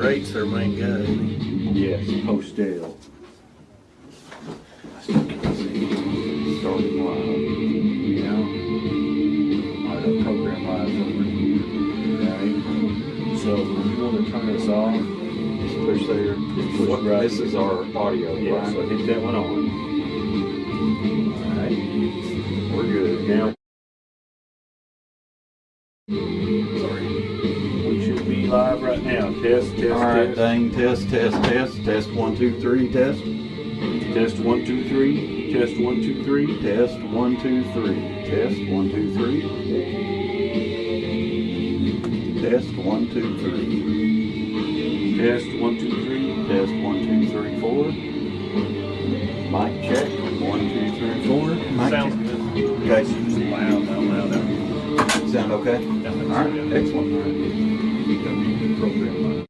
Rate's their main guy, isn't he? Yes, Postgame. Starting live. Yeah. Alright, our program live's over here. Right. So if you want to turn this off, just push there. Just push right. This is our audio. Yeah, right? so hit that one on. Alright. We're good. Now Sorry. we should be live right now. Test, test, All right, test. dang, test, 1, 2, 3, test. Test 1, 2, 3. Test 1, 2, 3. Test 1, 2, 3. Test 1, 2, 3. Test 1, 2, 3. Test 1, 2, 3. Test 1, 2, 3, 4. Mic check. 1, 2, 3, 4. Mic Sounds check. good. Okay. Loud, loud. Sound okay? All right. Excellent. Program live.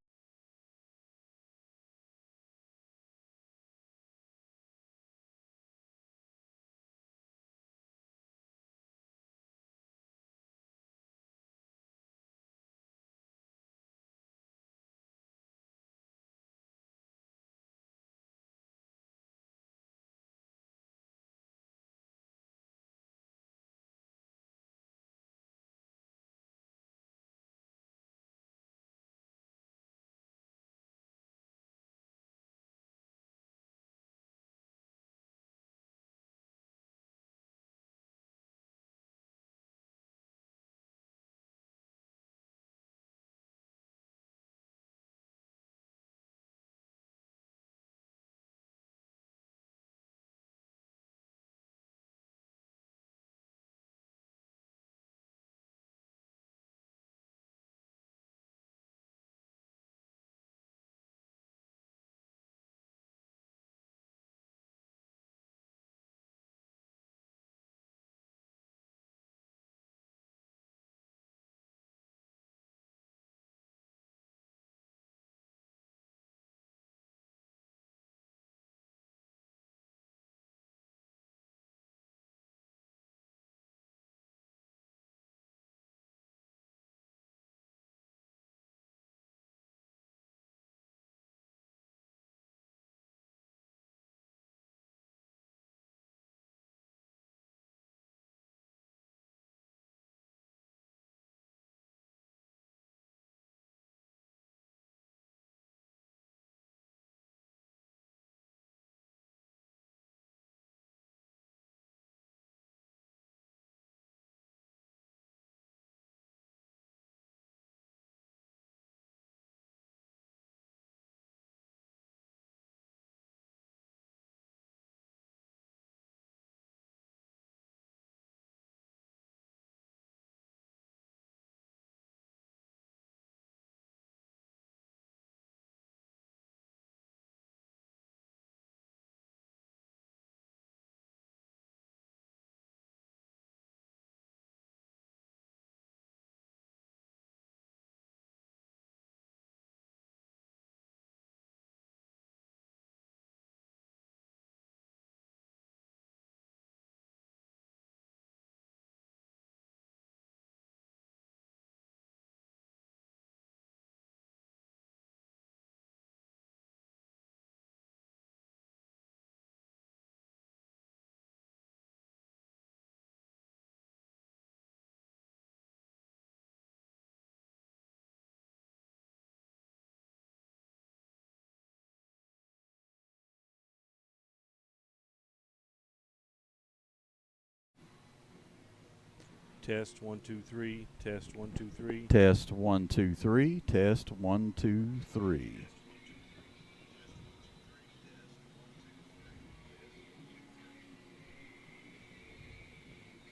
Test 1, 2, 3. Test 1, 2, 3. Test 1, 2, 3. Test 1, 2, 3.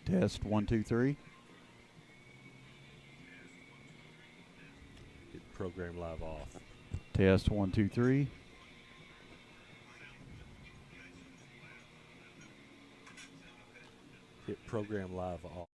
Test 1, 2, 3. Get program live off. Test 1, 2, 3. Hit program live off.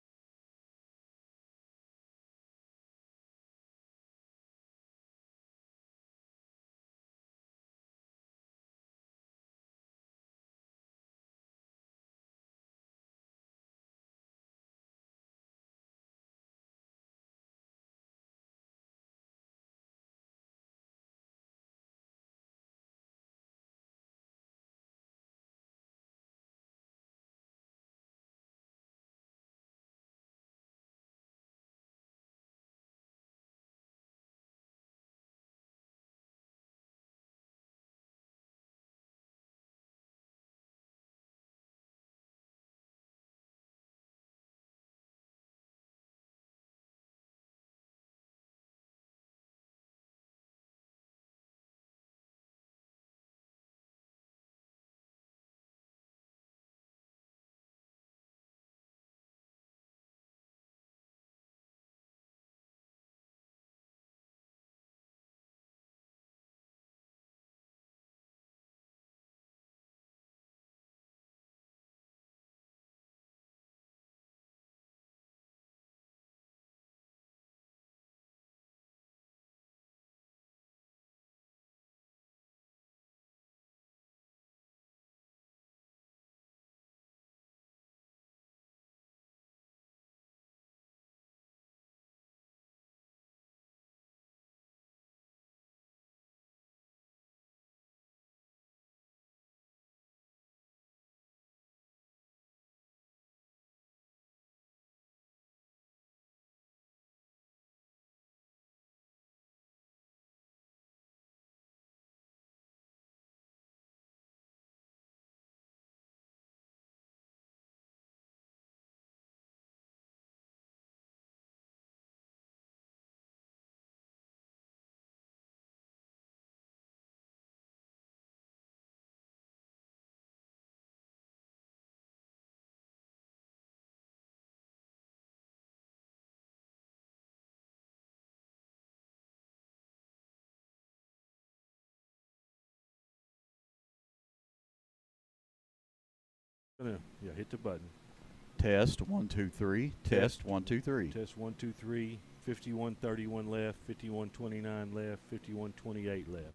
Yeah, hit the button. Test 1 2 3. Test 1 2 3. Test 1 2 3. 5131 left. 5129 left. 5128 left.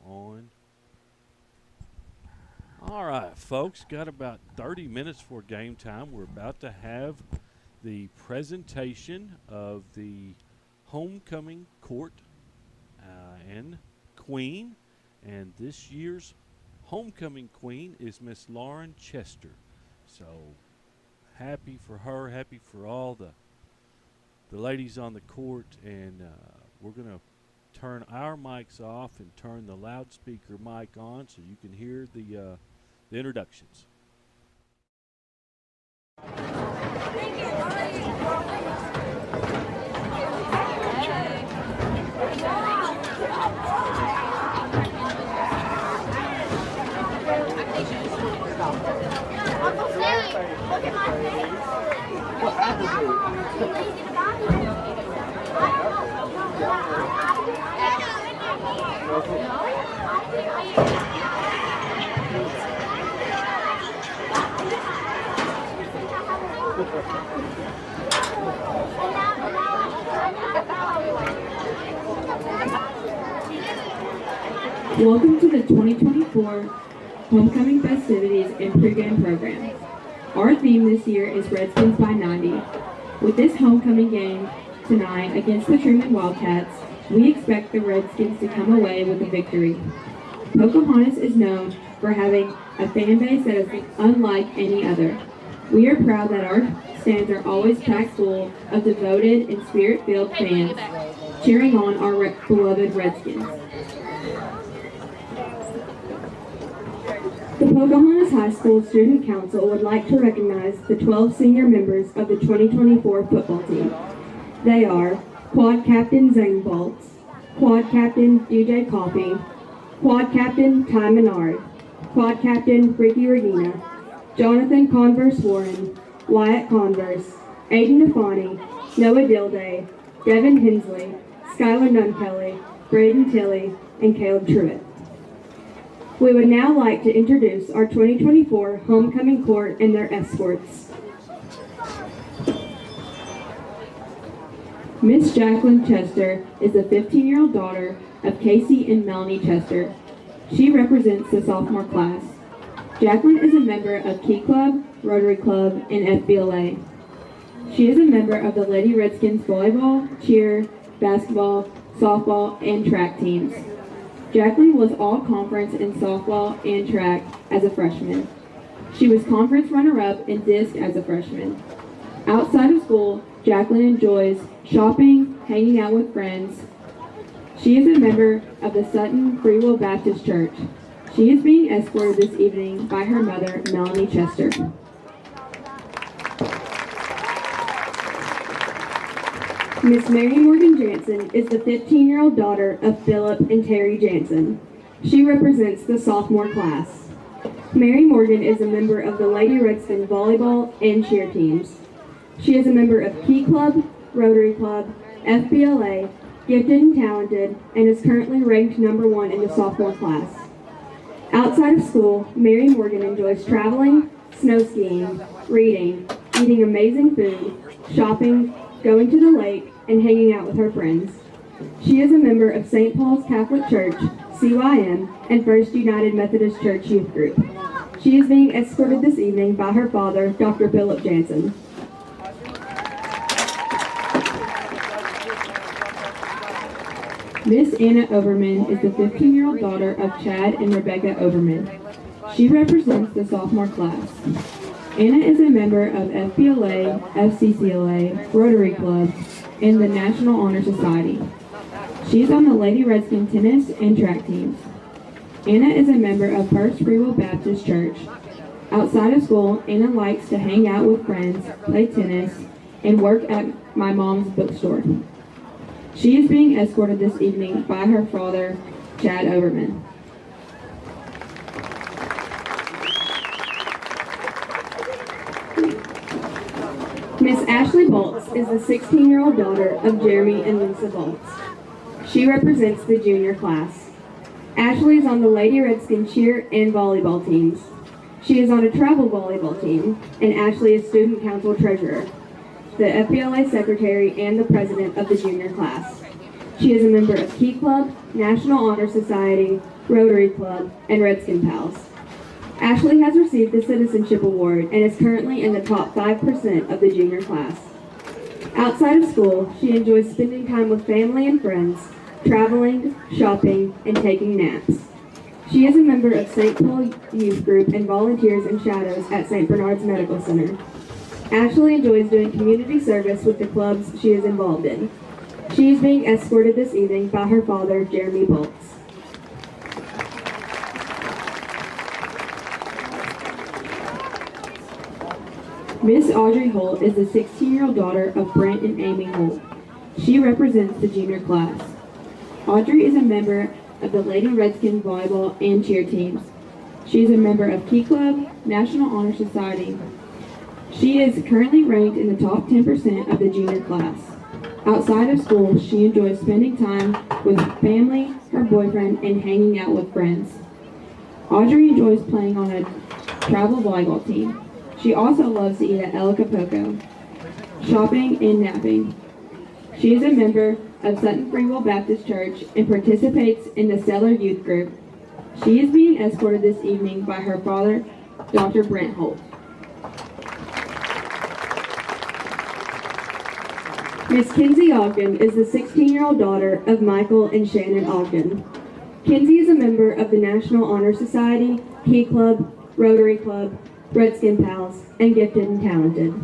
on. All right, folks, got about 30 minutes for game time. We're about to have the presentation of the homecoming court and queen. And this year's homecoming queen is Miss Lauren Chester. So happy for her, happy for all the ladies on the court. And we're going to turn our mics off and turn the loudspeaker mic on so you can hear the introductions. Uncle Sammy, look at my face. What happened? Welcome to the 2024 Homecoming Festivities and Pregame program. Our theme this year is Redskins by 90. With this homecoming game tonight against the Trumann Wildcats, we expect the Redskins to come away with a victory. Pocahontas is known for having a fan base that is unlike any other. We are proud that our stands are always packed full of devoted and spirit-filled fans cheering on our beloved Redskins. The Pocahontas High School Student Council would like to recognize the 12 senior members of the 2024 football team. They are Quad Captain Zane Bolts, Quad Captain DJ Coffey, Quad Captain Ty Menard, Quad Captain Ricky Regina, Jonathan Converse Warren, Wyatt Converse, Aiden Nafani, Noah Dilday, Devin Hensley, Skylar Nunkelly, Braden Tilley, and Caleb Truitt. We would now like to introduce our 2024 homecoming court and their escorts. Miss Jacqueline Chester is the 15-year-old daughter of Casey and Melanie Chester. She represents the sophomore class. Jacqueline is a member of Key Club, Rotary Club, and FBLA. She is a member of the Lady Redskins volleyball, cheer, basketball, softball, and track teams. Jacqueline was all-conference in softball and track as a freshman. She was conference runner-up in disc as a freshman. Outside of school, Jacqueline enjoys shopping, hanging out with friends. She is a member of the Sutton Free Will Baptist Church. She is being escorted this evening by her mother, Melanie Chester. Miss Mary Morgan Jansen is the 15-year-old daughter of Philip and Terry Jansen. She represents the sophomore class. Mary Morgan is a member of the Lady Redskins volleyball and cheer teams. She is a member of Key Club, Rotary Club, FBLA, Gifted and Talented, and is currently ranked #1 in the sophomore class. Outside of school, Mary Morgan enjoys traveling, snow skiing, reading, eating amazing food, shopping, going to the lake, and hanging out with her friends. She is a member of St. Paul's Catholic Church, CYM, and First United Methodist Church Youth Group. She is being escorted this evening by her father, Dr. Philip Jansen. Miss Anna Overman is the 15-year-old daughter of Chad and Rebecca Overman. She represents the sophomore class. Anna is a member of FBLA, FCCLA, Rotary Club, and the National Honor Society. She is on the Lady Redskin tennis and track teams. Anna is a member of First Free Will Baptist Church. Outside of school, Anna likes to hang out with friends, play tennis, and work at my mom's bookstore. She is being escorted this evening by her father, Chad Overman. Miss Ashley Bolts is the 16-year-old daughter of Jeremy and Lisa Bolts. She represents the junior class. Ashley is on the Lady Redskin cheer and volleyball teams. She is on a travel volleyball team, and Ashley is student council treasurer, the FBLA secretary, and the president of the junior class. She is a member of Key Club, National Honor Society, Rotary Club, and Redskins Pals. Ashley has received the Citizenship Award and is currently in the top 5% of the junior class. Outside of school, she enjoys spending time with family and friends, traveling, shopping, and taking naps. She is a member of St. Paul Youth Group and volunteers in Shadows at St. Bernard's Medical Center. Ashley enjoys doing community service with the clubs she is involved in. She is being escorted this evening by her father, Jeremy Bolts. Miss Audrey Holt is the 16-year-old daughter of Brent and Amy Holt. She represents the junior class. Audrey is a member of the Lady Redskins volleyball and cheer teams. She is a member of Key Club, National Honor Society. She is currently ranked in the top 10% of the junior class. Outside of school, she enjoys spending time with family, her boyfriend, and hanging out with friends. Audrey enjoys playing on a travel volleyball team. She also loves to eat at El Capoco, shopping and napping. She is a member of Sutton Free Will Baptist Church and participates in the Stellar Youth Group. She is being escorted this evening by her father, Dr. Brent Holt. Miss Kinsey Ogden is the 16-year-old daughter of Michael and Shannon Ogden. Kinsey is a member of the National Honor Society, Key Club, Rotary Club, Redskins Pals, and Gifted and Talented.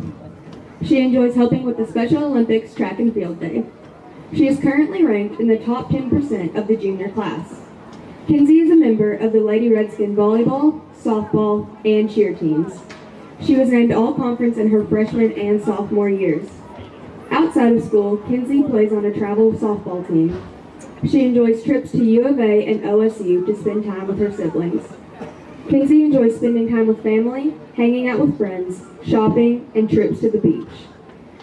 She enjoys helping with the Special Olympics Track and Field Day. She is currently ranked in the top 10% of the junior class. Kinsey is a member of the Lady Redskins volleyball, softball, and cheer teams. She was named All-Conference in her freshman and sophomore years. Outside of school, Kinsey plays on a travel softball team. She enjoys trips to U of A and OSU to spend time with her siblings. Kinsey enjoys spending time with family, hanging out with friends, shopping, and trips to the beach.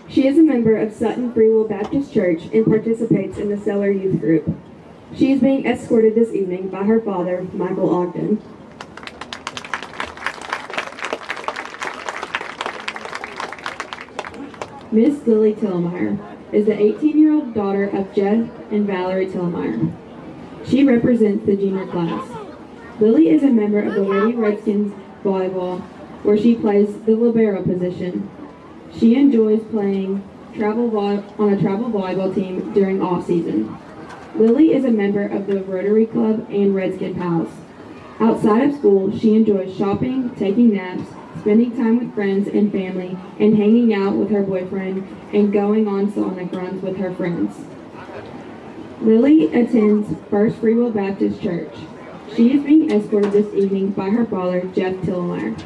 She is a member of Sutton Free Will Baptist Church and participates in the Stellar Youth Group. She is being escorted this evening by her father, Michael Ogden. Miss Lily Tillmeyer is the 18-year-old daughter of Jeff and Valerie Tillmeyer. She represents the junior class. Lily is a member of the Lady Redskins volleyball, where she plays the libero position. She enjoys playing on a travel volleyball team during off-season. Lily is a member of the Rotary Club and Redskins Pals. Outside of school, she enjoys shopping, taking naps, spending time with friends and family, and hanging out with her boyfriend and going on Sonic runs with her friends. Lily attends First Free Will Baptist Church. She is being escorted this evening by her father, Jeff Tillmeyer.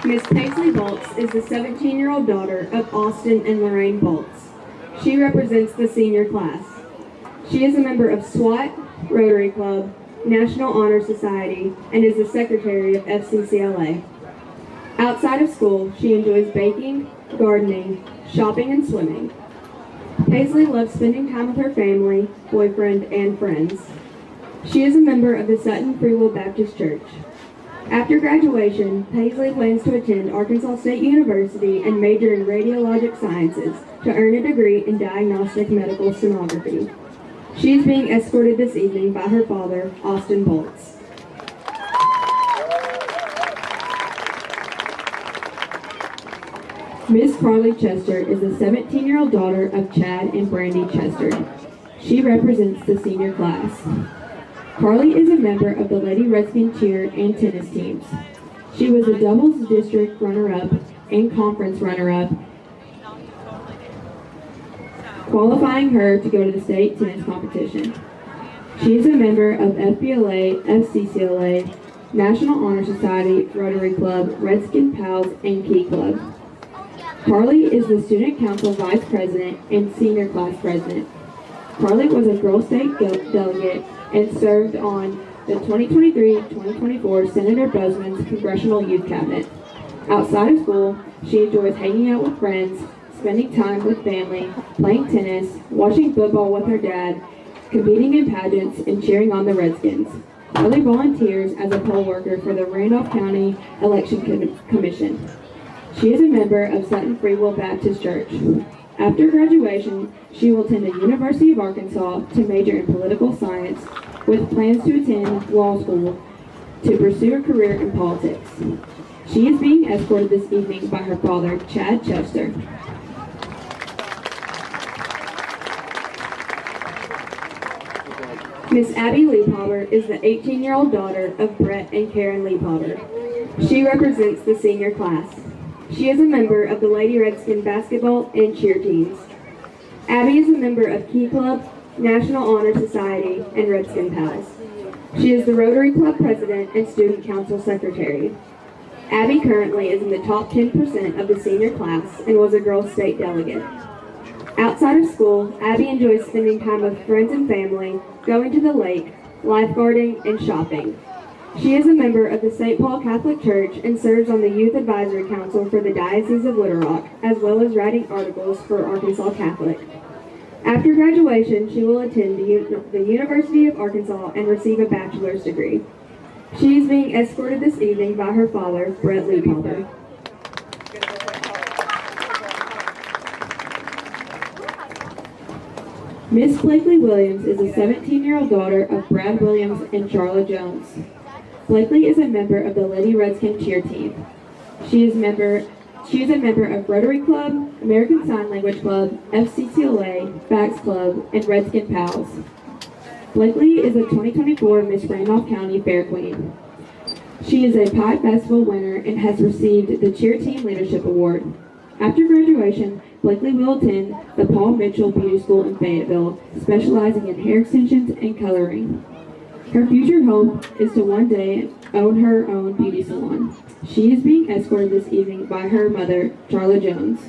Miss Paisley Bolts is the 17-year-old daughter of Austin and Lorraine Bolts. She represents the senior class. She is a member of SWAT, Rotary Club, National Honor Society, and is the secretary of FCCLA. Outside of school, she enjoys baking, gardening, shopping, and swimming. Paisley loves spending time with her family, boyfriend, and friends. She is a member of the Sutton Free Will Baptist Church. After graduation, Paisley plans to attend Arkansas State University and major in radiologic sciences to earn a degree in diagnostic medical sonography. She is being escorted this evening by her father, Austin Bolts. Miss Carly Chester is the 17-year-old daughter of Chad and Brandy Chester. She represents the senior class. Carly is a member of the Lady Redskins cheer and tennis teams. She was a doubles district runner-up and conference runner-up, qualifying her to go to the state tennis competition. She is a member of FBLA, FCCLA, National Honor Society, Rotary Club, Redskins Pals, and Key Club. Carly is the Student Council Vice President and Senior Class President. Carly was a Girl State delegate and served on the 2023-2024 Senator Bozeman's Congressional Youth Cabinet. Outside of school, she enjoys hanging out with friends, spending time with family, playing tennis, watching football with her dad, competing in pageants, and cheering on the Redskins. Carly volunteers as a poll worker for the Randolph County Election Commission. She is a member of Sutton Free Will Baptist Church. After graduation, she will attend the University of Arkansas to major in political science with plans to attend law school to pursue a career in politics. She is being escorted this evening by her father, Chad Chester. Miss Abby Liebhaber is the 18-year-old daughter of Brett and Karen Liebhaber. She represents the senior class. She is a member of the Lady Redskin basketball and cheer teams. Abby is a member of Key Club, National Honor Society, and Redskin Pals. She is the Rotary Club president and student council secretary. Abby currently is in the top 10% of the senior class and was a girls' state delegate. Outside of school, Abby enjoys spending time with friends and family, going to the lake, lifeguarding, and shopping. She is a member of the St. Paul Catholic Church and serves on the Youth Advisory Council for the Diocese of Little Rock, as well as writing articles for Arkansas Catholic. After graduation, she will attend the University of Arkansas and receive a bachelor's degree. She is being escorted this evening by her father, Brett Liebhaber. Miss Blakely Williams is a 17-year-old daughter of Brad Williams and Charlotte Jones. Blakely is a member of the Lady Redskin cheer team. She is a member of Rotary Club, American Sign Language Club, FCCLA, Facts Club, and Redskin Pals. Blakely is a 2024 Miss Randolph County Fair Queen. She is a Pie Festival winner and has received the Cheer Team Leadership Award. After graduation, Blakely will attend the Paul Mitchell Beauty School in Fayetteville, specializing in hair extensions and coloring. Her future hope is to one day own her own beauty salon. She is being escorted this evening by her mother, Charlotte Jones.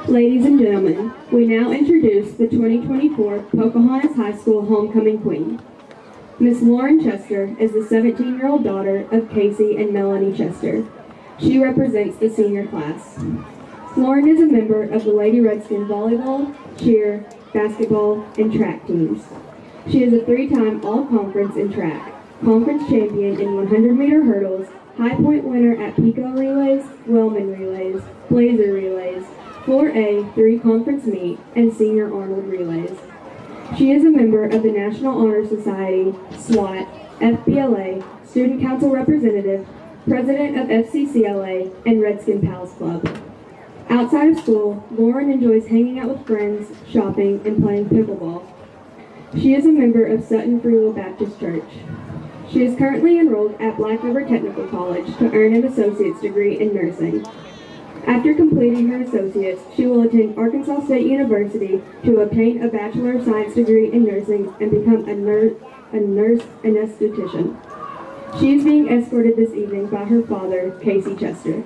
Ladies and gentlemen, we now introduce the 2024 Pocahontas High School Homecoming Queen. Miss Lauren Chester is the 17-year-old daughter of Casey and Melanie Chester. She represents the senior class. Lauren is a member of the Lady Redskin volleyball, cheer, basketball, and track teams. She is a 3-time All-Conference in track, conference champion in 100-meter hurdles, high point winner at Pico relays, Wellman relays, Blazer relays, Floor A 3-conference meet, and Senior Arnold relays. She is a member of the National Honor Society, SWAT, FBLA, Student Council Representative, President of FCCLA, and Redskin Pals Club. Outside of school, Lauren enjoys hanging out with friends, shopping, and playing pickleball. She is a member of Sutton Free Will Baptist Church. She is currently enrolled at Black River Technical College to earn an associate's degree in nursing. After completing her associate's, she will attend Arkansas State University to obtain a Bachelor of Science degree in nursing and become a nurse anesthetician. She is being escorted this evening by her father, Casey Chester.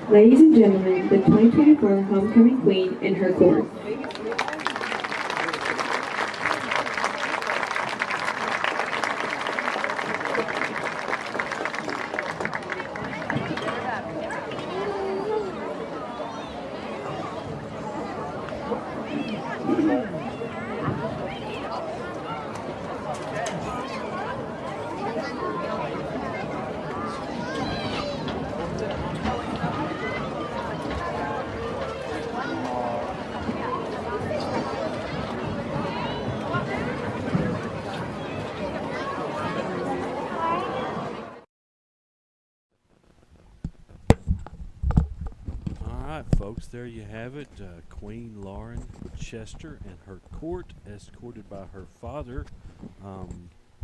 Ladies and gentlemen, the 2024 Homecoming Queen in her court. Folks, there you have it. Queen Lauren Chester and her court, escorted by her father,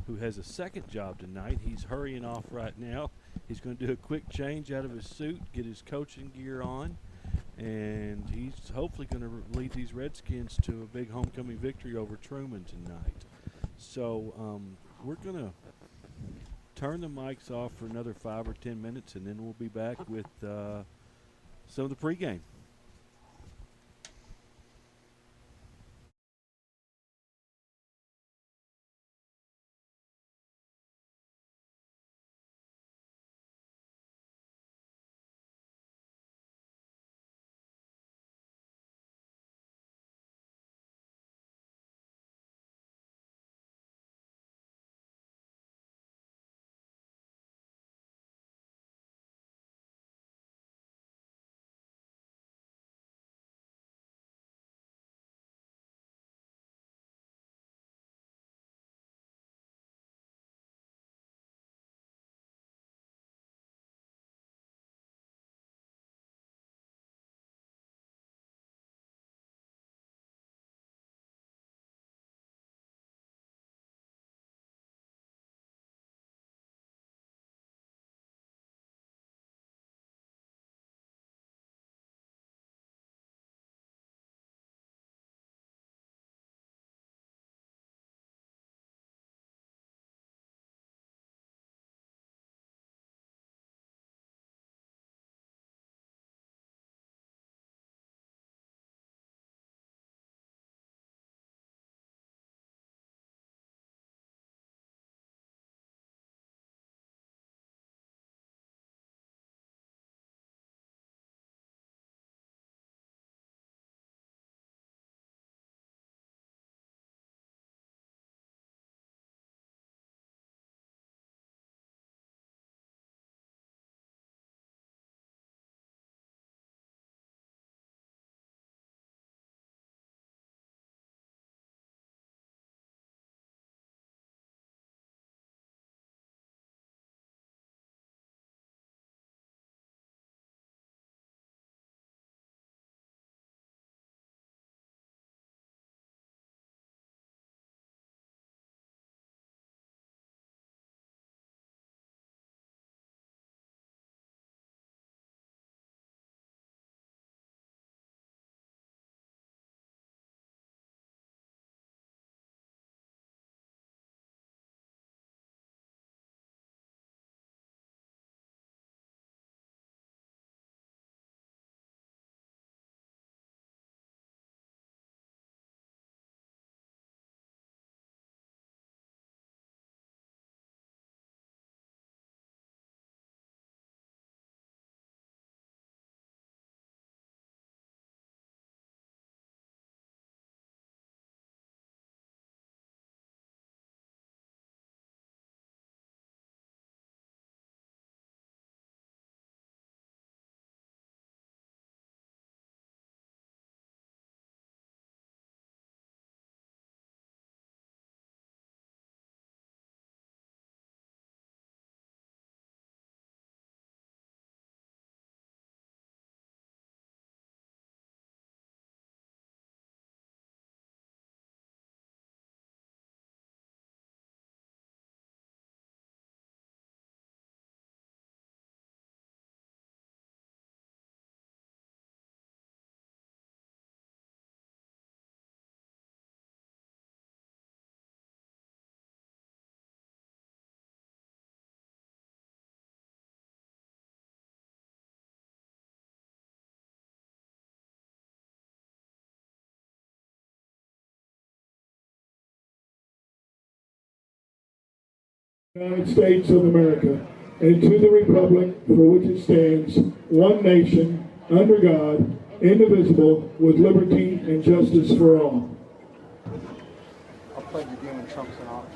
who has a second job tonight. He's hurrying off right now. He's going to do a quick change out of his suit, get his coaching gear on, and he's hopefully going to lead these Redskins to a big homecoming victory over Trumann tonight. So we're going to turn the mics off for another 5 or 10 minutes, and then we'll be back with some of the pregame. United States of America, and to the republic for which it stands, one nation, under God, indivisible, with liberty and justice for all. I'll play the game when Trump's in office.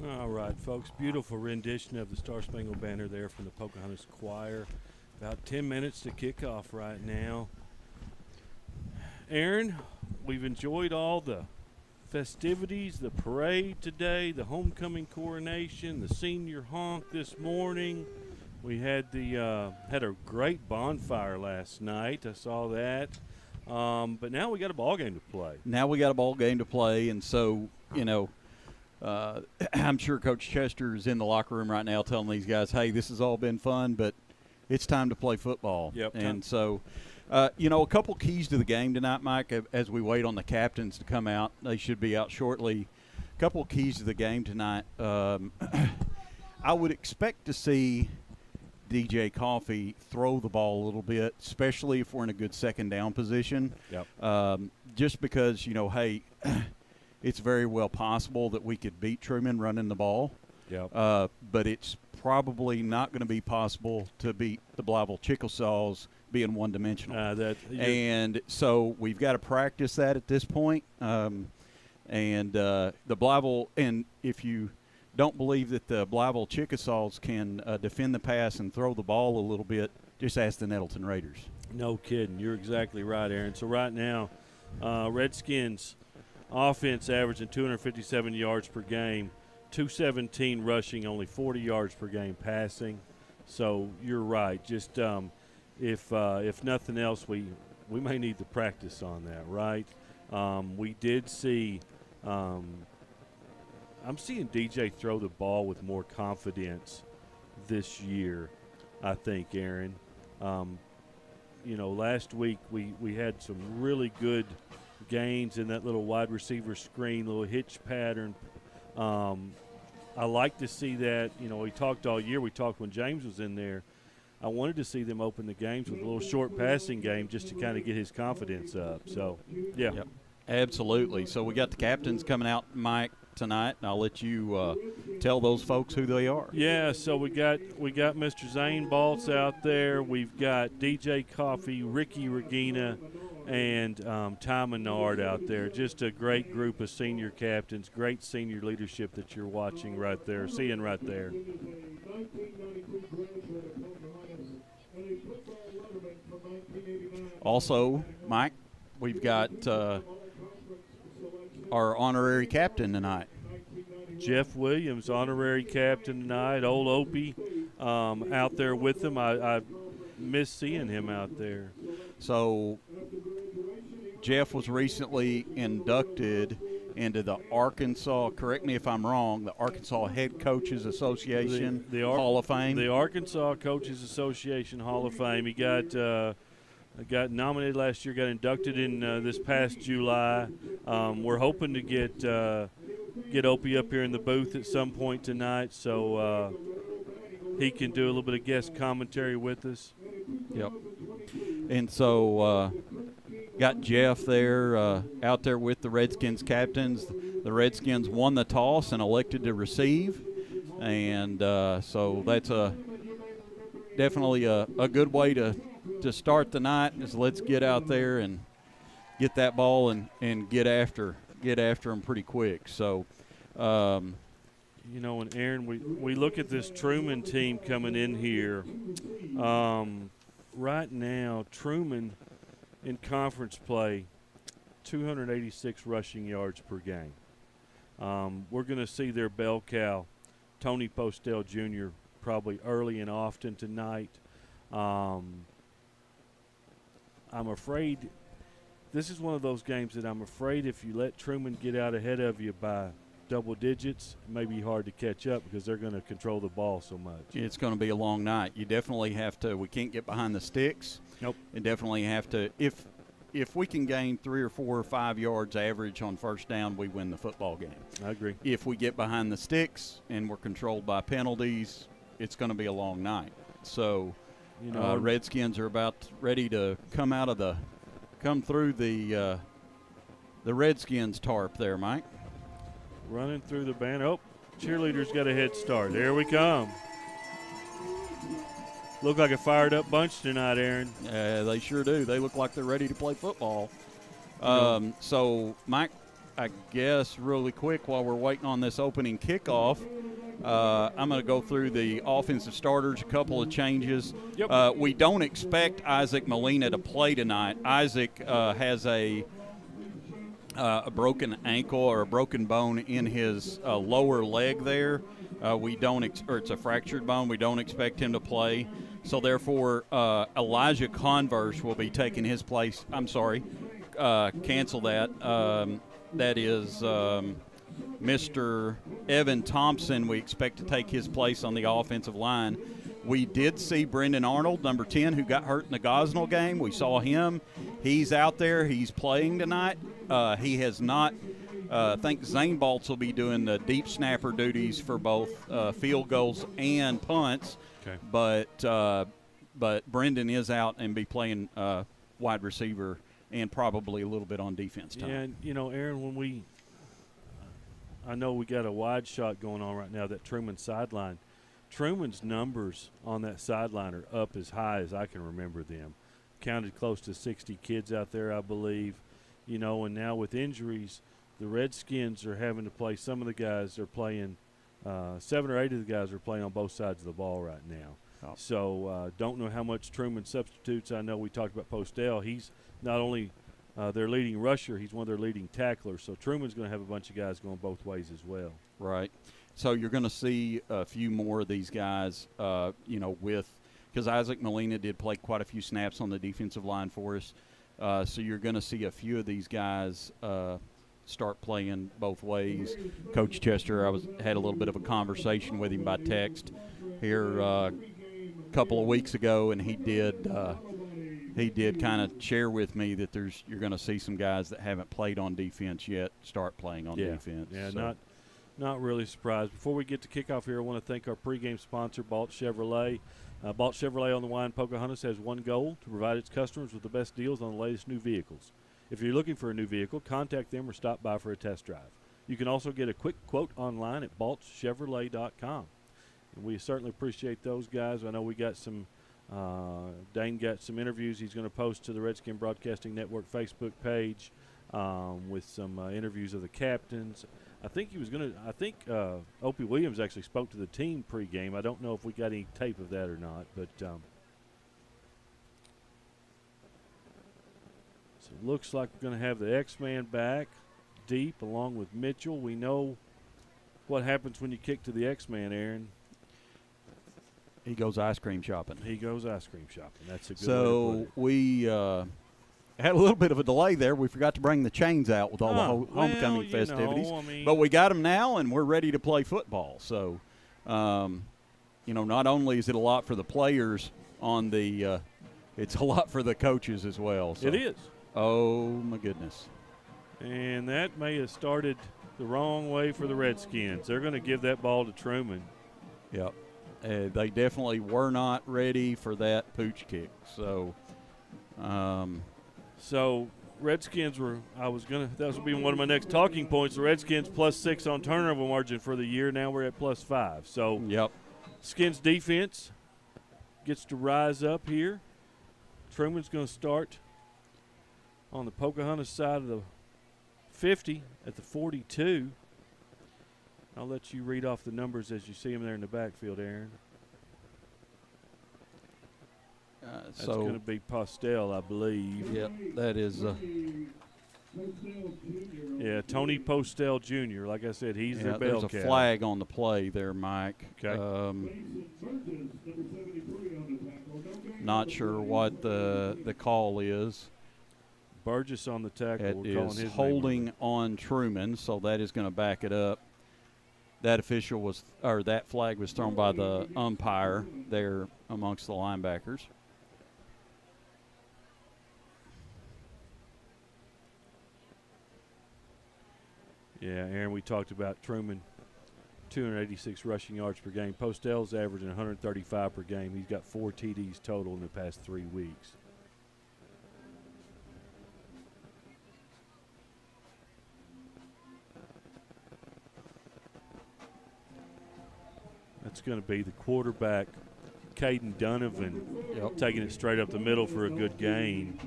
All right, folks. Beautiful rendition of the Star Spangled Banner there from the Pocahontas Choir. About 10 minutes to kick off right now. Aaron, we've enjoyed all the festivities, the parade today, the homecoming coronation, the senior honk this morning. We had had a great bonfire last night. I saw that. But now we got a ball game to play. Now we got a ball game to play, and so, I'm sure Coach Chester is in the locker room right now telling these guys, hey, this has all been fun, but it's time to play football. Yep. And so, a couple keys to the game tonight, Mike, as we wait on the captains to come out. They should be out shortly. A couple keys to the game tonight. I would expect to see DJ Coffee throw the ball a little bit, especially if we're in a good second down position. Yep. Just because, hey, it's very well possible that we could beat Trumann running the ball. Yep. But it's probably not going to be possible to beat the Blytheville Chickasaws being one-dimensional. And so we've got to practice that at this point. The Blytheville, and if you don't believe that the Blytheville Chickasaws can defend the pass and throw the ball a little bit, just ask the Nettleton Raiders. No kidding. You're exactly right, Aaron. So right now, Redskins offense averaging 257 yards per game, 217 rushing, only 40 yards per game passing. So you're right. Just if nothing else, we may need to practice on that, right? We did see I'm seeing DJ throw the ball with more confidence this year, I think, Aaron. Last week we had some really good gains in that little wide receiver screen, little hitch pattern. I like to see that. We talked all year. We talked when James was in there. I wanted to see them open the games with a little short passing game just to kind of get his confidence up. So, yeah. Yep. Absolutely. So we got the captains coming out, Mike, tonight, and I'll let you tell those folks who they are. Yeah, so we got Mr. Zane Baltz out there. We've got DJ Coffee, Ricky Regina, and Ty Menard out there. Just a great group of senior captains, great senior leadership that you're watching right there, seeing right there. Also, Mike, we've got our honorary captain tonight. Jeff Williams, honorary captain tonight. Old Opie out there with him. I miss seeing him out there. So Jeff was recently inducted into the Arkansas, correct me if I'm wrong, the Arkansas Head Coaches Association Hall of Fame. The Arkansas Coaches Association Hall of Fame. He got nominated last year, got inducted in this past July. We're hoping to get Opie up here in the booth at some point tonight so he can do a little bit of guest commentary with us. Yep. And so got Jeff there out there with the Redskins captains. The Redskins won the toss and elected to receive. And so that's definitely a good way to start the night is let's get out there and get that ball and get after them pretty quick. So, and Aaron, we look at this Trumann team coming in here. Right now, Trumann in conference play, 286 rushing yards per game. We're going to see their bell cow, Tony Postel Jr., probably early and often tonight. I'm afraid this is one of those games that I'm afraid if you let Trumann get out ahead of you by double digits, it may be hard to catch up because they're going to control the ball so much. It's going to be a long night. You definitely have to – we can't get behind the sticks. Nope. And definitely have to – if we can gain 3 or 4 or 5 yards average on first down, we win the football game. I agree. If we get behind the sticks and we're controlled by penalties, it's going to be a long night. So – Redskins are about ready to come through the Redskins tarp there, Mike. Running through the banner. Oh, cheerleaders got a head start. There we come. Look like a fired up bunch tonight, Aaron. They sure do. They look like they're ready to play football. So, Mike, I guess really quick while we're waiting on this opening kickoff, I'm going to go through the offensive starters, a couple of changes. Yep. We don't expect Isaac Molina to play tonight. Isaac has a broken ankle or a broken bone in his lower leg there. We don't, or it's a fractured bone. We don't expect him to play. So therefore, Elijah Converse will be taking his place. I'm sorry, cancel that. That is Mr. Evan Thompson. We expect to take his place on the offensive line. We did see Brendan Arnold, number 10, who got hurt in the Gosnell game. We saw him. He's out there. He's playing tonight. He has not. I think Zane Baltz will be doing the deep snapper duties for both field goals and punts. Okay. But Brendan is out and be playing wide receiver and probably a little bit on defense time. Yeah, and, you know, Aaron, I know we got a wide shot going on right now, that Trumann sideline. Trumann's numbers on that sideline are up as high as I can remember them. Counted close to 60 kids out there, I believe. You know, and now with injuries, the Redskins are having to play. Some of the guys are playing, 7 or 8 of the guys are playing on both sides of the ball right now. Oh. So don't know how much Trumann substitutes. I know we talked about Postgame. He's not only their leading rusher, he's one of their leading tacklers. So Trumann's going to have a bunch of guys going both ways as well. Right. So you're going to see a few more of these guys, you know, because Isaac Molina did play quite a few snaps on the defensive line for us. So you're going to see a few of these guys start playing both ways. Coach Chester, had a little bit of a conversation with him by text here a couple of weeks ago, and he did kind of share with me that you're going to see some guys that haven't played on defense yet start playing on defense. Yeah, so. Not really surprised. Before we get to kickoff here, I want to thank our pregame sponsor, Baltz Chevrolet. Baltz Chevrolet on the Wine Pocahontas has one goal: to provide its customers with the best deals on the latest new vehicles. If you're looking for a new vehicle, contact them or stop by for a test drive. You can also get a quick quote online at baltzchevrolet.com. And we certainly appreciate those guys. I know we got some Dane got some interviews he's going to post to the Redskin Broadcasting Network Facebook page with some interviews of the captains. I think Opie Williams actually spoke to the team pregame. I don't know if we got any tape of that or not, but so it looks like we're going to have the X-Man back deep along with Mitchell. We know what happens when you kick to the X-Man, Aaron. He goes ice cream shopping. He goes ice cream shopping. That's a good So way to put it. we had a little bit of a delay there. We forgot to bring the chains out with all the homecoming festivities. But we got them now, and we're ready to play football. So, you know, not only is it a lot for the players on the it's a lot for the coaches as well. So. It is. Oh, my goodness. And that may have started the wrong way for the Redskins. They're going to give that ball to Trumann. Yep. They definitely were not ready for that pooch kick. So, Redskins were. That was be one of my next talking points. The Redskins +6 on turnover margin for the year. Now we're at +5. So, yep. Skins defense gets to rise up here. Trumann's going to start on the Pocahontas side of the 50 at the 42. I'll let you read off the numbers as you see them there in the backfield, Aaron. That's going to be Postel, I believe. Yep, that is. Yeah, Tony Postel Jr. Like I said, he's their bell cow. There's a flag on the play there, Mike. Okay. Not sure what the call is. Burgess on the tackle. It We're calling is his holding on Trumann, so that is going to back it up. That that flag was thrown by the umpire there amongst the linebackers. Yeah, Aaron, we talked about Trumann, 286 rushing yards per game. Postel's averaging 135 per game. He's got 4 TDs total in the past 3 weeks. That's going to be the quarterback, Caden Donovan, taking it straight up the middle for a good gain.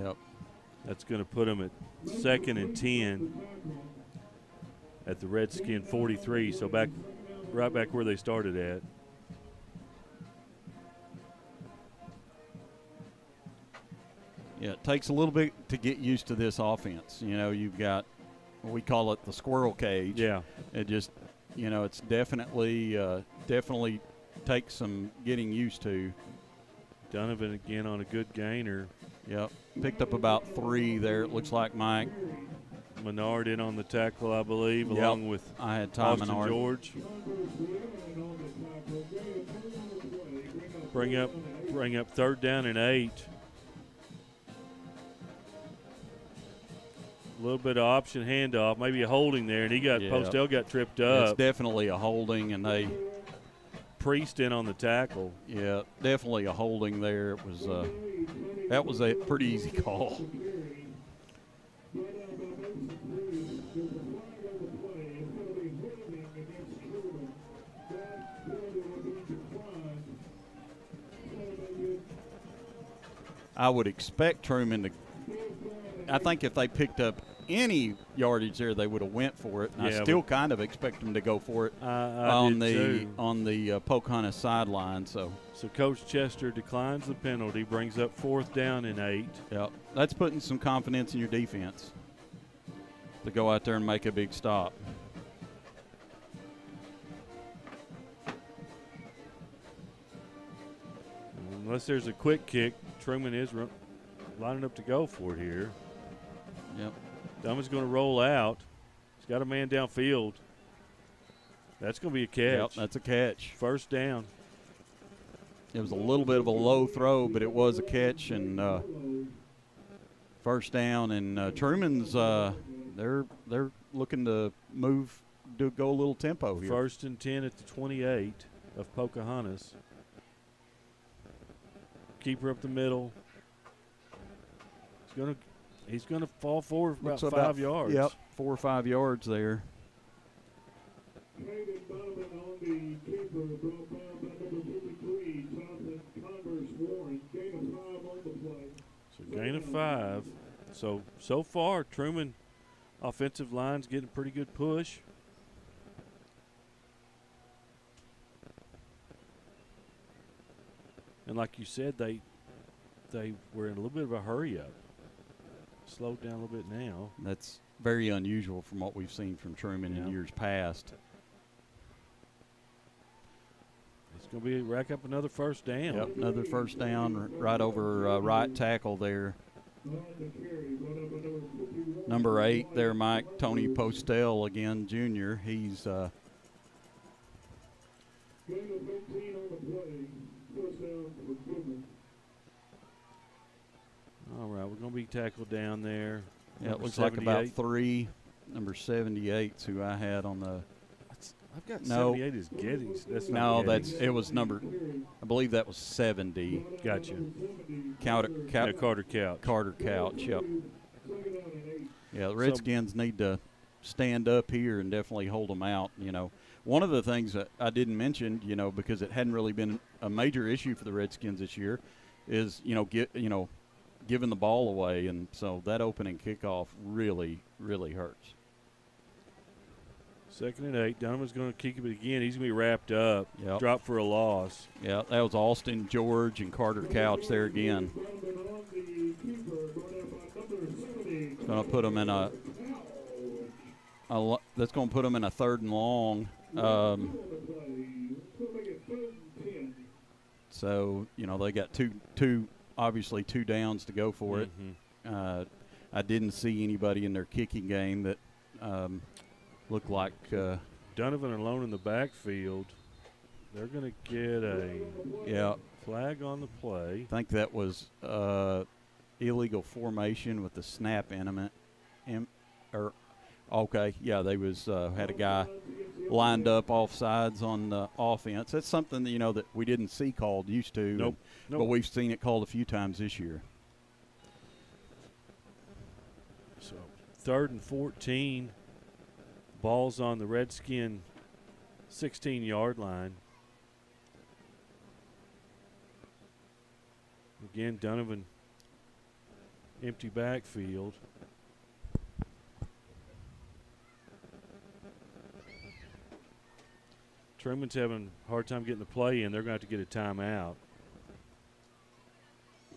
Yep. That's going to put them at 2nd and 10 at the Redskin 43. So right back where they started at. Yeah, it takes a little bit to get used to this offense. You know, you've got, we call it the squirrel cage. Yeah. It just, you know, it's definitely takes some getting used to. Donovan again on a good gainer. Yep, picked up about 3 there, it looks like, Mike. Menard in on the tackle, I believe, along with I had Tom Austin Menard. George. Bring up 3rd down and 8. A little bit of option handoff, maybe a holding there, and Postell got tripped up. It's definitely a holding, and they Priest in on the tackle. Yeah, definitely a holding there. It was that was a pretty easy call. I would expect Trumann to. I think if they picked up any yardage there, they would have went for it. And I still kind of expect them to go for it on the Pocahontas sideline. So Coach Chester declines the penalty, brings up 4th down and 8. Yep, that's putting some confidence in your defense to go out there and make a big stop. Unless there's a quick kick, Trumann is lining up to go for it here. Yep. Dumm's going to roll out. He's got a man downfield. That's going to be a catch. Yep, that's a catch. 1st down. It was a little bit of a low throw, but it was a catch, and 1st down. And Trumann's they're looking to go a little tempo here. 1st and 10 at the 28 of Pocahontas. Keeper up the middle. He's gonna fall forward for about 5 yards. Yep, 4 or 5 yards there. So gain of 5. So far, Trumann offensive line's getting a pretty good push. And like you said, they were in a little bit of a hurry up. Slowed down a little bit now. That's very unusual from what we've seen from Trumann in years past. It's going to be rack up another 1st down. Yep, another 1st down right over right tackle there. Number 8 there, Mike, Tony Postell again, junior. He's all right, we're going to be tackled down there. Yeah, it looks like about 3. Number 78's who I had on the. I've got 78 as Gettys. That's no, not Gettys. it was number. I believe that was 70. Gotcha. Carter Couch. Carter Couch. Yep. Yeah, the Redskins need to stand up here and definitely hold them out. You know, one of the things that I didn't mention, you know, because it hadn't really been a major issue for the Redskins this year, is giving the ball away, and so that opening kickoff really, really hurts. 2nd and 8. Donovan's going to kick it again. He's going to be wrapped up. Yep. Drop for a loss. Yeah, that was Austin George and Carter Couch there again. Going to put them in that's going to put them in a 3rd and long. So, you know, they got obviously two downs to go for it. I didn't see anybody in their kicking game that looked like Donovan alone in the backfield. They're going to get a flag on the play. I think that was illegal formation with the snap element. They had a guy lined up off sides on the offense. That's something that, you know, that we didn't see called used to. Nope. But we've seen it called a few times this year. So 3rd and 14. Ball's on the Redskin 16-yard line. Again, Donovan empty backfield. Trumann's having a hard time getting the play in. They're going to have to get a timeout.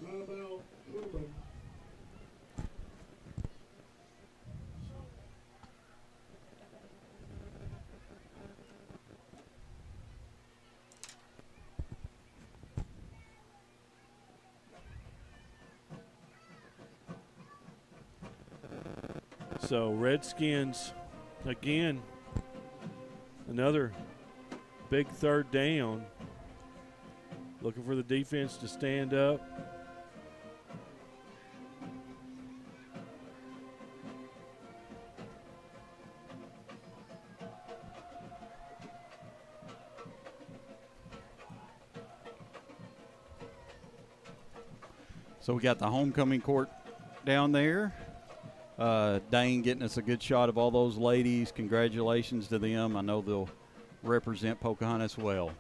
Timeout, Trumann. So Redskins, again, another big third down. Looking for the defense to stand up. So we got the homecoming court down there. Dane getting us a good shot of all those ladies. Congratulations to them. I know they'll represent Pocahontas well.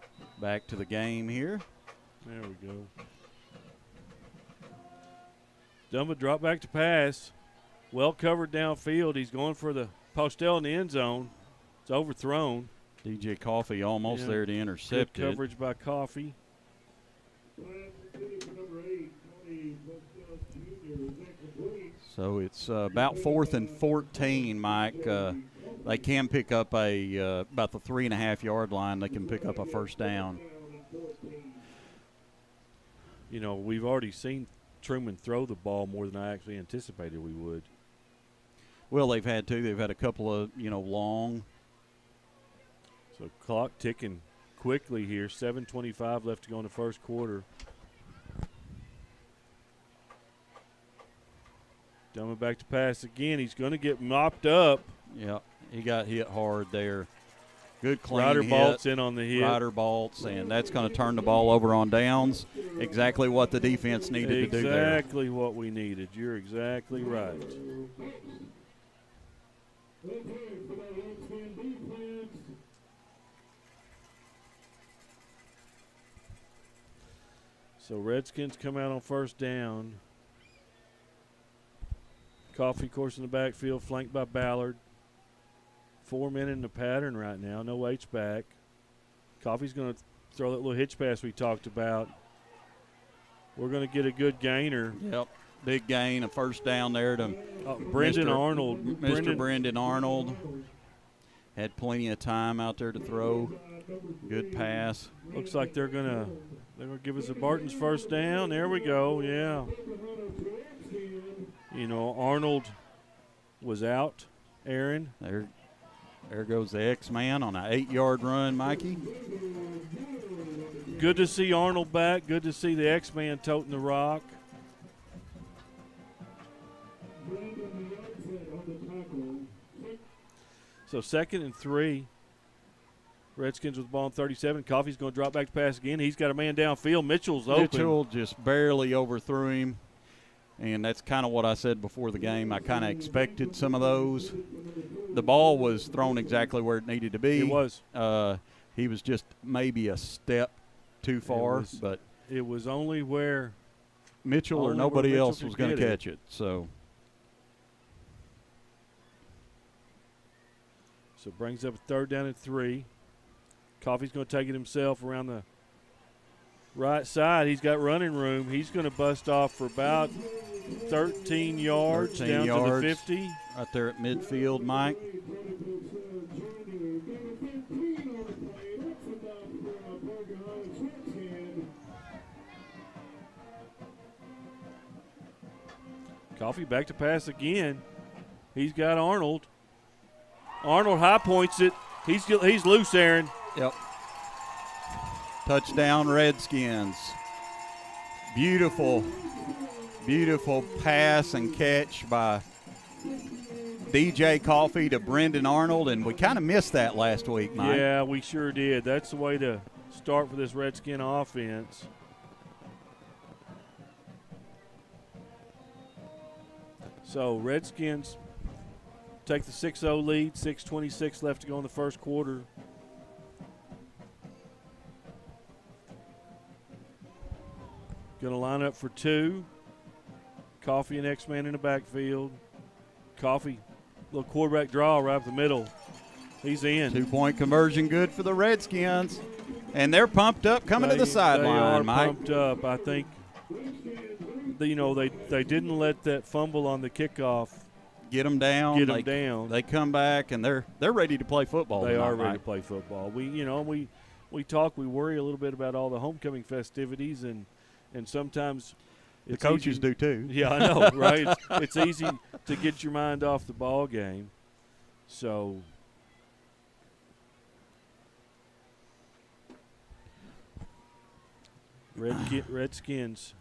Back to the game here. There we go. Dumba drop back to pass. Well covered downfield. He's going for the postel in the end zone. It's overthrown. DJ Coffee almost there to intercept Good coverage by Coffee. So it's about 4th and 14, Mike. They can pick up about the 3.5-yard line. They can pick up a first down. You know, we've already seen Trumann throw the ball more than I actually anticipated we would. Well, they've had to. They've had a couple of, long. So clock ticking quickly here. 7:25 left to go in the first quarter. Dumba back to pass again. He's going to get mopped up. Yeah, he got hit hard there. Good clean Ryder hit. Baltz in on the hit. Ryder Baltz, and that's going to turn the ball over on downs. Exactly what the defense needed to do there. Exactly what we needed. You're exactly right. So Redskins come out on first down. Coffee, of course, in the backfield, flanked by Ballard. 4 men in the pattern right now. No H-back. Coffee's going to throw that little hitch pass we talked about. We're going to get a good gainer. Yep. Big gain, a first down there to Brendan Arnold. Mr. Brendan Arnold. Had plenty of time out there to throw. Good pass. Looks like they're gonna give us a Barton's first down. There we go. Yeah. You know, Arnold was out. Aaron. There goes the X-Man on an 8-yard run, Mikey. Good to see Arnold back. Good to see the X-Man toting the rock. So 2nd and 3. Redskins with the ball on 37. Coffee's going to drop back to pass again. He's got a man downfield. Mitchell's open. Mitchell just barely overthrew him. And that's kind of what I said before the game. I kind of expected some of those. The ball was thrown exactly where it needed to be. It was. He was just maybe a step too far. But it was only where Mitchell or nobody else was going to catch it. So brings up a 3rd down and 3. Coffee's going to take it himself around the right side. He's got running room. He's going to bust off for about 13 yards down to the 50. Right there at midfield, Mike. Coffee back to pass again. He's got Arnold. Arnold high points it. He's loose, Aaron. Yep. Touchdown, Redskins. Beautiful, beautiful pass and catch by DJ Coffee to Brendan Arnold, and we kind of missed that last week, Mike. Yeah, we sure did. That's the way to start for this Redskin offense. So Redskins take the 6-0 lead, 6:26 left to go in the first quarter. Going to line up for 2. Coffee and X-Man in the backfield. Coffee, little quarterback draw right up the middle. He's in. 2-point conversion good for the Redskins. And they're pumped up coming to the sideline, They are Mike. pumped up. I think, they didn't let that fumble on the kickoff Get them down. get them down. They come back, and they're ready to play football. They tonight, are ready Mike. to play football. We worry a little bit about all the homecoming festivities, and sometimes The it's coaches easy. do too. Yeah, I know, right? It's easy to get your mind off the ball game. So Redskins,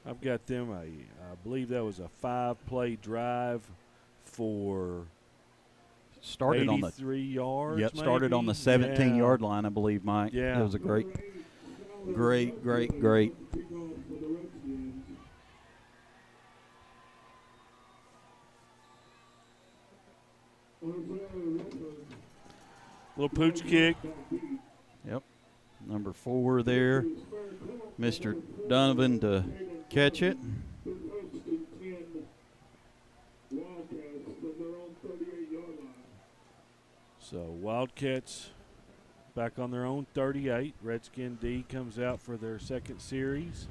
I've got them I believe that was a 5-play drive for Started on the 83 yards. Yep, started on the 17-yard line, I believe, Mike. Yeah. It was a great. Little pooch kick. Yep. Number 4 there, Mr. Donovan to catch it. So Wildcats back on their own 38. Redskin D comes out for their second series.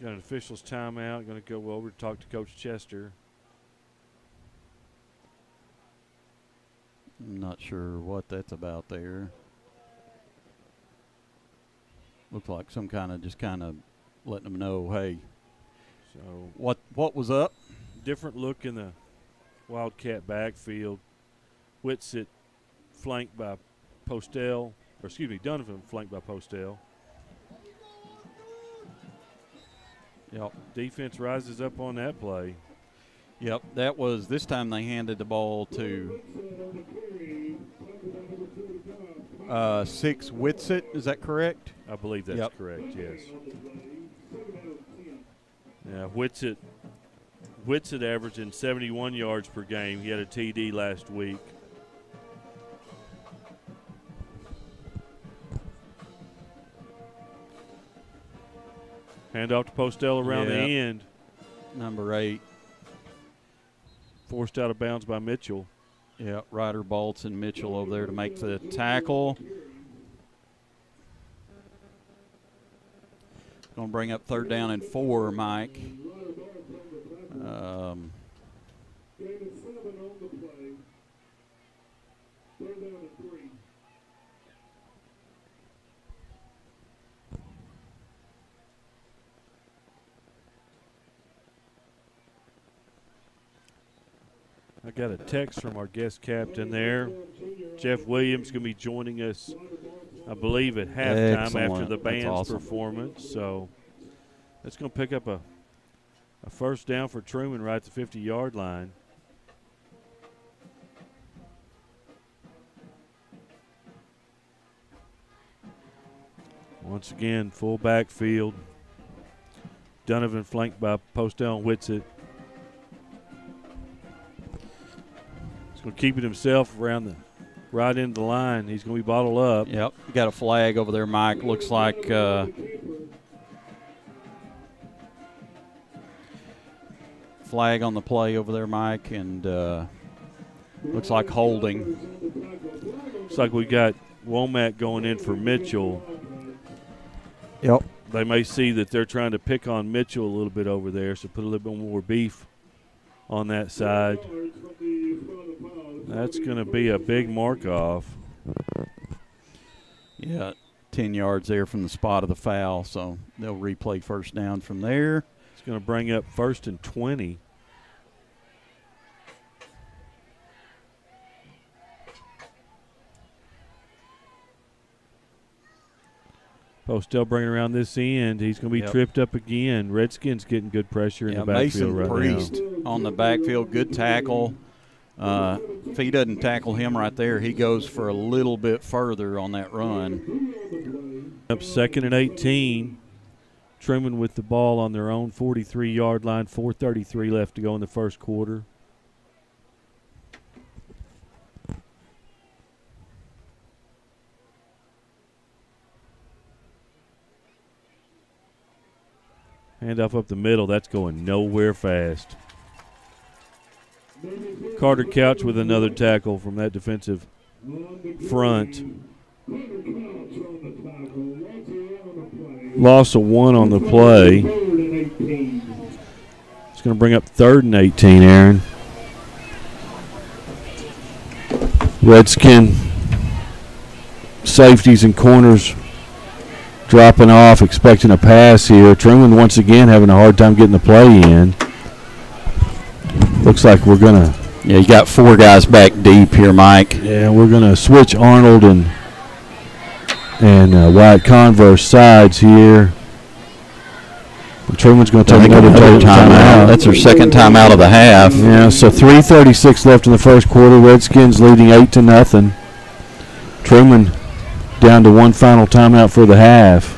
Got an official's timeout. Going to go over to talk to Coach Chester. I'm not sure what that's about there. Looked like some kind of letting them know, hey, So what was up? different look in the Wildcat backfield. Whitsitt flanked by Donovan flanked by Postel. Yep. Defense rises up on that play. Yep, that was, this time they handed the ball to 6 Whitsitt, is that correct? I believe that's Yep. correct, yes. Yeah, Whitsitt averaging 71 yards per game. He had a TD last week. Hand off to Postel around the Yep. end. Number 8. Forced out of bounds by Mitchell. Yeah, Ryder Baltz and Mitchell over there to make the tackle. Going to bring up 3rd down and 4, Mike. I got a text from our guest captain there. Jeff Williams going to be joining us, I believe, at halftime after Excellent. the That's band's awesome. performance. So that's going to pick up a first down for Trumann right at the 50-yard line. Once again, full backfield. Donovan flanked by Postel and Whitsitt. He's going to keep it himself around the right end of the line. He's going to be bottled up. Yep, got a flag over there, Mike. Looks like flag on the play over there, Mike, and looks like holding. Looks like we got Womack going in for Mitchell. Yep. They may see that they're trying to pick on Mitchell a little bit over there, so put a little bit more beef on that side. That's going to be a big mark-off. Yeah, 10 yards there from the spot of the foul, so they'll replay first down from there. It's going to bring up 1st and 20. Postel bringing around this end. He's going to be tripped up again. Redskins getting good pressure in the backfield Mason Priest on the backfield, good tackle. If he doesn't tackle him right there, he goes for a little bit further on that run. Up 2nd and 18. Trumann with the ball on their own 43-yard line, 4:33 left to go in the first quarter. Handoff up the middle. That's going nowhere fast. Carter Couch with another tackle from that defensive front. Loss of 1 on the play. It's going to bring up 3rd and 18, Aaron. Redskin safeties and corners dropping off, expecting a pass here. Trumann once again having a hard time getting the play in. Looks like we're going to. Yeah, you got 4 guys back deep here, Mike. Yeah, we're going to switch Arnold and Wyatt Converse sides here. And Trumann's going to take another timeout. That's their second timeout of the half. Yeah, so 3:36 left in the first quarter. Redskins leading 8-0. Trumann down to 1 final timeout for the half.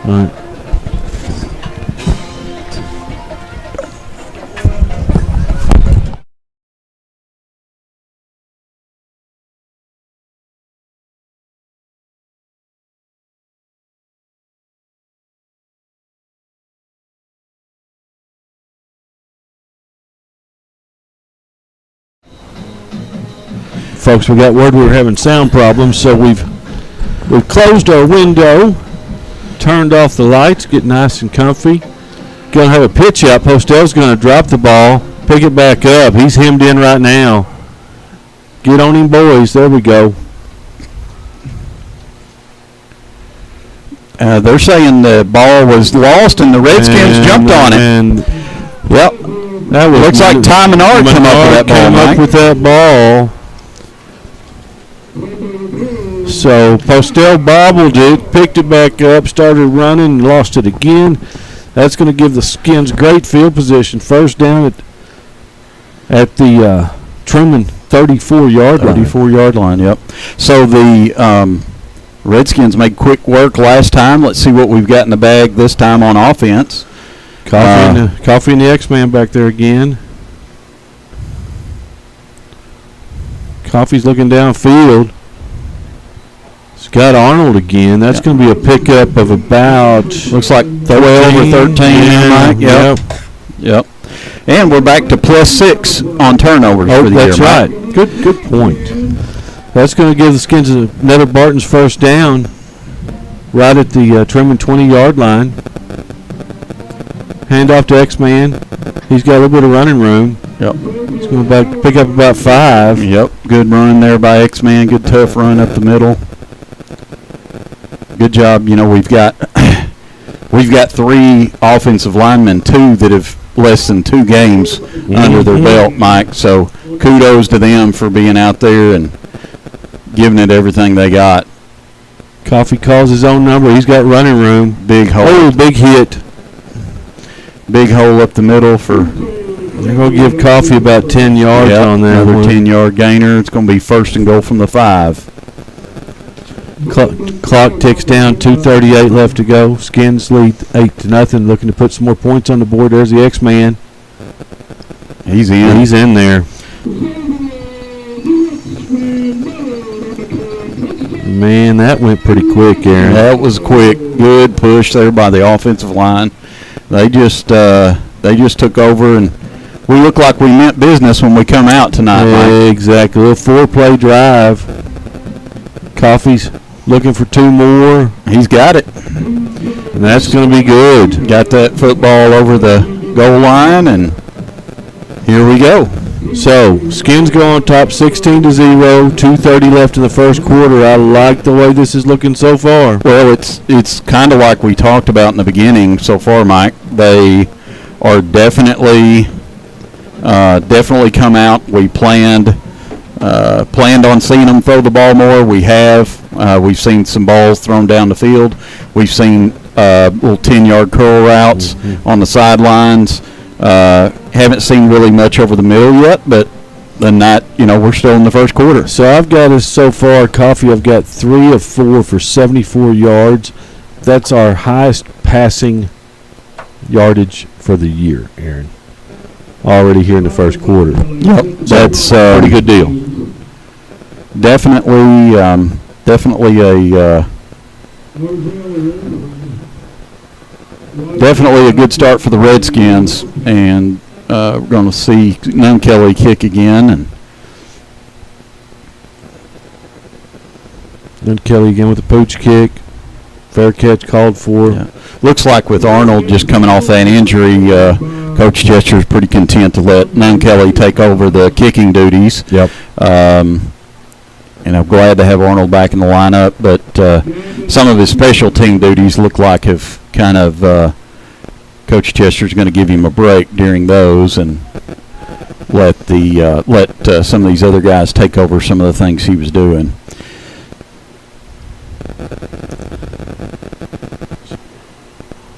All right. Folks, we got word we were having sound problems, so we've closed our window, turned off the lights, get nice and comfy. Going to have a pitch out. Postel's going to drop the ball, pick it back up. He's hemmed in right now. Get on him, boys. There we go. They're saying the ball was lost and the Redskins jumped on it. And yep, that was looks like Ty Menard came up with that ball. So Postel bobbled it, picked it back up, started running, and lost it again. That's going to give the Skins great field position. First down at the Trumann 34-yard line. 34-yard line, yep. So the Redskins made quick work last time. Let's see what we've got in the bag this time on offense. Coffee and the X-Man back there again. Coffee's looking downfield. He's got Arnold again. That's going to be a pickup of about, looks like 12 or 13. Yeah, Yep. And we're back to +6 on turnovers for the that's year. Right. Good point. That's going to give the Skins another Barton's first down right at the Trumann 20-yard line. Hand off to X-Man. He's got a little bit of running room. Yep. He's going to pick up about 5. Yep. Good run there by X-Man. Good tough run up the middle. Good job. You know, we've got 3 offensive linemen, 2 that have less than 2 games under their belt, Mike. So kudos to them for being out there and giving it everything they got. Coffee calls his own number. He's got running room. Big hole. Oh, big hit. Big hole up the middle for. They're going to give Coffee about 10 yards on that. Another 10-yard gainer. It's going to be 1st and goal from the 5. Clock ticks down. 2:38 left to go. Skins lead 8-0. Looking to put some more points on the board. There's the X-Man. He's in. He's in there. Man, that went pretty quick, Aaron. That was quick. Good push there by the offensive line. They just took over, and we look like we meant business when we come out tonight, Mike. Exactly. A 4-play drive. Coffee's looking for 2 more. He's got it. And that's going to be good. Got that football over the goal line, and here we go. So, Skins go on top 16-0, 2:30 left in the first quarter. I like the way this is looking so far. Well, it's kind of like we talked about in the beginning so far, Mike. They are definitely come out. We planned on seeing them throw the ball more. We have. We've seen some balls thrown down the field. We've seen little 10-yard curl routes on the sidelines. Haven't seen really much over the middle yet, but than that, we're still in the first quarter. So I've got us so far, Coffee, I've got 3 of 4 for 74 yards. That's our highest passing yardage for the year, Aaron. Already here in the first quarter. Yep, that's a pretty good deal. Definitely a good start for the Redskins, and we're going to see Kelly kick again, and Kelly again with a pooch kick. Fair catch called for. Yeah. Looks like with Arnold just coming off that injury, Coach Chester is pretty content to let Kelly take over the kicking duties. Yep. And I'm glad to have Arnold back in the lineup, but some of his special team duties look like have kind of Coach Chester's going to give him a break during those and let some of these other guys take over some of the things he was doing.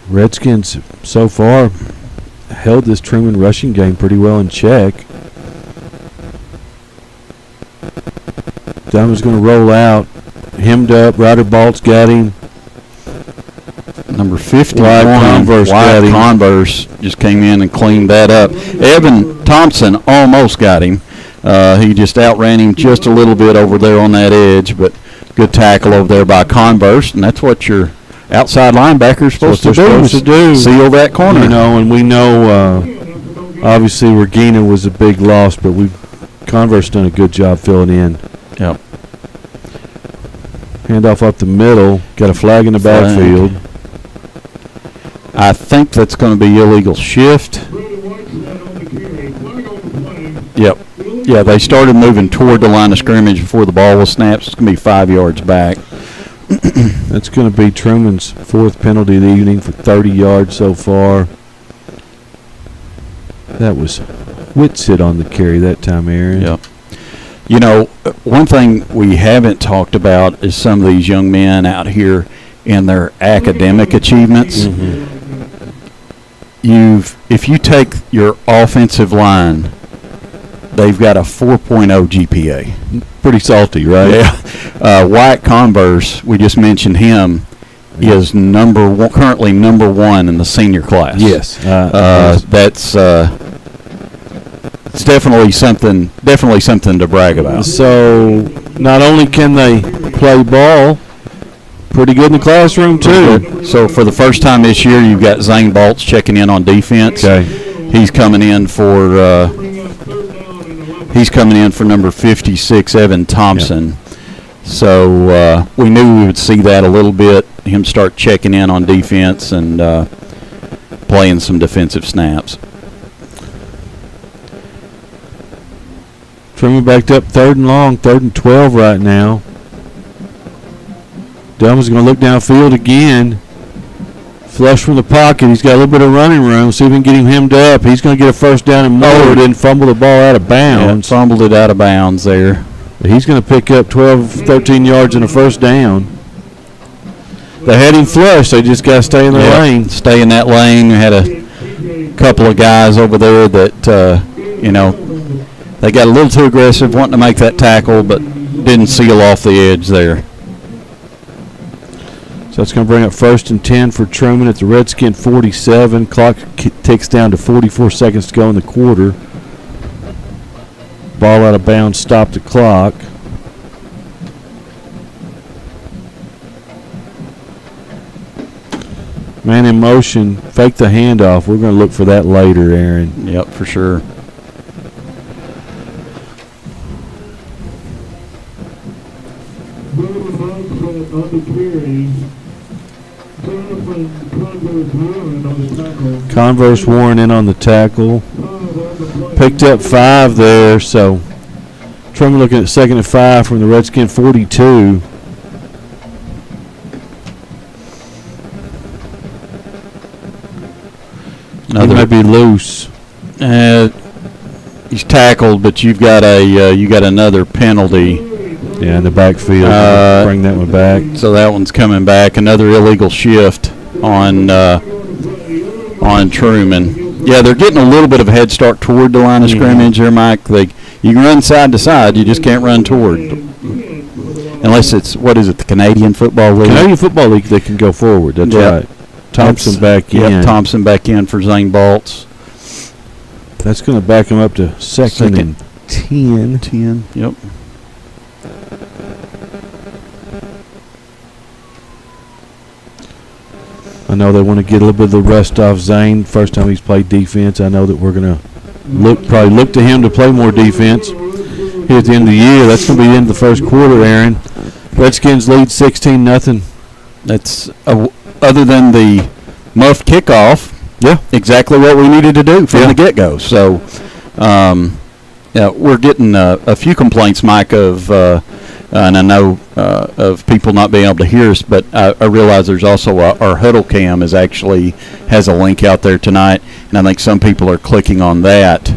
Redskins so far held this Trumann rushing game pretty well in check. Diamond's going to roll out, hemmed up. Ryder Balt's got him. Number 51, Converse just came in and cleaned that up. Evan Thompson almost got him. He just outran him just a little bit over there on that edge, but good tackle over there by Converse, and that's what your outside linebacker is supposed to do. Seal that corner. And we know obviously Regina was a big loss, but Converse done a good job filling in. Yep. Handoff up the middle. Got a flag in the backfield. I think that's going to be illegal shift. Yep. Yeah, they started moving toward the line of scrimmage before the ball was snapped. It's going to be 5 yards back. That's going to be Trumann's 4th penalty of the evening for 30 yards so far. That was Whitsitt on the carry that time, Aaron. Yep. One thing we haven't talked about is some of these young men out here in their academic achievements. Mm-hmm. If you take your offensive line, they've got a 4.0 GPA. Pretty salty, right? Yeah. Wyatt Converse, we just mentioned him, is currently number 1 in the senior class. Yes. That's it's definitely something to brag about. So not only can they play ball, pretty good in the classroom too. So for the first time this year, you've got Zane Baltz checking in on defense. Okay. He's coming in for number 56, Evan Thompson. Yep. So we knew we would see that a little bit, him start checking in on defense and playing some defensive snaps. Trumann backed up 3rd and long, 3rd and 12 right now. Delman's going to look downfield again. Flush from the pocket. He's got a little bit of running room. See if we can get him hemmed up. He's going to get a first down and more. Didn't fumble the ball out of bounds. Yeah, fumbled it out of bounds there. But he's going to pick up 12, 13 yards and a first down. They had him flush. They just got to stay in the lane. Stay in that lane. We had a couple of guys over there that, they got a little too aggressive wanting to make that tackle, but didn't seal off the edge there. So it's going to bring up 1st and 10 for Trumann at the Redskin 47. Clock ticks down to 44 seconds to go in the quarter. Ball out of bounds, stop the clock. Man in motion, fake the handoff. We're going to look for that later, Aaron. Yep, for sure. Converse Warren in on the tackle. Picked up 5 there, so Trumann looking at 2nd and 5 from the Redskin 42. He might be loose. He's tackled, but you got another penalty. Yeah, in the backfield. Bring that one back. So that one's coming back. Another illegal shift. on Trumann. Yeah, they're getting a little bit of a head start toward the line of scrimmage there, Mike. You can run side to side, you just can't run toward. Unless it's, what is it, the Canadian Football League? Canadian Football League, they can go forward. That's right. Thompson back in. Yep, Thompson back in for Zane Baltz. That's going to back him up to second and 10. 10, yep. I know they want to get a little bit of the rest off Zane. First time he's played defense. I know that we're going to probably look to him to play more defense here at the end of the year. That's going to be the end of the first quarter, Aaron. Redskins lead 16-0. That's, other than the muff kickoff, yeah, exactly what we needed to do from the get-go. So, yeah, we're getting a few complaints, Mike, of and I know of people not being able to hear us, but I realize there's also our huddle cam has a link out there tonight, and I think some people are clicking on that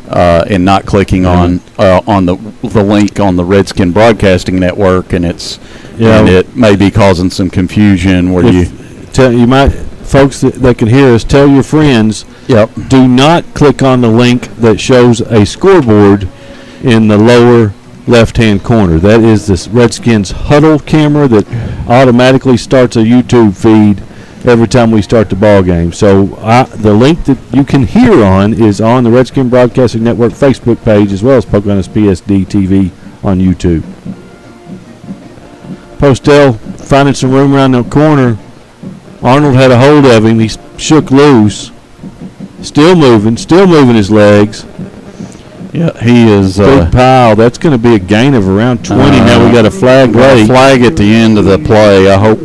and not clicking on the link on the Redskin Broadcasting Network, and it may be causing some confusion where you might. Folks that can hear us, tell your friends, do not click on the link that shows a scoreboard in the lower left-hand corner. That is this Redskins huddle camera that automatically starts a YouTube feed every time we start the ball game. So the link that you can hear on is on the Redskin Broadcasting Network Facebook page, as well as Pocahontas PSD TV on YouTube. Postel finding some room around the corner. Arnold had a hold of him. He shook loose. Still moving his legs. Yeah, he is. Big pile. That's going to be a gain of around 20. Now we got a flag late. Flag at the end of the play. I hope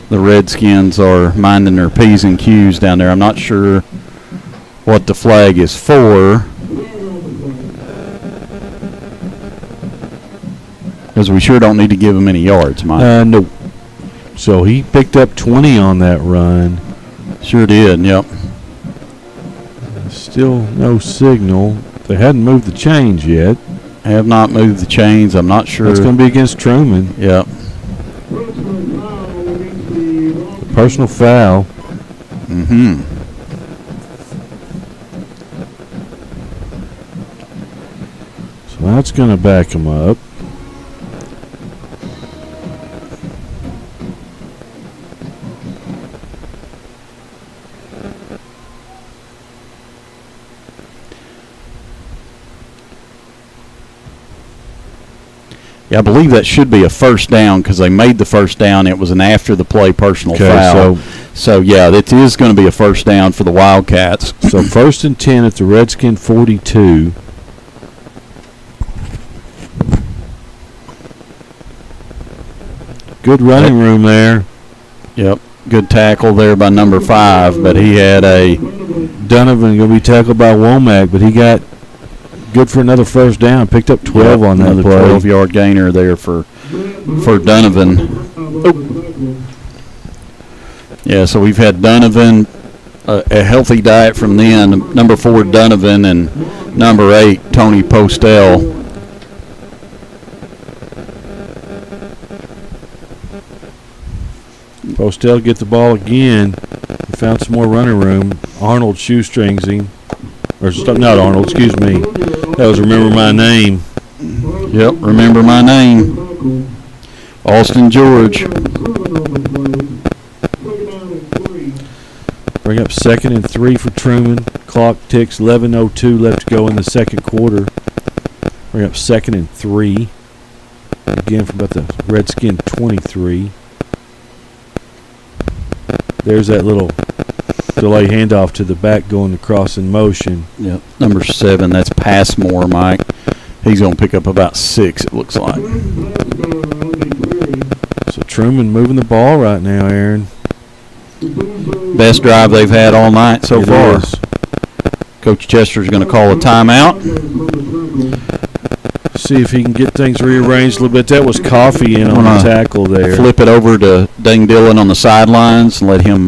the Redskins are minding their P's and Q's down there. I'm not sure what the flag is for, because we sure don't need to give him any yards, Mike. No. So he picked up 20 on that run. Sure did, yep. Still no signal. They hadn't moved the chains yet. Have not moved the chains. I'm not sure. It's going to be against Trumann. Yep. Personal foul. Mm-hmm. So that's going to back him up. Yeah, I believe that should be a first down because they made the first down. It was an after-the-play personal foul. So, yeah, it is going to be a first down for the Wildcats. So, 1st and 10 at the Redskin 42. Good running room there. Yep, good tackle there by number 5, but he had a Donovan going to be tackled by Womack, but he got good for another first down. Picked up 12 on that play. 12-yard gainer there for Donovan. Oh. Yeah, so we've had Donovan, a healthy diet from then. Number 4, Donovan, and number 8, Tony Postel. Postel get the ball again. He found some more running room. Arnold shoestrings him. Or not Arnold, excuse me. That was Remember My Name. Yep, Remember My Name. Austin George. Bring up 2nd and 3 for Trumann. Clock ticks, 11:02 left to go in the second quarter. Bring up 2nd and 3. Again from about the Redskin 23. There's that little delay handoff to the back going across in motion. Yep, number 7, that's Passmore, Mike. He's going to pick up about 6, it looks like. So Trumann moving the ball right now, Aaron. Best drive they've had all night so far. Coach Chester's going to call a timeout. See if he can get things rearranged a little bit. That was Coffee in on the tackle there. Flip it over to Dane Dillon on the sidelines and let him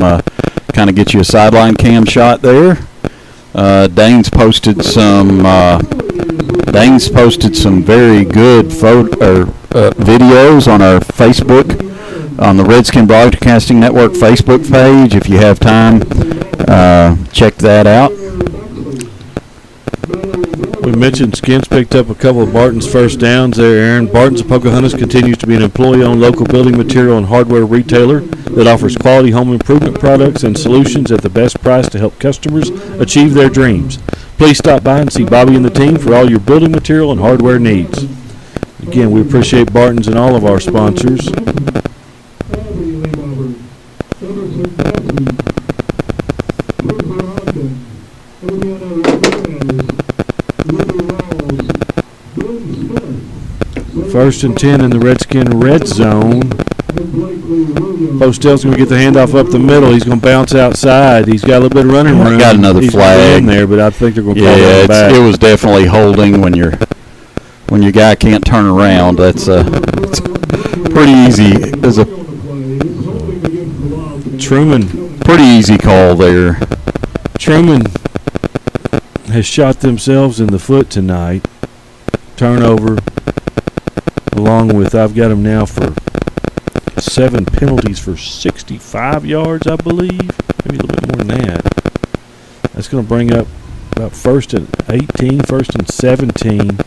kind of get you a sideline cam shot there. Dane's posted some videos on our Facebook on the Redskin Broadcasting Network Facebook page. If you have time, check that out. We mentioned Skins picked up a couple of Barton's first downs there, Aaron. Barton's of Pocahontas continues to be an employee-owned local building material and hardware retailer that offers quality home improvement products and solutions at the best price to help customers achieve their dreams. Please stop by and see Bobby and the team for all your building material and hardware needs. Again, we appreciate Barton's and all of our sponsors. First and 10 in the Redskin red zone. Postel's going to get the handoff up the middle. He's going to bounce outside. He's got a little bit of running room. Got another flag in there, but I think they're going to call it back. It was definitely holding when your guy can't turn around. That's it's pretty easy. There's a Trumann, pretty easy call there. Trumann has shot themselves in the foot tonight. Turnover, along with I've got him now for 7 penalties for 65 yards, I believe. Maybe a little bit more than that. That's going to bring up about 1st and 18, 1st and 17.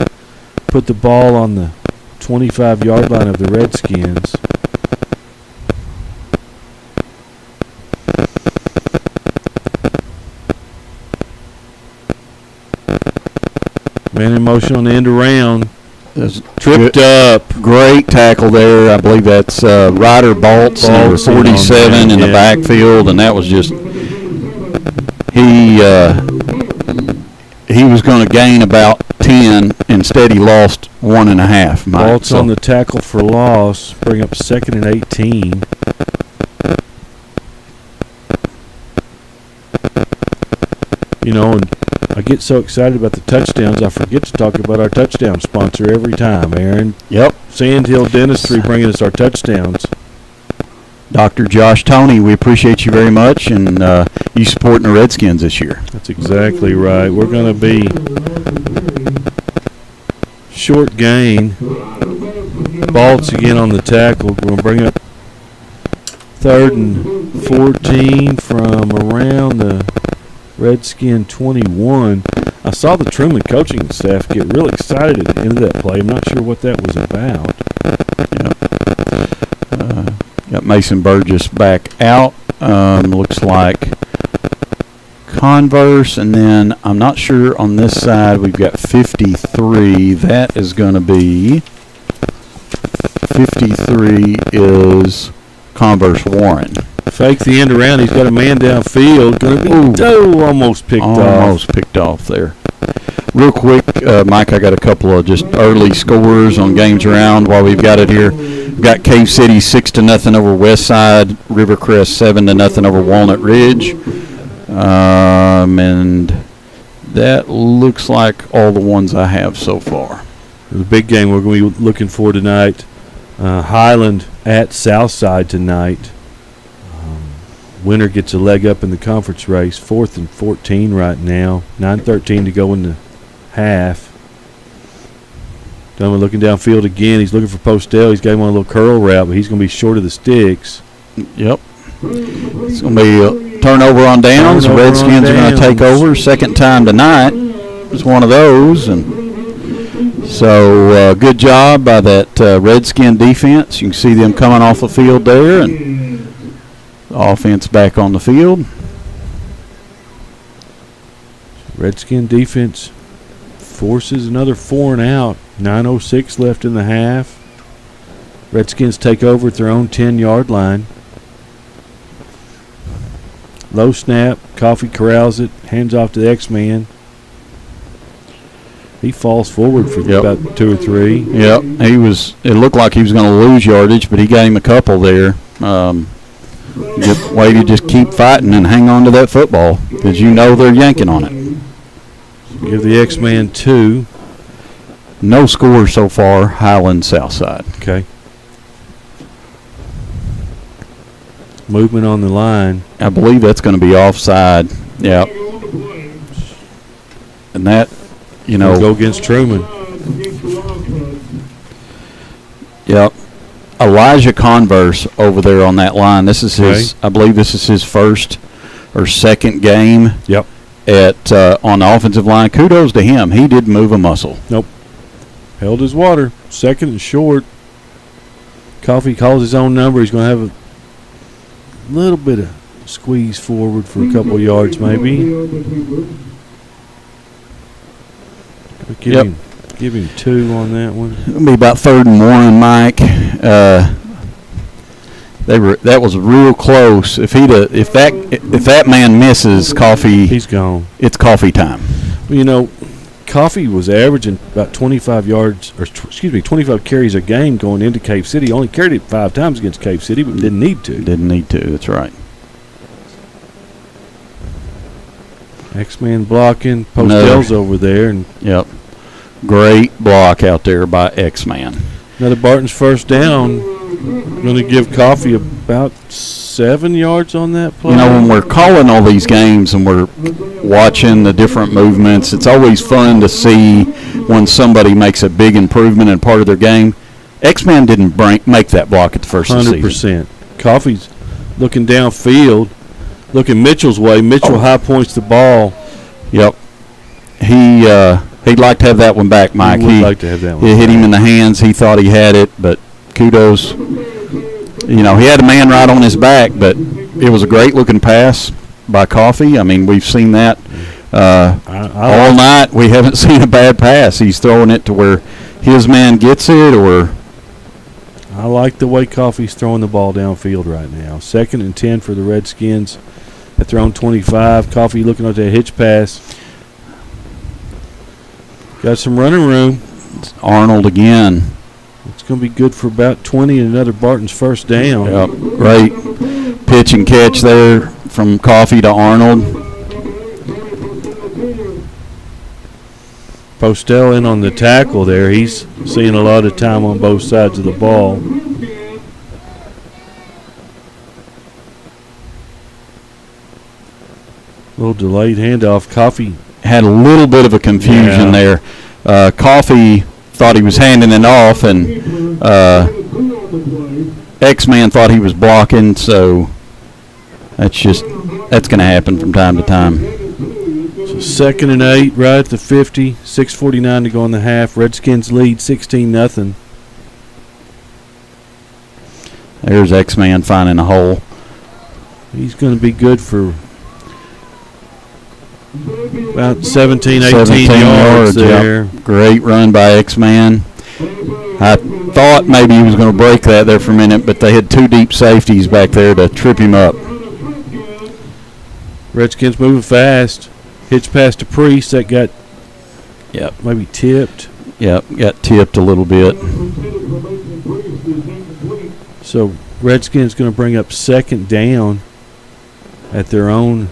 Put the ball on the 25-yard line of the Redskins. Man in motion on the end around. Tripped up. Great tackle there. I believe that's Ryder Baltz, number 47 in the backfield, and that was just he was going to gain about 10. Instead, he lost 1.5. Baltz on the tackle for loss. Bring up 2nd and 18. You know, and I get so excited about the touchdowns, I forget to talk about our touchdown sponsor every time, Aaron. Yep. Sandhill Dentistry bringing us our touchdowns. Dr. Josh Toney, we appreciate you very much, and you supporting the Redskins this year. That's exactly right. We're going to be short gain. Baltz again on the tackle. We're going to bring up 3rd and 14 from around the Redskin 21. I saw the Trumann coaching staff get real excited at the end of that play. I'm not sure what that was about. Got Mason Burgess back out. Looks like Converse, and then I'm not sure on this side. We've got 53. That is going to be 53 is Converse Warren. Fake the end around. He's got a man downfield. Going to be almost picked off. Almost picked off there. Real quick, Mike, I got a couple of just early scores on games around while we've got it here. We've got Cave City 6-0 over Westside. Rivercrest 7-0 over Walnut Ridge. And that looks like all the ones I have so far. The big game we're going to be looking for tonight. Highland at Southside tonight. Winner gets a leg up in the conference race. 4th and 14 right now. 9:13 to go in the half. Dunman looking downfield again. He's looking for Postel. He's got him on a little curl route, but he's going to be short of the sticks. Yep. It's going to be a turnover on downs. The Redskins are going to take over. Second time tonight. It's one of those. And so good job by that Redskin defense. You can see them coming off the field there. And offense back on the field. Redskin defense forces another 4 and out. 9:06 left in the half. Redskins take over at their own 10-yard line. Low snap. Coffee corrals it. Hands off to the X-Man. He falls forward for about 2 or 3. Yep. It looked like he was going to lose yardage, but he got him a couple there. Way to just keep fighting and hang on to that football because you know they're yanking on it. Give the X-Man 2. No score so far, Highland Southside. Okay. Movement on the line. I believe that's going to be offside. Yep. And that, go against Trumann. Yep. Elijah Converse over there on that line. This is his. I believe this is his first or second game. Yep. At on the offensive line. Kudos to him. He didn't move a muscle. Nope. Held his water. Second and short. Coffee calls his own number. He's going to have a little bit of squeeze forward for a couple of yards, maybe. Give him 2 on that one. It'll be about 3rd and 1, Mike. That was real close. If that man misses, Coffee, he's gone. It's coffee time. Well, you know, Coffee was averaging about 25 yards, or 25 carries a game going into Cave City. Only carried it 5 times against Cave City, but didn't need to. Didn't need to. That's right. X-Man blocking. Postel's over there. And yep. Great block out there by X-Man. Another Barton's first down. Going to give Coffee about 7 yards on that play. You know, when we're calling all these games and we're watching the different movements, it's always fun to see when somebody makes a big improvement in part of their game. X-Man didn't make that block at the first of the season. 100%. Coffee's looking downfield, looking Mitchell's way. Mitchell high points the ball. Yep. He'd like to have that one back, Mike. He would like to have that one It hit him in the hands. He thought he had it, but kudos. You know, he had a man right on his back, but it was a great-looking pass by Coffee. I mean, we've seen that all night. We haven't seen a bad pass. He's throwing it to where his man gets it, or I like the way Coffee's throwing the ball downfield right now. 2nd and 10 for the Redskins at their own 25. Coffee looking at that hitch pass. Got some running room. It's Arnold again. It's going to be good for about 20 and another Barton's first down. Yep. Great pitch and catch there from Coffee to Arnold. Postel in on the tackle there. He's seeing a lot of time on both sides of the ball. Little delayed handoff. Coffee had a little bit of a confusion there. Coffee thought he was handing it off, and X-Man thought he was blocking, so that's going to happen from time to time. So 2nd and 8, right at the 50, 6:49 to go in the half. Redskins lead 16-0. There's X-Man finding a hole. He's going to be good for about 17 yards there. Yep. Great run by X-Man. I thought maybe he was going to break that there for a minute, but they had 2 deep safeties back there to trip him up. Redskins moving fast. Hitch pass to Priest. That got maybe tipped. Yep, got tipped a little bit. So Redskins going to bring up 2nd down at their own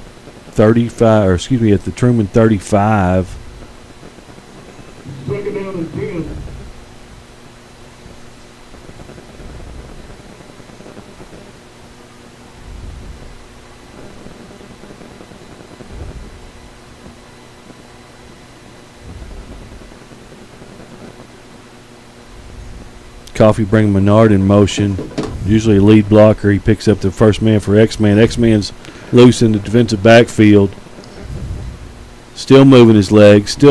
35, or excuse me, at the Trumann 35. 2nd down and 10. Coffee bring Menard in motion. Usually a lead blocker. He picks up the first man for X-Man. X-Man's loose in the defensive backfield. Still moving his legs. Yep.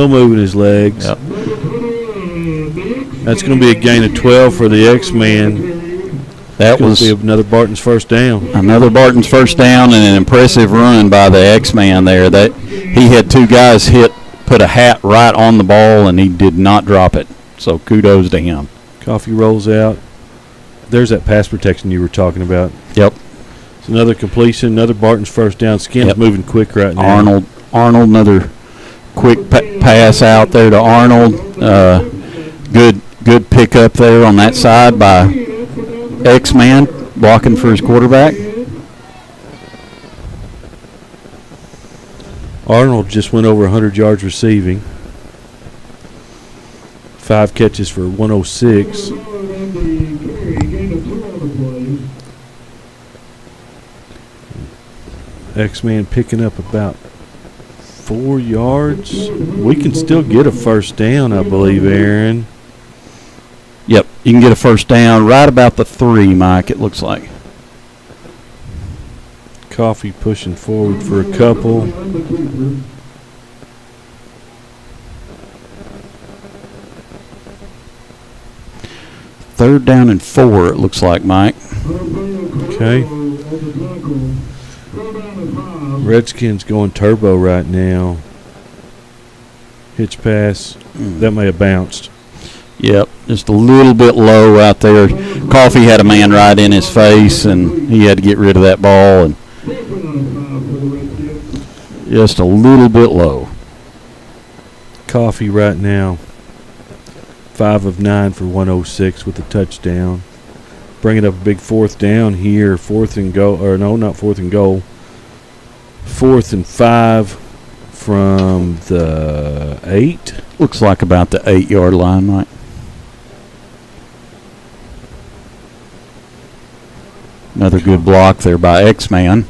That's going to be a gain of 12 for the X-Man. That was another Barton's first down. Another Barton's first down and an impressive run by the X-Man there. That he had 2 guys put a hat right on the ball, and he did not drop it. So kudos to him. Coffee rolls out. There's that pass protection you were talking about. Yep. It's another completion, another Barton's first down. Skin's moving quick right now. Arnold, another quick pass out there to Arnold. Good pickup there on that side by X-Man, blocking for his quarterback. Arnold just went over 100 yards receiving. 5 catches for 106. X-Man picking up about 4 yards. We can still get a first down, I believe, Aaron. Yep, you can get a first down right about the 3, Mike, it looks like. Coffee pushing forward for a couple. Third down and 4, it looks like, Mike. Okay. Redskins going turbo right now. Hitch pass. That may have bounced. Yep, just a little bit low out there. Coffee had a man right in his face, and he had to get rid of that ball, and just a little bit low. Coffee right now, 5 of 9 for 106 with a touchdown. Bringing up a big 4th down here. 4th and goal, or no, not 4th and goal. 4th and 5 from the 8. Looks like about the 8-yard line, Mike. Another good block there by X-Man.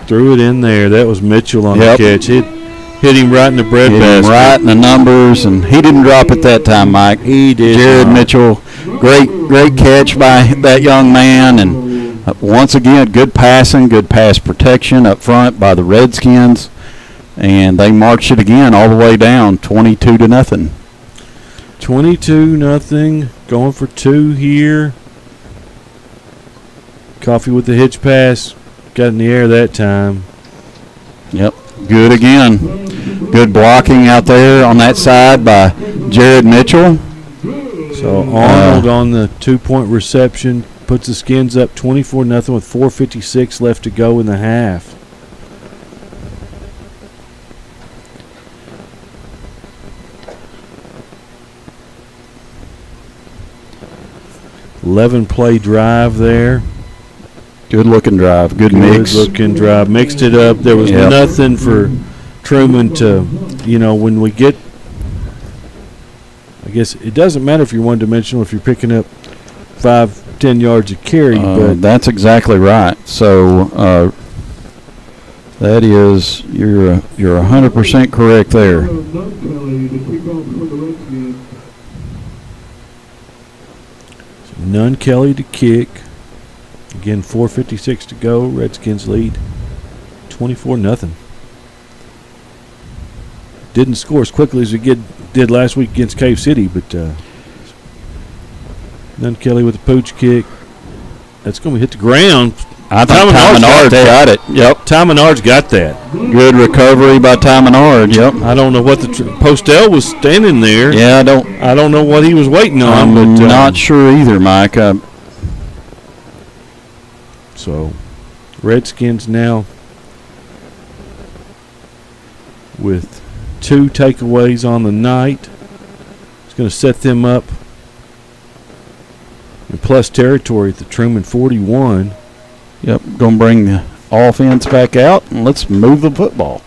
Threw it in there. That was Mitchell on the catch. Hit him right in the bread basket. Right in the numbers, and he didn't drop it that time, Mike. He did. Jared Mitchell, great catch by that young man, and once again, good passing, good pass protection up front by the Redskins, and they marched it again all the way down, 22-0. 22-0, going for 2 here. Coffee with the hitch pass. Got in the air that time. Yep, good again. Good blocking out there on that side by Jared Mitchell. So Arnold on the 2-point reception puts the Skins up 24-0 with 4:56 left to go in the half. Play drive there. Good looking drive. Good mix. Good looking drive. Mixed it up. There was nothing for Trumann to, when we get, I guess it doesn't matter if you're one-dimensional, if you're picking up 5-10 yards of carry. But that's exactly right. So that is, you're 100% correct there. None Kelly to kick. Again, 4:56 to go. Redskins lead 24-0. Didn't score as quickly as we did last week against Cave City, but None Kelly with a pooch kick. That's going to hit the ground. I think Ty Menard's got it. Yep. Ty Menard's got that. Good recovery by Ty Menard. Yep. I don't know what Postell was standing there. Yeah, I don't know what he was waiting on. I'm not sure either, Mike. So, Redskins now with 2 takeaways on the night. It's going to set them up in plus territory at the Trumann 41. Yep, going to bring the offense back out, and let's move the football.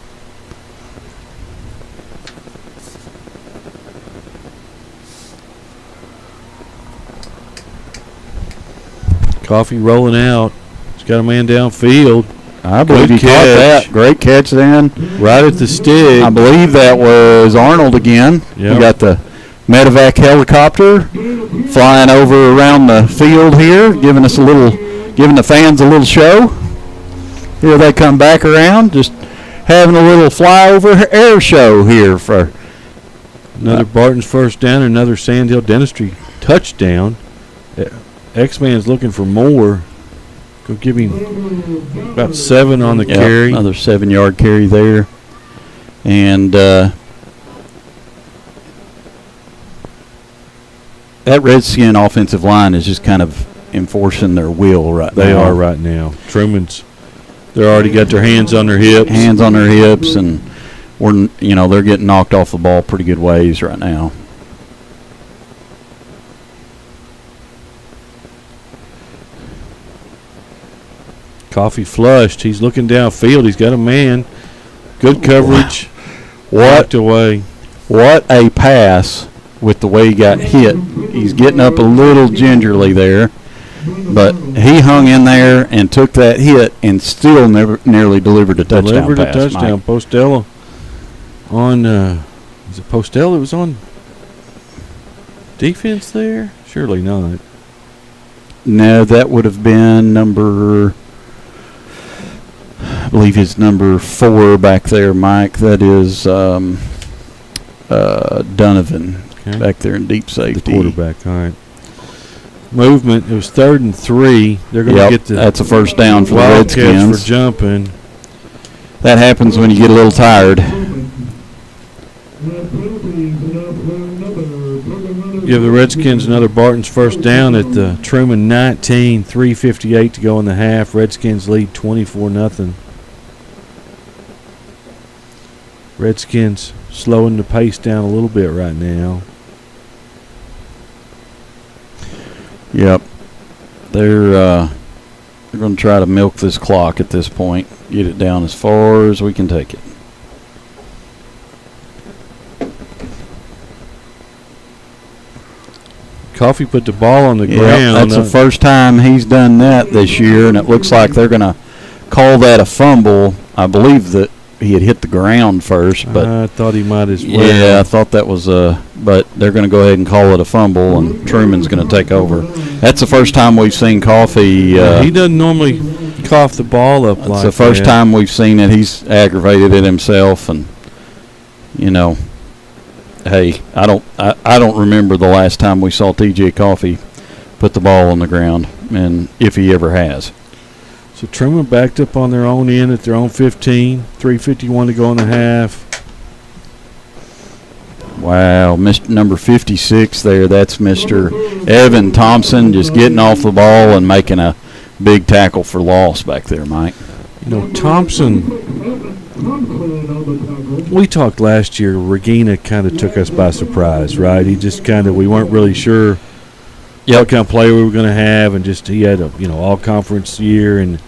Coffee rolling out. He's got a man downfield. I believe he caught that. Great catch then. Right at the stick. I believe that was Arnold again. Yep. We got the medevac helicopter flying over around the field here, giving the fans a little show. Here they come back around, just having a little flyover air show here for another Barton's first down, another Sandhill Dentistry touchdown. X-Man's looking for more. Go give him about 7 on the carry. Another 7-yard carry there. And that Redskin offensive line is just kind of enforcing their will right now. They are right now. They're already got their hands on their hips. Hands on their hips, and they're getting knocked off the ball pretty good ways right now. Coffee flushed. He's looking downfield. He's got a man. Good coverage. Walked away. What a pass with the way he got hit. He's getting up a little gingerly there, but he hung in there and took that hit and still nearly delivered a touchdown Delivered pass. a touchdown. Mike. Postella on, is it Postella? It was on. defense there? Surely not. No, that would have been number, I believe it's number 4 back there, Mike. That is Donovan back there in deep safety. The quarterback, all right. Movement, it was 3rd and 3. They're going to get the that's a first down for the Wildcats Redskins. for jumping. That happens when you get a little tired. Give the Redskins another Barton's first down at the Trumann 19, 3:58 to go in the half. Redskins lead 24-0. Redskins slowing the pace down a little bit right now. Yep. They're going to try to milk this clock at this point. Get it down as far as we can take it. Coffee put the ball on the ground. That's the first time he's done that this year, and it looks like they're going to call that a fumble. I believe that he had hit the ground first, but I thought he might as well. Yeah, I thought that was but they're going to go ahead and call it a fumble, and Trumann's going to take over. That's the first time we've seen Coffee. He doesn't normally cough the ball up like that. It's the first time we've seen it. He's aggravated it himself, and hey, I don't remember the last time we saw T.J. Coffee put the ball on the ground, and if he ever has. So Trumann backed up on their own end at their own 15, 3:51 to go in the half. Wow, Mr. number 56 there, that's Mr. Evan Thompson just getting off the ball and making a big tackle for loss back there, Mike. Thompson, we talked last year, Regina kind of took us by surprise, right? He just we weren't really sure what kind of player we were going to have, and just he had a all-conference year, and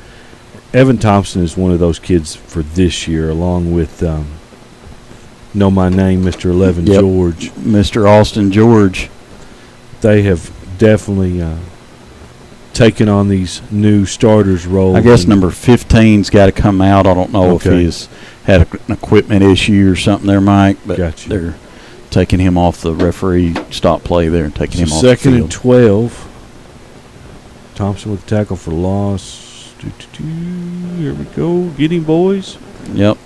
Evan Thompson is one of those kids for this year, along with Know My Name, Mr. 11 George. Mr. Austin George. They have definitely taken on these new starters role. I guess number 15's got to come out. I don't know if he's had an equipment issue or something there, Mike, but they're taking him off the referee stop play there and taking him off the field. 2nd and 12. Thompson with the tackle for loss. Here we go. Get him, boys. Yep.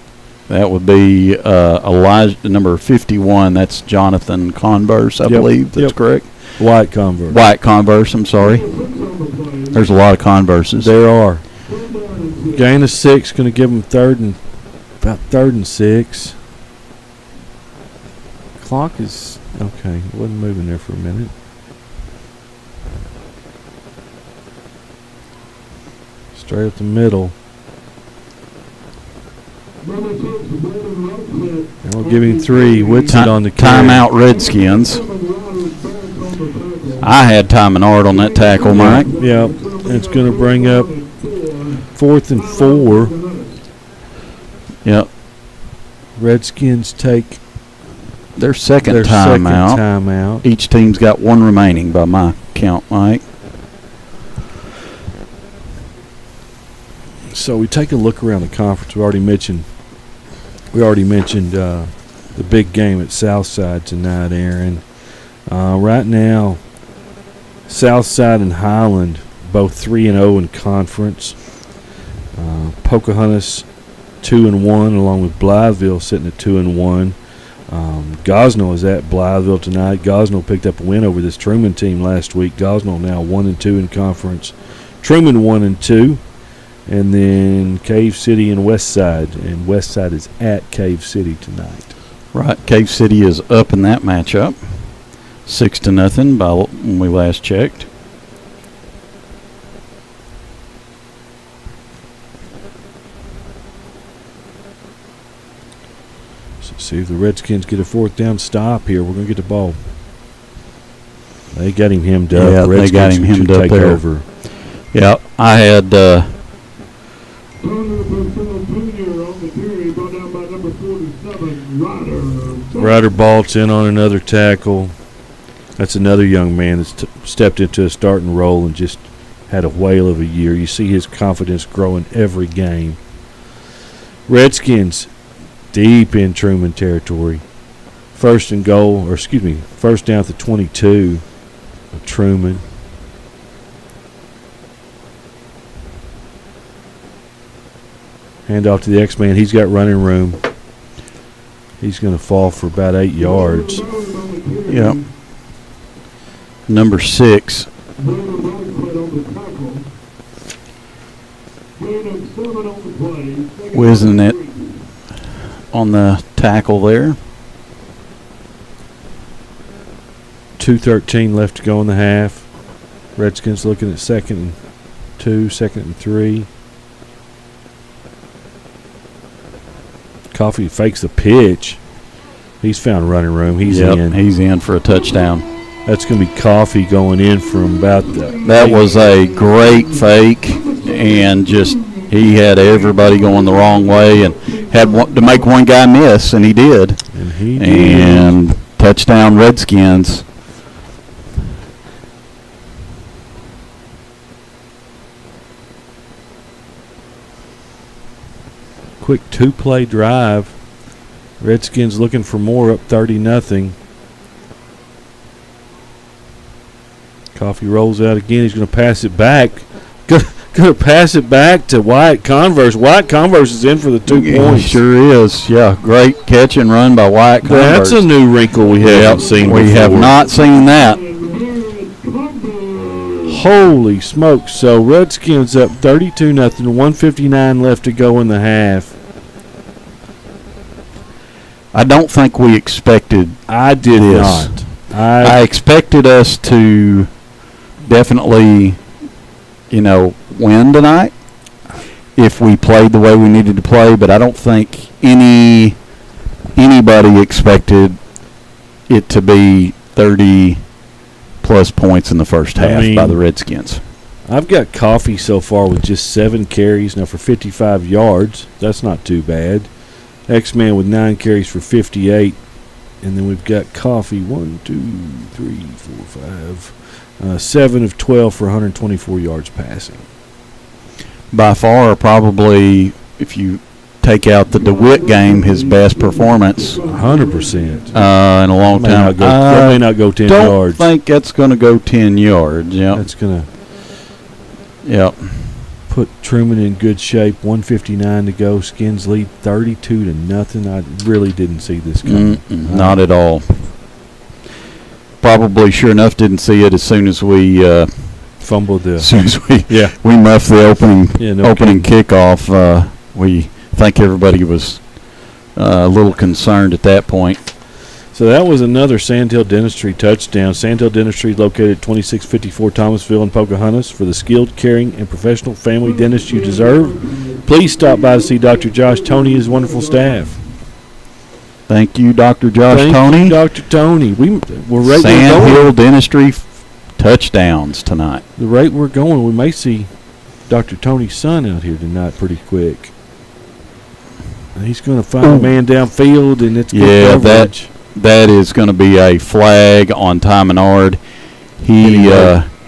That would be Elijah, number 51. That's Jonathan Converse, I believe. That's correct. White Converse. White Converse, I'm sorry. There's a lot of Converses. There are. Gain of 6, going to give them about 3rd and 6. Clock is, okay, it wasn't moving there for a minute. Straight up the middle. And we'll give him 3. Whitsitt on the carry. Timeout Redskins. I had time and art on that tackle, Mike. Yeah, it's going to bring up 4th and 4. Yep. Redskins take their second timeout. Each team's got 1 remaining by my count, Mike. So we take a look around the conference. We already mentioned the big game at Southside tonight, Aaron. Right now, Southside and Highland both 3-0 in conference. Pocahontas 2-1, along with Blytheville sitting at 2-1. Gosnell is at Blytheville tonight. Gosnell picked up a win over this Trumann team last week. Gosnell now 1-2 in conference. Trumann 1-2. And then Cave City and Westside. And Westside is at Cave City tonight. Right. Cave City is up in that matchup. 6-0 by when we last checked. So see if the Redskins get a 4th down stop here. We're going to get the ball. They got him hemmed up. Yeah, they got him hemmed up there. Over. Yeah, I had Ryder Balt's in on another tackle. That's another young man that's stepped into a starting role and just had a whale of a year. You see his confidence growing every game. Redskins deep in Trumann territory. First and goal, or excuse me, first down at the 22 of Trumann. Hand off to the X-Man. He's got running room. He's going to fall for about 8 yards. Yep. Number 6. Whizzing it on the tackle there. 2:13 left to go in the half. Redskins looking at 2nd and 2, 2nd and 3. Coffee fakes the pitch. He's found running room. He's in. He's in for a touchdown. That's going to be Coffee going in from about the. That was a great fake, and just he had everybody going the wrong way and had to make one guy miss, and he did. And he did. And touchdown Redskins. Quick 2-play drive. Redskins looking for more, up 30-0. Coffee rolls out again. He's going to pass it back. Going to pass it back to Wyatt Converse. Wyatt Converse is in for the 2 points. Sure is. Yeah, great catch and run by Wyatt Converse. That's a new wrinkle we haven't seen before. We have not seen that. Holy smokes. So Redskins up 32-0, 1:59 left to go in the half. I don't think we expected I did this. not. I expected us to definitely, win tonight if we played the way we needed to play, but I don't think anybody expected it to be 30-plus points in the first half by the Redskins. I've got Coffee so far with just 7 carries now for 55 yards. That's not too bad. X-Man with 9 carries for 58. And then we've got Coffee, 7 of 12 for 124 yards passing. By far, probably, if you take out the DeWitt game, his best performance. 100%. In a long time. That may not go 10 yards. I don't think that's going to go 10 yards. Yeah. That's going to put Trumann in good shape. 1:59 to go. Skins lead 32-0. I really didn't see this coming. Not at all. Probably, sure enough, didn't see it as soon as we fumbled the. As soon as we we muffed the opening kickoff. We think everybody was a little concerned at that point. So that was another Sandhill Dentistry touchdown. Sandhill Dentistry is located at 2654 Thomasville in Pocahontas. For the skilled, caring, and professional family dentist you deserve, please stop by to see Dr. Josh Toney and his wonderful staff. Thank you, Dr. Josh Toney. Thank you, Dr. Toney. We're right Sandhill Dentistry touchdowns tonight. The rate we're going, we may see Dr. Toney's son out here tonight pretty quick. And he's going to find a man downfield, and it's good coverage. That is going to be a flag on Ty Menard. He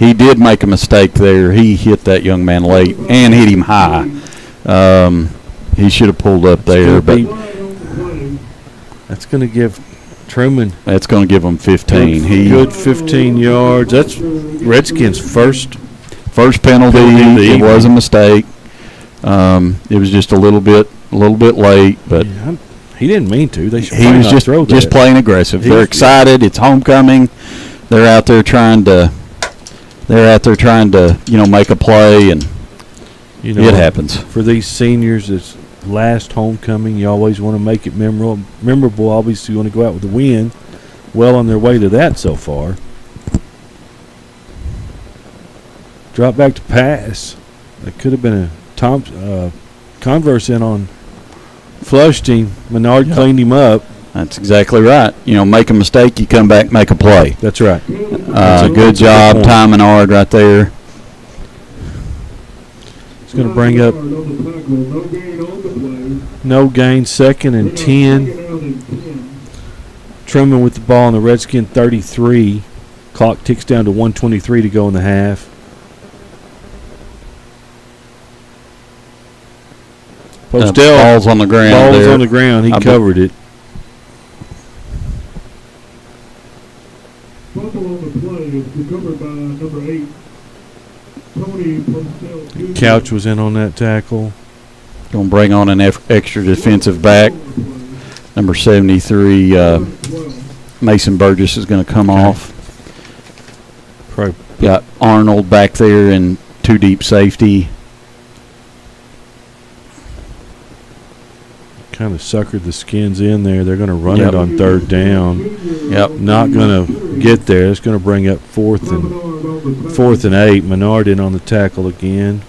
did make a mistake there. He hit that young man late and hit him high. He should have pulled up there, but that's going to give Trumann. That's going to give him 15. Good 15 yards. That's Redskins' first penalty. It was a mistake. It was just a little bit late, but. Yeah, he didn't mean to. He was just playing aggressive. They're excited. It's homecoming. They're out there trying to make a play, and it happens. For these seniors, it's last homecoming. You always want to make it memorable. Obviously, you want to go out with a win. Well on their way to that so far. Drop back to pass. That could have been a Converse in on. Flushed him. Menard cleaned him up. That's exactly right. Make a mistake, you come back, make a play. That's right. Good job, Ty Menard right there. It's going to bring up no gain, 2nd and 10. Trumann with the ball on the Redskin 33. Clock ticks down to 1:23 to go in the half. Ball's on the ground. On the ground. He covered it. Fumble on the play is recovered by number 8, Tony Postgame. Couch was in on that tackle. Going to bring on an extra defensive back. Number 73, Mason Burgess is going to come off. Got Arnold back there in 2 deep safety. Kind of suckered the Skins in there. They're going to run it on 3rd down. Yep. Not going to get there. It's going to bring up 4th and 8. Menard in on the tackle again.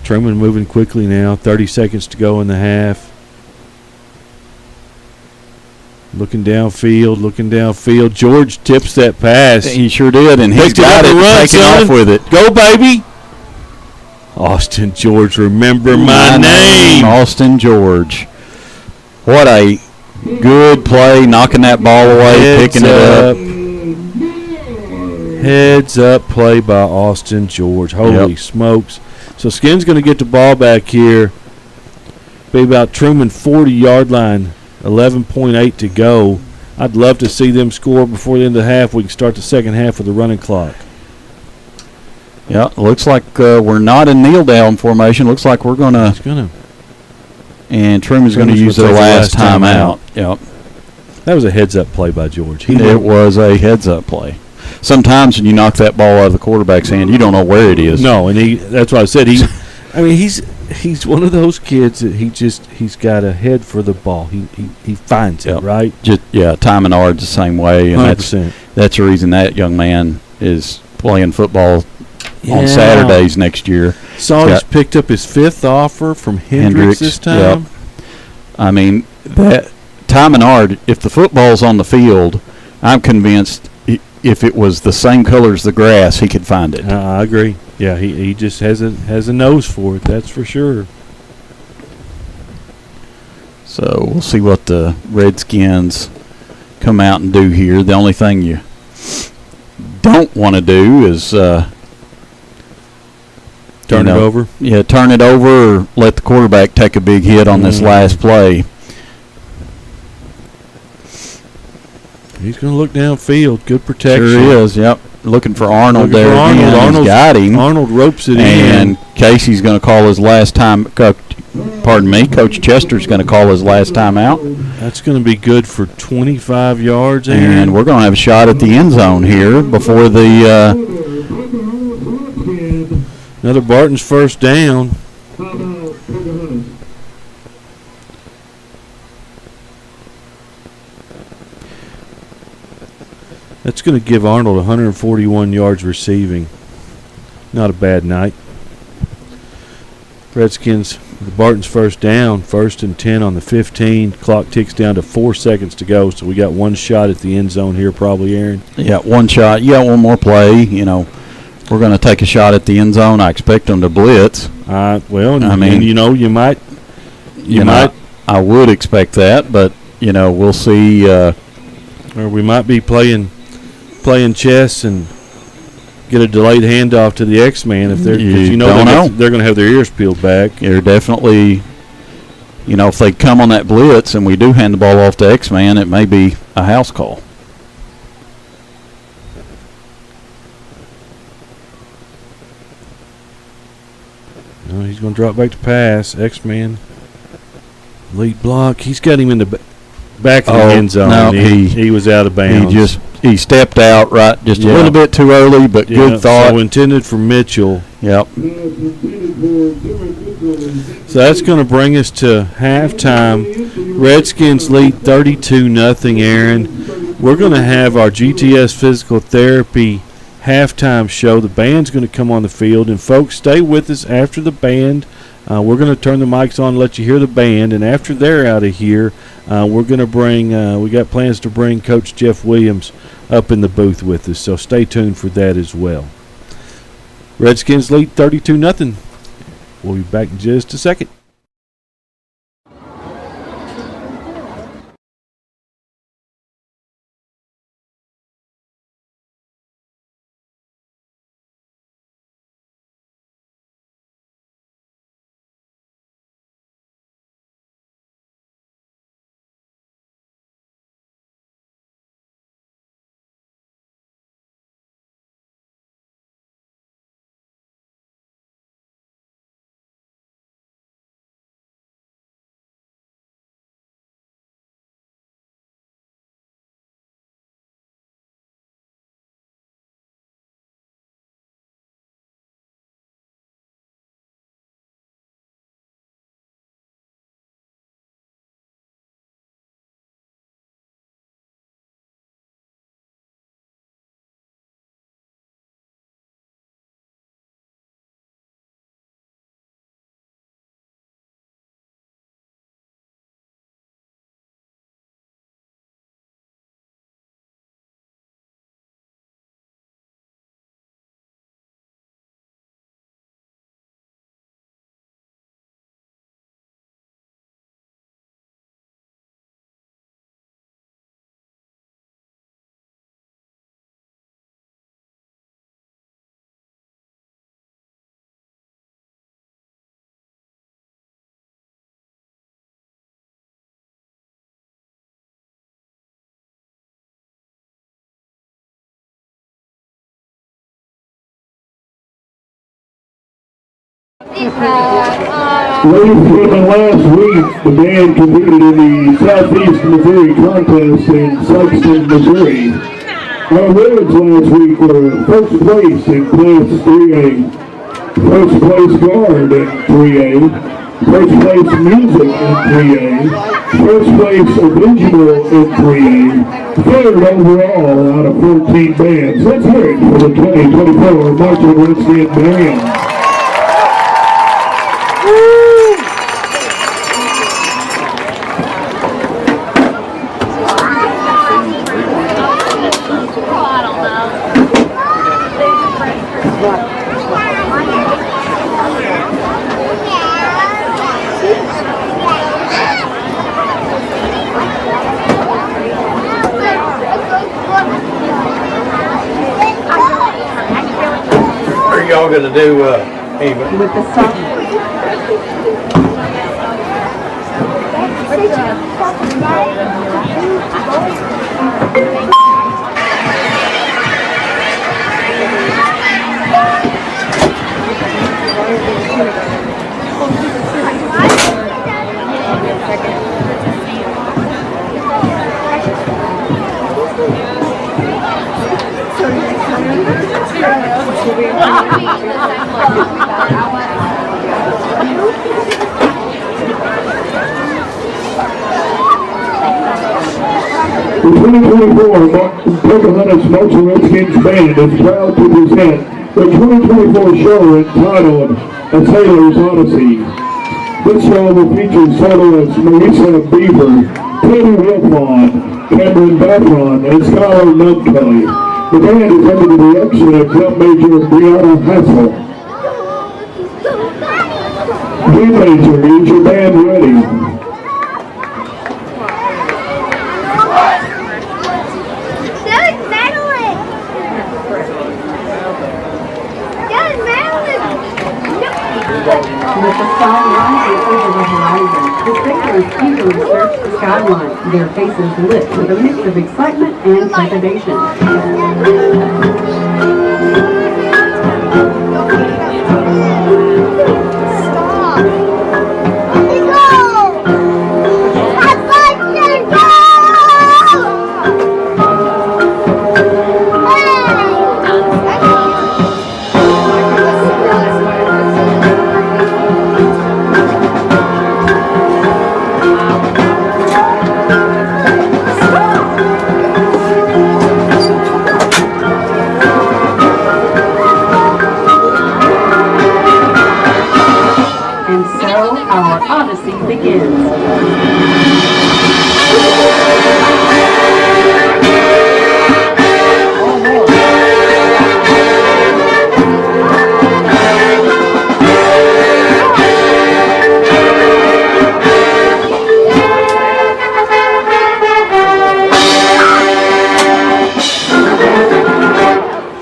Trumann moving quickly now. 30 seconds to go in the half. Looking downfield. George tips that pass. He sure did, and he's Picked it up got and it, run, taking son. off with it. Go, baby. Austin George, remember my name. Austin George. What a good play, knocking that ball away, picking it up. Heads up play by Austin George. Holy smokes. So Skins going to get the ball back here. Be about Trumann 40-yard line, 11.8 to go. I'd love to see them score before the end of the half. We can start the second half with the running clock. Yeah, looks like we're not in kneel-down formation. Looks like we're going to. And Truman's going to use their last timeout. Yep. That was a heads-up play by George. It was a heads-up play. Sometimes when you knock that ball out of the quarterback's hand, you don't know where it is. No, and that's what I said. He's one of those kids that he's got a head for the ball. He finds it, right? Ty Menard's the same way, and 100%. that's the reason that young man is playing football on Saturdays next year. He's picked up his 5th offer from Hendricks this time. Yep. I mean, that Ty Menard, if the football's on the field, I'm convinced if it was the same color as the grass, he could find it. I agree. Yeah, he just has a nose for it, that's for sure. So we'll see what the Redskins come out and do here. The only thing you don't want to do is turn it over. Yeah, turn it over or let the quarterback take a big hit on this last play. He's going to look downfield. Good protection. Sure is, yep. Looking for Arnold there again. Arnold's got him. Arnold ropes it in. And Casey's going to call his last time. Pardon me, Coach Chester's going to call his last time out. That's going to be good for 25 yards. And we're going to have a shot at the end zone here before the another Barton's first down. That's going to give Arnold 141 yards receiving. Not a bad night. Redskins, the Barton's first down, 1st and 10 on the 15. Clock ticks down to 4 seconds to go, so we got one shot at the end zone here probably, Aaron. Yeah, one shot. You got one more play. You know, we're going to take a shot at the end zone. I expect them to blitz. You might. I would expect that, but, we'll see. Or we might be playing chess and get a delayed handoff to the X-Man if they're they're going to have their ears peeled back. They're definitely, if they come on that blitz and we do hand the ball off to X-Man, it may be a house call. No, he's going to drop back to pass. X-Man lead block. He's got him in the back of the end zone. No, he was out of bounds. He stepped out a little bit too early, but good thought. So intended for Mitchell. Yep. So that's going to bring us to halftime. Redskins lead 32-0, Aaron. We're going to have our GTS physical therapy halftime show. The band's going to come on the field. And, folks, stay with us after the band. We're going to turn the mics on and let you hear the band. And after they're out of here, we're going to bring we got plans to bring Coach Jeff Williams up in the booth with us. So stay tuned for that as well. Redskins lead 32-0. We'll be back in just a second. Ladies and gentlemen, last week the band competed in the Southeast Missouri contest in Sykeston, Missouri. Our winners last week were first place in Class 3A, first place guard in 3A, first place music in 3A, first place original in 3A, third overall out of 14 bands. Let's hear it for the 2024 Marching Redskins Band. Y'all gonna do Ava? With the song. The 2024 Pocahontas Marching Redskins Band is proud to present the 2024 show entitled A Sailor's Odyssey. This show will feature soloists Marisa Beaver, Teddy Wilfon, Cameron Baffron, and Skylar Nunkelly. The band is under the direction of drum major Brianna Hassel. Drum major, is your band ready? With the song rising over the horizon, the sailors eagerly search the skyline, their faces lit with a mix of excitement and trepidation. Our odyssey begins.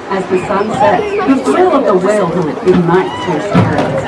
As the sun sets, the thrill of the whale hunt ignites their spirits.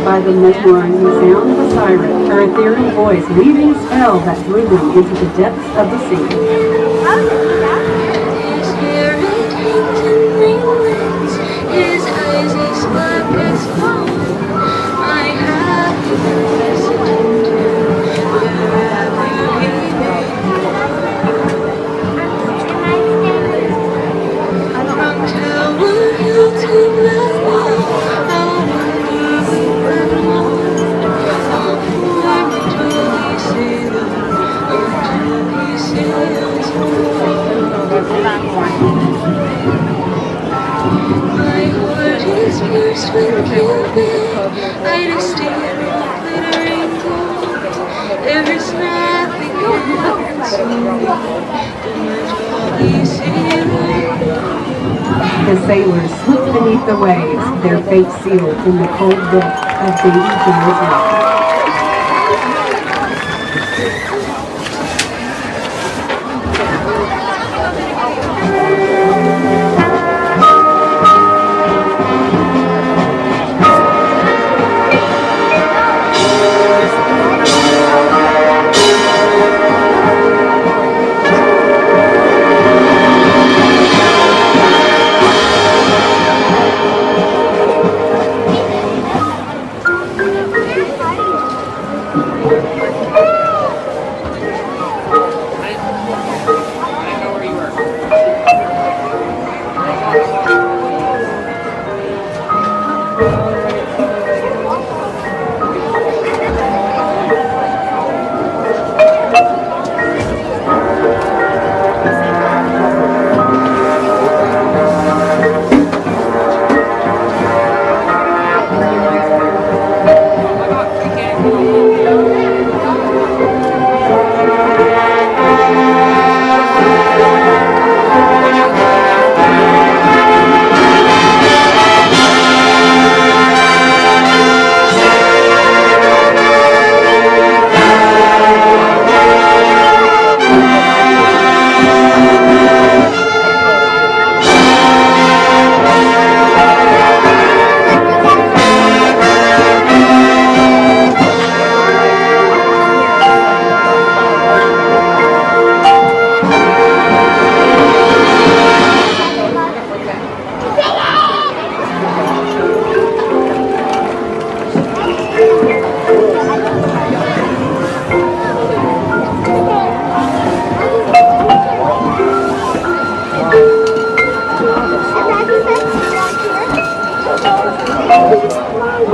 By the mesmerizing sound of a siren, her ethereal voice weaving a spell that drew them into the depths of the sea. I just see it all glittering gold. There is nothing else. The sailors slipped beneath the waves, their fate sealed in the cold depth of Davy Jones' rock.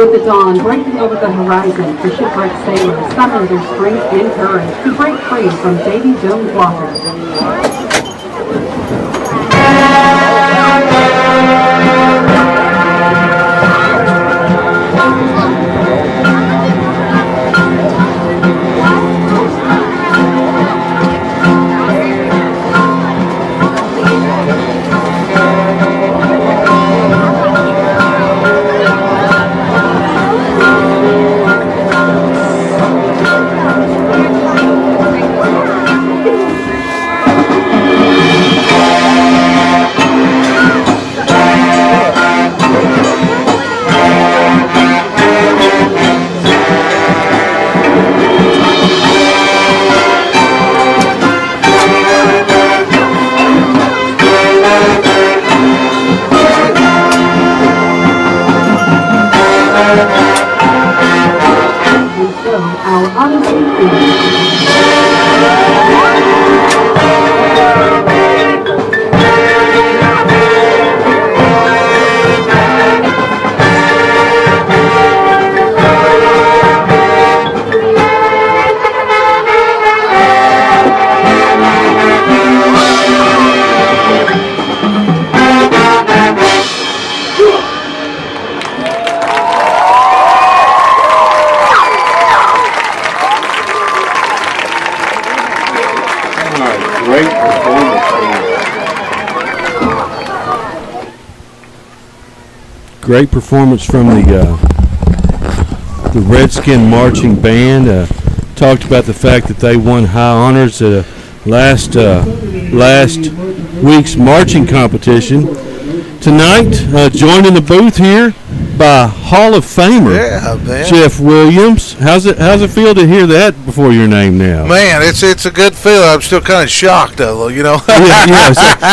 With the dawn breaking over the horizon, the shipwrecked sailors summon their strength and courage to break free from Davy Jones' locker. Great performance from the Redskin marching band. Talked about the fact that they won high honors at last week's marching competition. Tonight, joined in the booth here by Hall of Famer Jeff Williams. How's it feel to hear that before your name now? Man, it's a good feeling. I'm still kind of shocked though, you know. yeah.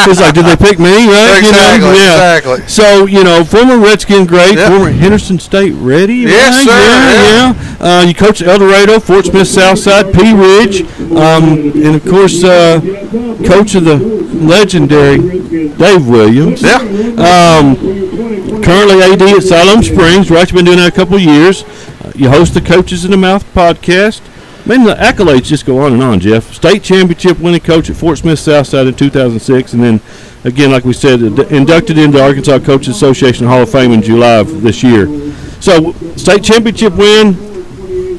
It's like, did they pick me? Right? Exactly. Exactly. So former Redskin great, former Henderson State ready. Yes, right? sir. Yeah. You coached El Dorado, Fort Smith Southside, Pea Ridge, and of course, coach of the legendary Dave Williams. Yeah. Currently AD at Siloam Springs, right? You've been doing that a couple of years. You host the Coaches in the Mouth podcast. Man, the accolades just go on and on, Jeff. State championship winning coach at Fort Smith Southside in 2006, and then, again, like we said, inducted into Arkansas Coaches Association Hall of Fame in July of this year. So, state championship win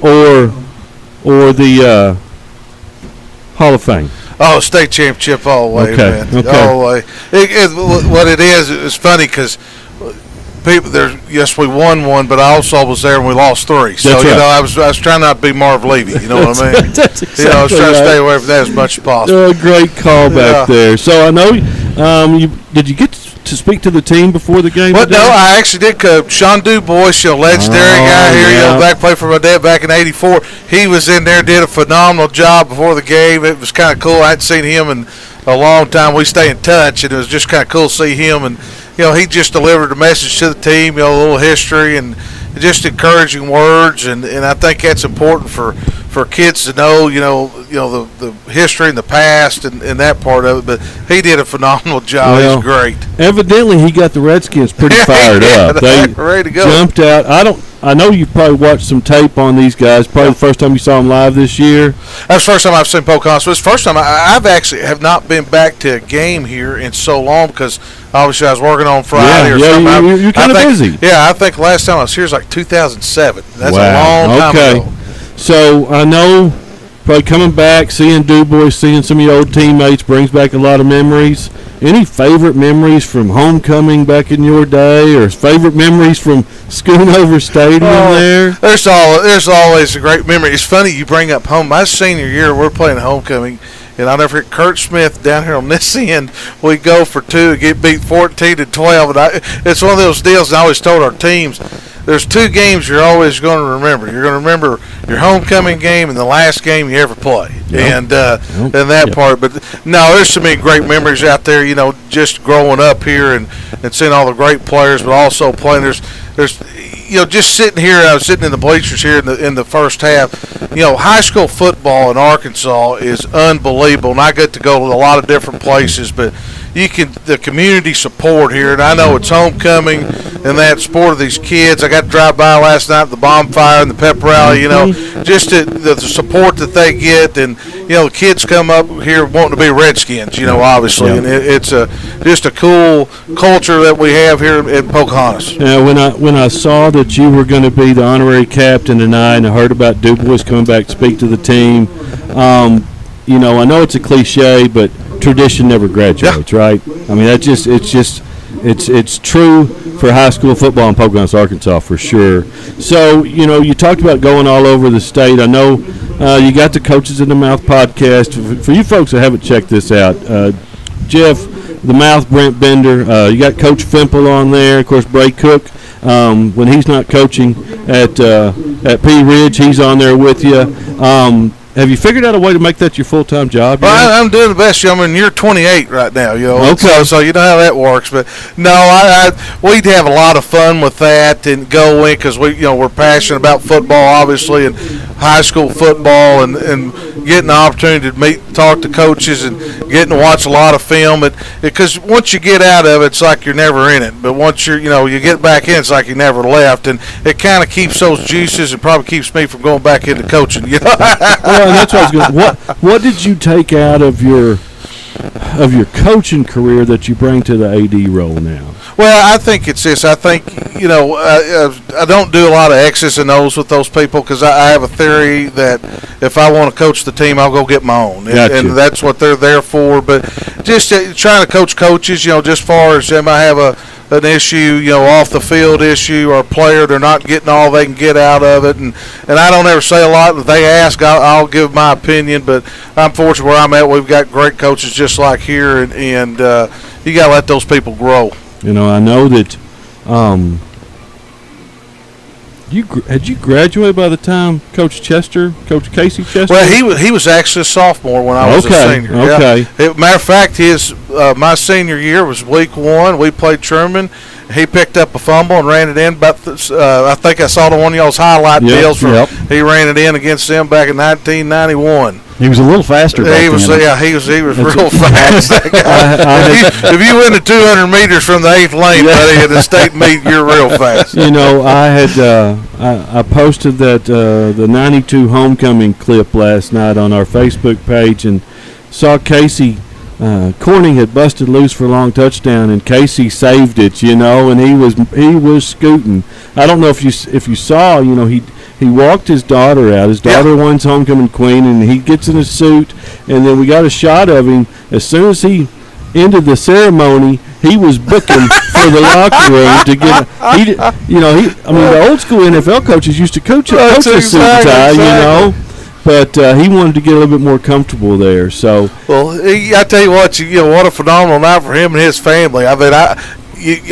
or the Hall of Fame? Oh, state championship all the way, man. All the way. What it is, it's funny because people there. Yes, we won one, but I also was there and we lost 3. So That's right. I was trying not to be Marv Levy. You know what I mean? That's exactly I was trying to right. stay away from that as much as possible. Great call back there. So I know. Did you get to speak to the team before the game? Well, today? no, I actually did. Sean Dubois, legendary guy here. Back played for my dad back in '84. He was in there, did a phenomenal job before the game. It was kind of cool. I hadn't seen him in a long time. We stay in touch, and it was just kind of cool to see him. And he just delivered a message to the team. A little history and just encouraging words, and I think that's important for kids to know, the history and the past and that part of it. But he did a phenomenal job. He's great. Evidently, he got the Redskins pretty fired up. They ready to go. Jumped out. I know you've probably watched some tape on these guys. Probably the first time you saw them live this year. That's the first time I've seen Pocahontas. It's the first time I've actually have not been back to a game here in so long because obviously I was working on Friday or something. You're kind of busy. Yeah, I think last time I was here was like 2007. That's a long time ago. So I know probably coming back, seeing Dubois, seeing some of your old teammates brings back a lot of memories. Any favorite memories from homecoming back in your day, or favorite memories from Schoonover Stadium there? There's always a great memory. It's funny you bring up home. My senior year, we're playing homecoming, and I'll never forget Kurt Smith down here on this end. We go for 2 and get beat 14-12. And it's one of those deals, and I always told our teams, there's 2 games you're always going to remember. You're going to remember your homecoming game and the last game you ever play, and that part. But no, there's so many great memories out there. Just growing up here and seeing all the great players, but also playing. There's just sitting here. I was sitting in the bleachers here in the first half. High school football in Arkansas is unbelievable, and I get to go to a lot of different places, but the community support here, and I know it's homecoming and that support of these kids. I got to drive by last night at the bonfire and the pep rally, just the support that they get, and the kids come up here wanting to be Redskins, obviously, and it's just a cool culture that we have here in Pocahontas. Yeah, when I saw that you were going to be the honorary captain tonight, and I heard about Dubois coming back to speak to the team, I know it's a cliche, but tradition never graduates, right? I mean, it's true for high school football in Pocahontas, Arkansas, for sure. So, you talked about going all over the state. I know you got the Coaches in the Mouth podcast. For you folks that haven't checked this out, Jeff, the Mouth, Brent Bender, you got Coach Fimple on there, of course, Bray Cook. When he's not coaching at Pea Ridge, he's on there with you. Have you figured out a way to make that your full-time job? Well, I'm doing the best. I'm in year 28 right now. Okay. So you know how that works. But no, we'd have a lot of fun with that and go in because we're passionate about football, obviously, and high school football, and getting the opportunity to talk to coaches and getting to watch a lot of film. Because once you get out of it, it's like you're never in it. But once you get back in, it's like you never left, and it kind of keeps those juices and probably keeps me from going back into coaching. Well, that's what I was going. What did you take out of your coaching career that you bring to the AD role now? Well, I think it's this. I think I don't do a lot of X's and O's with those people because I have a theory that if I want to coach the team, I'll go get my own, and that's what they're there for. But just trying to coach coaches, just far as they might have an issue, off the field issue, or a player, they're not getting all they can get out of it. And I don't ever say a lot. If they ask, I'll give my opinion. But I'm fortunate where I'm at. We've got great coaches just like here, and you got to let those people grow. I know that had you graduated by the time Coach Casey Chester? Well, he was actually a sophomore when I was a senior. Okay. Yeah. Matter of fact, my senior year was week 1. We played Trumann. He picked up a fumble and ran it in. I think I saw one of y'all's highlight deals. He ran it in against them back in 1991. He was a little faster back He was, then. yeah, he was real fast. That guy. If you win the 200 meters from the 8th lane, buddy, at the state meet, you're real fast. You know, I had I posted that the 92 homecoming clip last night on our Facebook page and saw Casey Corning had busted loose for a long touchdown, and Casey saved it. You know, and he was scooting. I don't know if you saw. You know, he walked his daughter out. His daughter won homecoming queen, and he gets in a suit, and then we got a shot of him as soon as he ended the ceremony. He was booking for the locker room to get. The old school NFL coaches used to coach a suit and tie. You know. But he wanted to get a little bit more comfortable there. So, well, I tell you what, what a phenomenal night for him and his family. I mean,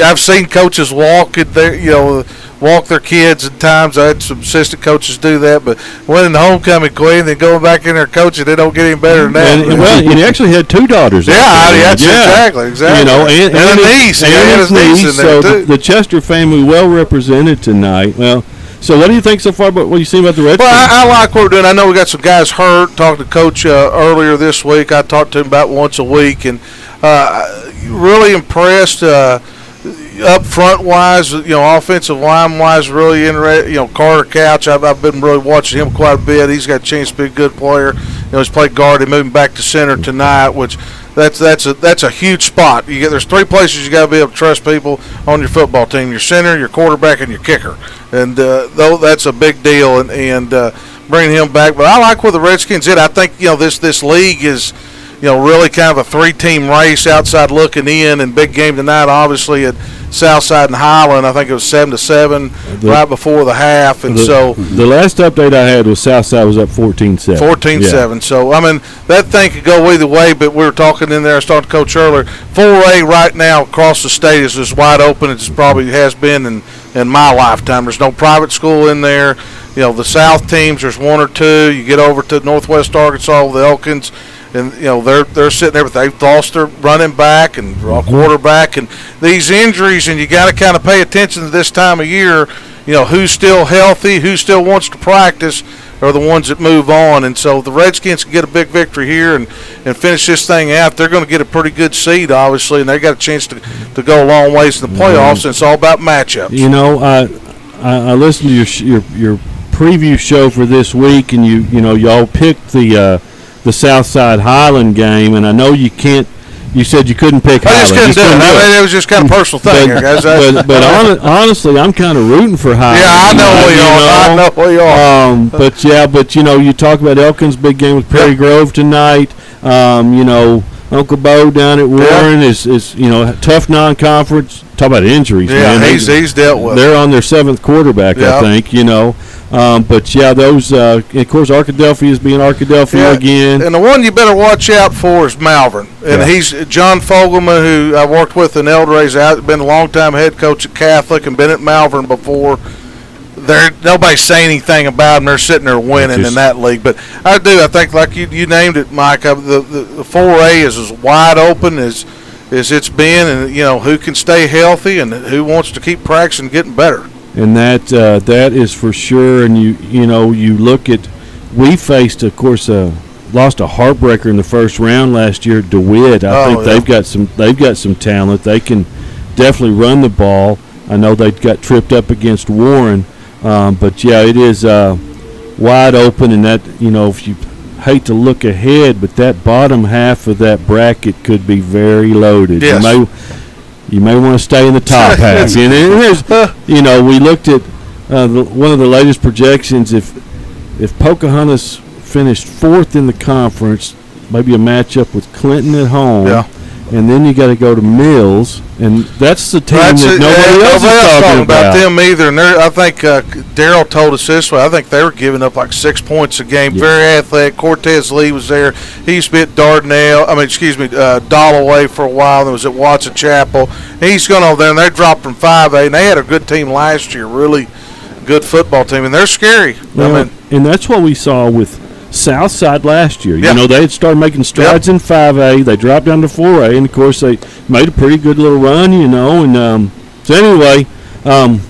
I've seen coaches walk their kids at times. I had some assistant coaches do that, but winning the homecoming queen, then going back in there coaching, they don't get any better than that. And he actually had 2 daughters. Exactly. You know, and a niece. And his niece in there too. The Chester family well represented tonight. Well. So what do you think so far about what you seen about the Redskins? Well, I like what we're doing. I know we got some guys hurt. Talked to Coach earlier this week. I talked to him about once a week, and really impressed up front wise. Offensive line wise, really interested. Carter Couch. I've been really watching him quite a bit. He's got a chance to be a good player. He's played guard and moving back to center tonight, which. That's a huge spot. There's 3 places you got to be able to trust people on your football team: your center, your quarterback, and your kicker. And though that's a big deal, and bringing him back. But I like where the Redskins did. I think this league is really kind of a 3-team race outside looking in. And big game tonight, obviously at Southside and Highland. I think it was 7-7 right before the half. And the last update I had was Southside was up 14-7. 14-7. Yeah. So I mean that thing could go either way. But we were talking in there. I was talking to Coach earlier. 4A right now across the state is as wide open as it probably has been in my lifetime. There's no private school in there. The South teams, there's 1 or 2. You get over to Northwest Arkansas, the Elkins. And they're sitting there, but they've lost their running back and quarterback, and these injuries. And you got to kind of pay attention to this time of year. Who's still healthy, who still wants to practice, are the ones that move on. And so the Redskins can get a big victory here and finish this thing out. They're going to get a pretty good seed, obviously, and they got a chance to go a long ways in the playoffs. And it's all about matchups. I listened to your preview show for this week, and y'all picked the Southside Highland game, and I know you can't. You said you couldn't pick Highland. I just couldn't do it. It was just kind of a personal thing here, guys. But honestly, I'm kind of rooting for Highland. Yeah, I know where you are. But you talk about Elkins' big game with Perry Grove tonight. Uncle Bo down at Warren is tough non-conference. Talk about injuries. Yeah, man. He's dealt with. They're on their 7th quarterback, I think. Those of course Arkadelphia is being Arkadelphia again. And the one you better watch out for is Malvern. And he's John Fogelman, who I worked with in El Dorado, been a long-time head coach at Catholic and been at Malvern before. Nobody's saying anything about them. They're sitting there winning in that league. But I think, like you named it, Mike, the 4A is as wide open as it's been, and who can stay healthy and who wants to keep practicing, getting better. And that is for sure. And you look at, we faced, of course, lost a heartbreaker in the first round last year. DeWitt, I think they've got some talent. They can definitely run the ball. I know they got tripped up against Warren, it is wide open. And that if you hate to look ahead, but that bottom half of that bracket could be very loaded. Yes. You may want to stay in the top half. We looked at one of the latest projections. If Pocahontas finished 4th in the conference, maybe a matchup with Clinton at home, and then you got to go to Mills, and that's the team that nobody else is talking about them either. And I think Darryl told us this way. I think they were giving up like 6 points a game. Yeah. Very athletic. Cortez Lee was there. He used to be at Dalloway for a while. And was at Watson Chapel. He's going over there, and they dropped from 5A, and they had a good team last year. Really good football team, and they're scary. And that's what we saw with Southside last year. They had started making strides in 5A. They dropped down to 4A, and of course they made a pretty good little run. So anyway,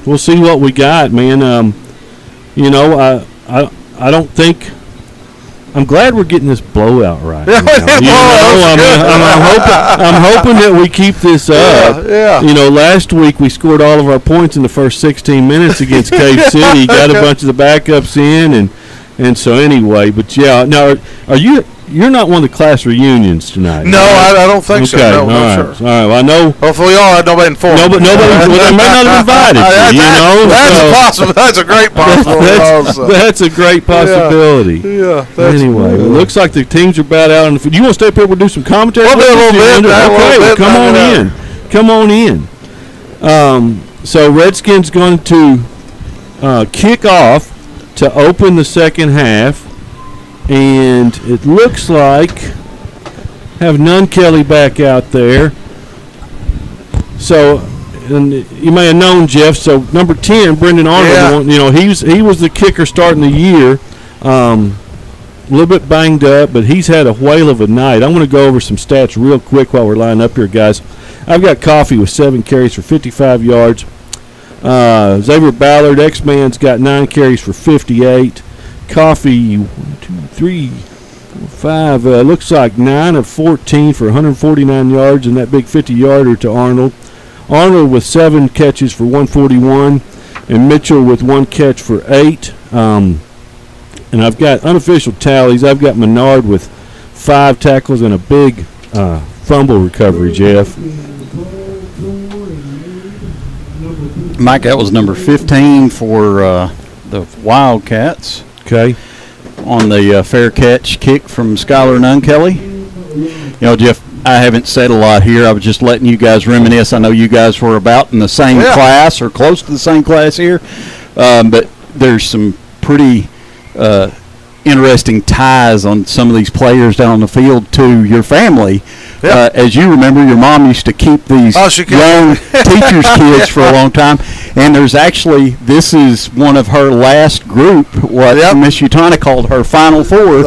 we'll see what we got, man. I don't think I'm glad we're getting this blowout right. Yeah, I'm hoping that we keep this up. Yeah. You know, last week we scored all of our points in the first 16 minutes against Cave City. Got a bunch of the backups in, and so anyway. But yeah, now you're not one of the class reunions tonight? No, right? I don't think so. No, all no, right. sir. All right. Well, I know. Hopefully, y'all had nobody informed. Nobody. Well, they may not have invited you. That's possible. That's a great possibility. That's a great possibility. Yeah. Anyway, it looks like the teams are about out. And do you want to stay up here? We'll do some commentary. We'll do a little bit. Okay, well, come on in. Come on in. So Redskins going to kick off to open the second half. And it looks like have Nunn Kelly back out there. So, and you may have known Jeff. So number 10, Brendan Arnold. You know, he was the kicker starting the year. A little bit banged up, but he's had a whale of a night. I'm going to go over some stats real quick while we're lining up here, guys. I've got Coffee with 7 carries for 55 yards. Xavier Ballard, X-Man's got 9 carries for 58. Coffee, 1, 2, 3, 4, 5. Looks like 9 of 14 for 149 yards, and that big 50-yarder to Arnold. Arnold with 7 catches for 141, and Mitchell with 1 catch for 8. And I've got unofficial tallies. I've got Menard with 5 tackles and a big fumble recovery, Jeff. Mike, that was number 15 for the Wildcats. Okay. On the fair catch kick from Skylar Nunn Kelly. You know, Jeff, I haven't said a lot here. I was just letting you guys reminisce. I know you guys were about in the same class or close to the same class here. But there's some pretty interesting ties on some of these players down on the field to your family. Yep. As you remember, your mom used to keep these young teachers' kids for a long time. And there's actually, this is one of her last group, what Miss Utana called her Final Four,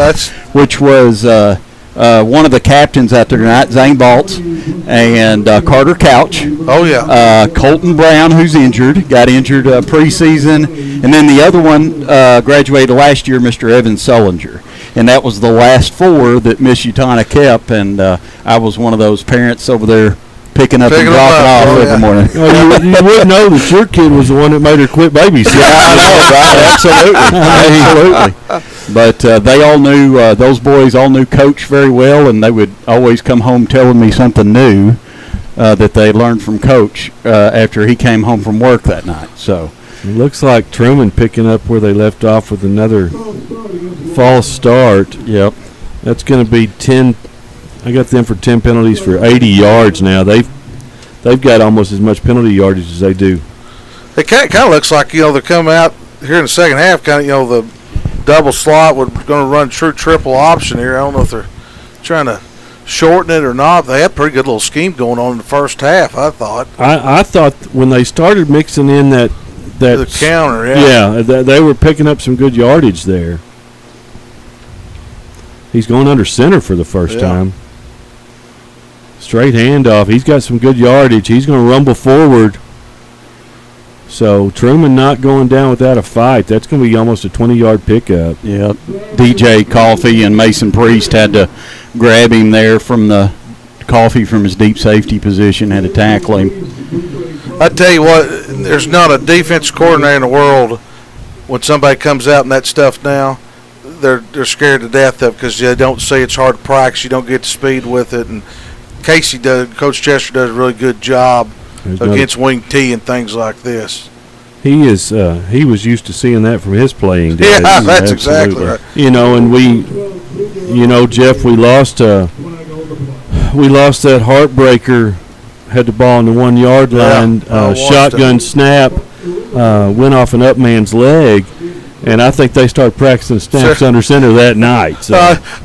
which was one of the captains out there tonight, Zane Baltz, and Carter Couch. Oh, yeah. Colton Brown, who's got injured preseason. And then the other one graduated last year, Mr. Evan Sullinger. And that was the last 4 that Miss Utana kept. And I was one of those parents over there picking up and dropping off every morning. Well, you would know that your kid was the one that made her quit babysitting. I know, right? Absolutely. But they all knew, those boys all knew Coach very well, and they would always come home telling me something new that they learned from Coach after he came home from work that night. So it looks like Trumann picking up where they left off with another false start. Yep. That's going to be 10. I got them for 10 penalties for 80 yards now. They've got almost as much penalty yardage as they do. It kind of looks like, you know, they're coming out here in the second half, kind of, you know, the double slot. We're going to run true triple option here. I don't know if they're trying to shorten it or not. They had a pretty good little scheme going on in the first half, I thought. I thought when they started mixing in that the counter, they were picking up some good yardage there. He's going under center for the first time. Straight handoff. He's got some good yardage. He's going to rumble forward. So Trumann not going down without a fight. That's going to be almost a 20-yard pickup. Yeah. DJ Coffee and Mason Priest had to grab him there from the Coffee from his deep safety position, had to tackle him. I tell you what, there's not a defense coordinator in the world when somebody comes out in that stuff now, they're scared to death of, because they don't see it's hard to practice. You don't get the speed with it. And Coach Chester does a really good job against wing T and things like this. He was used to seeing that from his playing days. Yeah, that's exactly right. You know, and Jeff, we lost that heartbreaker. Had the ball on the 1 yard line. Shotgun snap went off an up man's leg. And I think they started practicing snaps under center that night. So.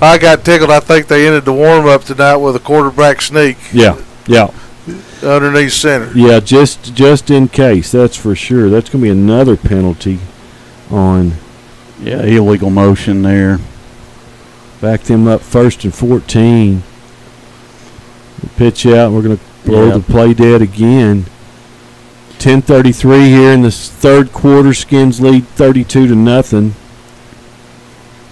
I got tickled. I think they ended the warm-up tonight with a quarterback sneak. Yeah. Underneath center. Yeah, just in case, that's for sure. That's going to be another penalty on. Yeah, illegal motion there. Back them up 1st and 14. Pitch out, and we're going to blow the play dead again. 10:33 here in the third quarter. Skins lead 32-0.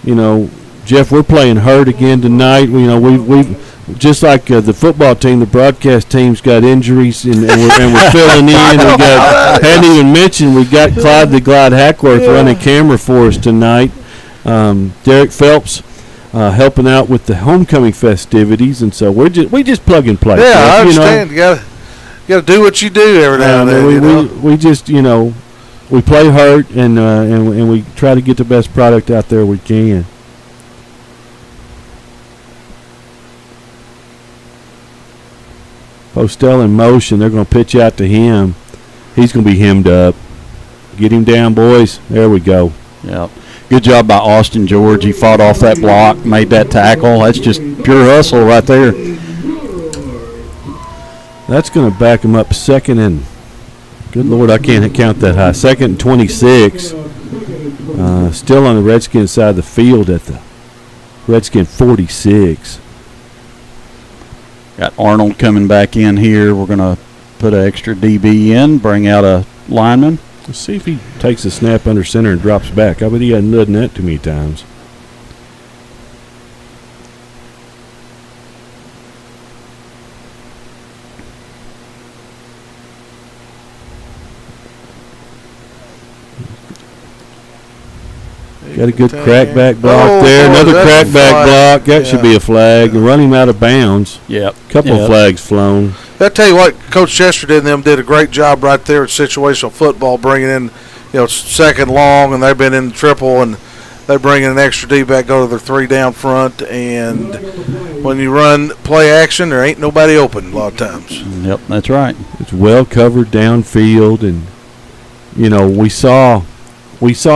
You know, Jeff, we're playing hurt again tonight. We've just like the football team, the broadcast team's got injuries, and we're filling in. Hadn't even mentioned we got Clyde the Glide Hackworth running camera for us tonight. Derek Phelps helping out with the homecoming festivities, and so we just plug and play. Yeah, Jeff, I understand. You gotta do what you do every now and then. We just we play hurt, and we try to get the best product out there we can. Postel in motion. They're going to pitch out to him. He's going to be hemmed up. Get him down, boys. There we go. Yep. Good job by Austin George. He fought off that block, made that tackle. That's just pure hustle right there. That's going to back him up second and, good Lord, I can't count that high. Second and 26. Still on the Redskins side of the field at the Redskin 46. Got Arnold coming back in here. We're going to put an extra DB in, bring out a lineman. Let's see if he takes a snap under center and drops back. I bet he hadn't done that too many times. Got a good crackback block there. Another crackback block. That should be a flag. Run him out of bounds. Yep. Couple of flags flown. I tell you what, Coach Chesterton and them did a great job right there at situational football, bringing in, second long, and they've been in triple, and they bring in an extra D back, go to their 3 down front, and when you run play action, there ain't nobody open a lot of times. Yep, that's right. It's well covered downfield, and we saw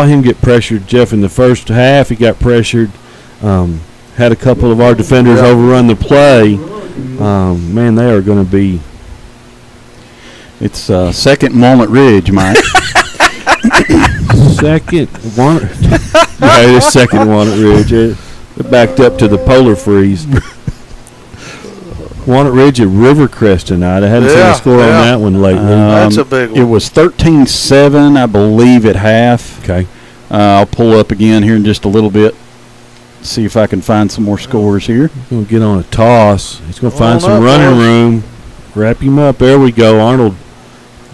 him get pressured, Jeff, in the first half. He got pressured. Had a couple of our defenders overrun the play. Man, they are going to be. It's second Walnut Ridge, Mike. Second Walnut. Yeah, it is second Walnut Ridge. They're backed up to the polar freeze. Walnut Ridge at Rivercrest tonight. I hadn't seen a score on that one lately. That's a big one. It was 13-7, I believe, at half. Okay. I'll pull up again here in just a little bit. See if I can find some more scores here. He's going to get on a toss. He's going to find some running room. Wrap him up. There we go. Arnold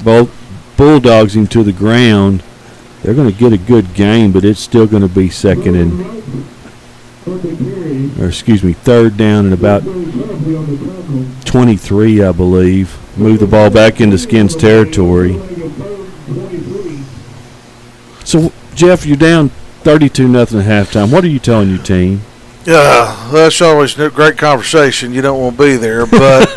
bulldogs him to the ground. They're going to get a good game, but it's still going to be third down and about 23, I believe. Move the ball back into Skins territory. So, Jeff, you're down 32-0 at halftime. What are you telling your team? That's always a great conversation. You don't want to be there, but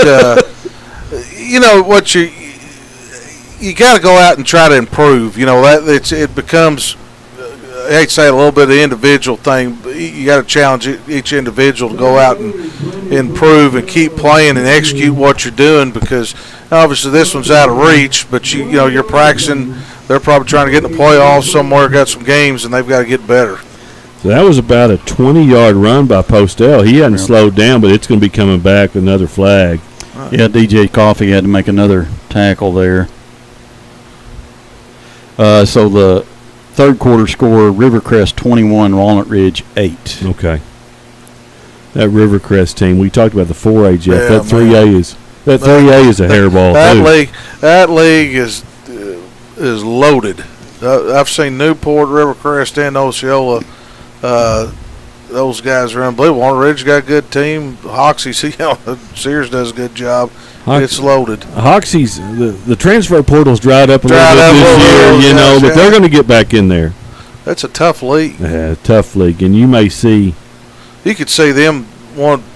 what you got to go out and try to improve. It becomes. I hate to say it, a little bit of the individual thing, but you got to challenge each individual to go out and improve and keep playing and execute what you're doing, because obviously this one's out of reach, but you're practicing. They're probably trying to get in the playoffs somewhere, got some games, and they've got to get better. So that was about a 20-yard run by Postel. He hadn't slowed down, but it's going to be coming back with another flag. Yeah, DJ Coffey had to make another tackle there. So the third quarter score, Rivercrest 21, Walnut Ridge 8. Okay. That Rivercrest team, we talked about the 4A, Jeff. Yeah, that 3A is a hairball. That league is loaded. I've seen Newport, Rivercrest, and Osceola. Those guys are unbelievable. Walnut Ridge got a good team. Hoxie's, Sears does a good job. It's loaded. Hoxie's, the transfer portal's dried up a little bit this year, but they're going to get back in there. That's a tough league. Yeah, tough league, and you may see. You could see them,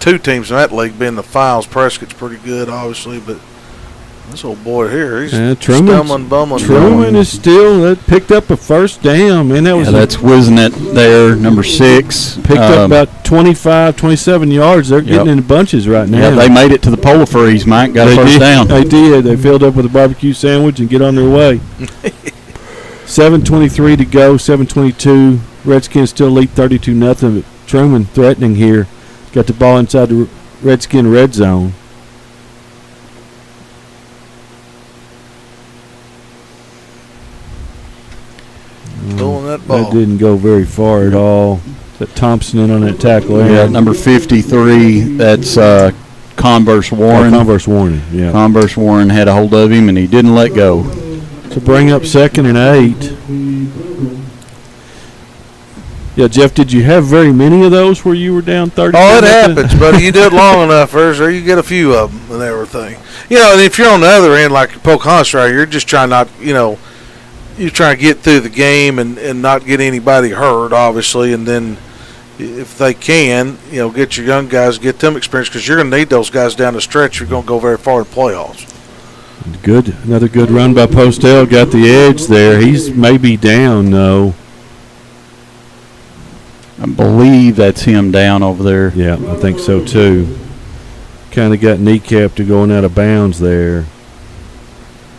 two teams in that league being the finals. Prescott's pretty good, obviously, but this old boy here, he's stumbling, bumbling. Trumann is still picked up a first down. Man, that's Wisnett there, number 6. Picked up about 25, 27 yards. They're getting in bunches right now. Yeah, they made it to the polar freeze, Mike. Got a first down. They did. They filled up with a barbecue sandwich and get on their way. 7:23 to go, 7:22. Redskins still lead 32-0. Trumann threatening here. Got the ball inside the Redskin red zone. Pulling that ball. That didn't go very far at all. That Thompson in on that tackle there. Yeah, number 53. That's Converse Warren. Converse Warren. Yeah. Converse Warren had a hold of him and he didn't let go. To bring up 2nd and 8. Yeah, Jeff, did you have very many of those where you were down 30? Oh, it happens, buddy. You do it long enough, or you get a few of them and everything. And if you're on the other end, like Pocahontas right here, you're just trying not, you're trying to get through the game and not get anybody hurt, obviously, and then if they can, get your young guys, get them experience, because you're going to need those guys down the stretch. You're going to go very far in playoffs. Good. Another good run by Postel. Got the edge there. He's maybe down, though. I believe that's him down over there. Yeah, I think so, too. Kind of got kneecapped to going out of bounds there.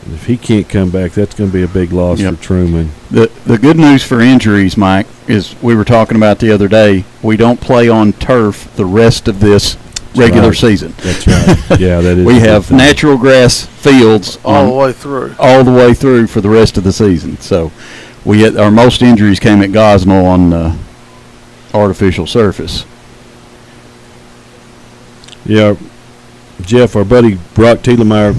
If he can't come back, that's going to be a big loss for Trumann. The good news for injuries, Mike, is we were talking about the other day, we don't play on turf the rest of this regular season. That's right. Yeah, that is. We have natural grass fields all the way through. All the way through for the rest of the season. So our most injuries came at Gosnell on artificial surface. Yeah, Jeff, our buddy Brock Tiedemeyer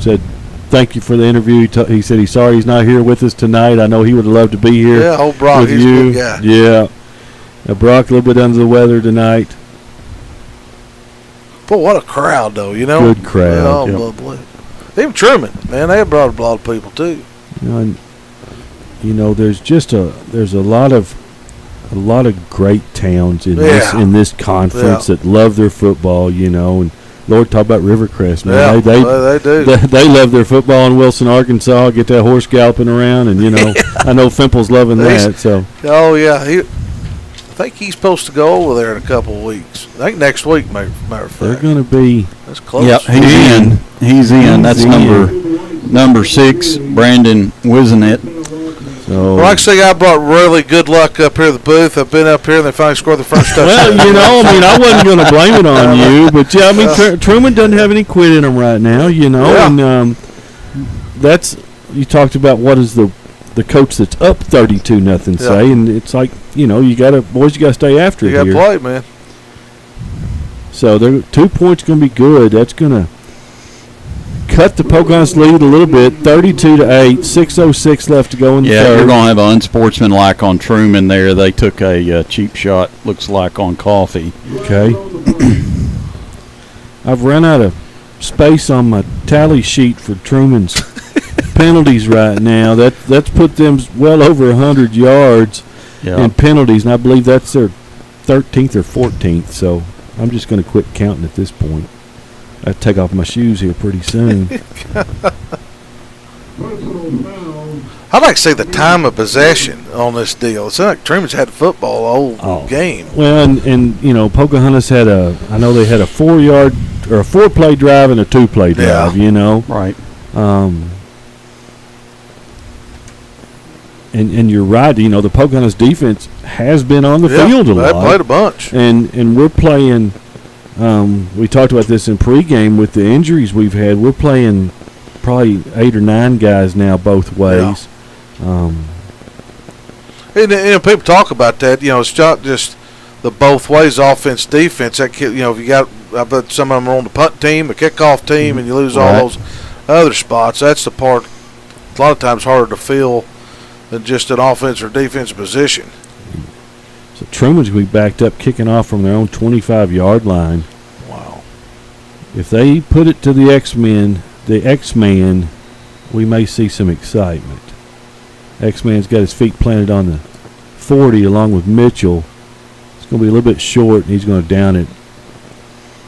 said, thank you for the interview. He said he's sorry he's not here with us tonight. I know he would have loved to be here. Yeah, old Brock, he's a good guy. Yeah. Brock, a little bit under the weather tonight. Boy, what a crowd, though, Good crowd. Even Trumann, man, they have brought a lot of people, too. There's a lot of great towns in this conference that love their football, and Lord, talk about Rivercrest, man. Yeah, they do. They love their football in Wilson, Arkansas. Get that horse galloping around, and I know Fimple's loving that. So. Oh yeah, I think he's supposed to go over there in a couple of weeks. I think next week, matter of fact. They're going to be. That's close. Yep, he's in. That's number 6, Brandon Wisenet. So, like I say, I brought really good luck up here at the booth. I've been up here and they finally scored the first touchdown. Well, I wasn't going to blame it on you, but Trumann doesn't have any quit in him right now, and that's, you talked about what is the coach that's up 32-0 say, and it's like, you got to stay after it. You got to play, man. So 2 points going to be good. That's going to cut the Pocahontas lead a little bit, 32-8, 6:06 left to go in the third. Yeah, you're going to have an unsportsmanlike on Trumann there. They took a cheap shot, looks like, on Coffee. Okay. I've run out of space on my tally sheet for Trumann's penalties right now. That's put them well over 100 yards in penalties, and I believe that's their 13th or 14th, so I'm just going to quit counting at this point. I have to take off my shoes here pretty soon. I'd like to say the time of possession on this deal. It's like Trumann's had football the whole game. Well, and Pocahontas had a 4-yard or a 4-play drive and a 2-play drive. Right. And you're right. The Pocahontas defense has been on the field a lot. They played a bunch. And we're playing. We talked about this in pregame with the injuries we've had. We're playing probably 8 or 9 guys now both ways. And people talk about that. It's not just the both ways, offense, defense. That if you got, I bet some of them are on the punt team, the kickoff team, and you lose all those other spots. That's the part a lot of times harder to fill than just an offense or defensive position. So Trumann's going to be backed up kicking off from their own 25-yard line. Wow. If they put it to the X-Man, we may see some excitement. X-Man's got his feet planted on the 40 along with Mitchell. It's going to be a little bit short, and he's going to down it.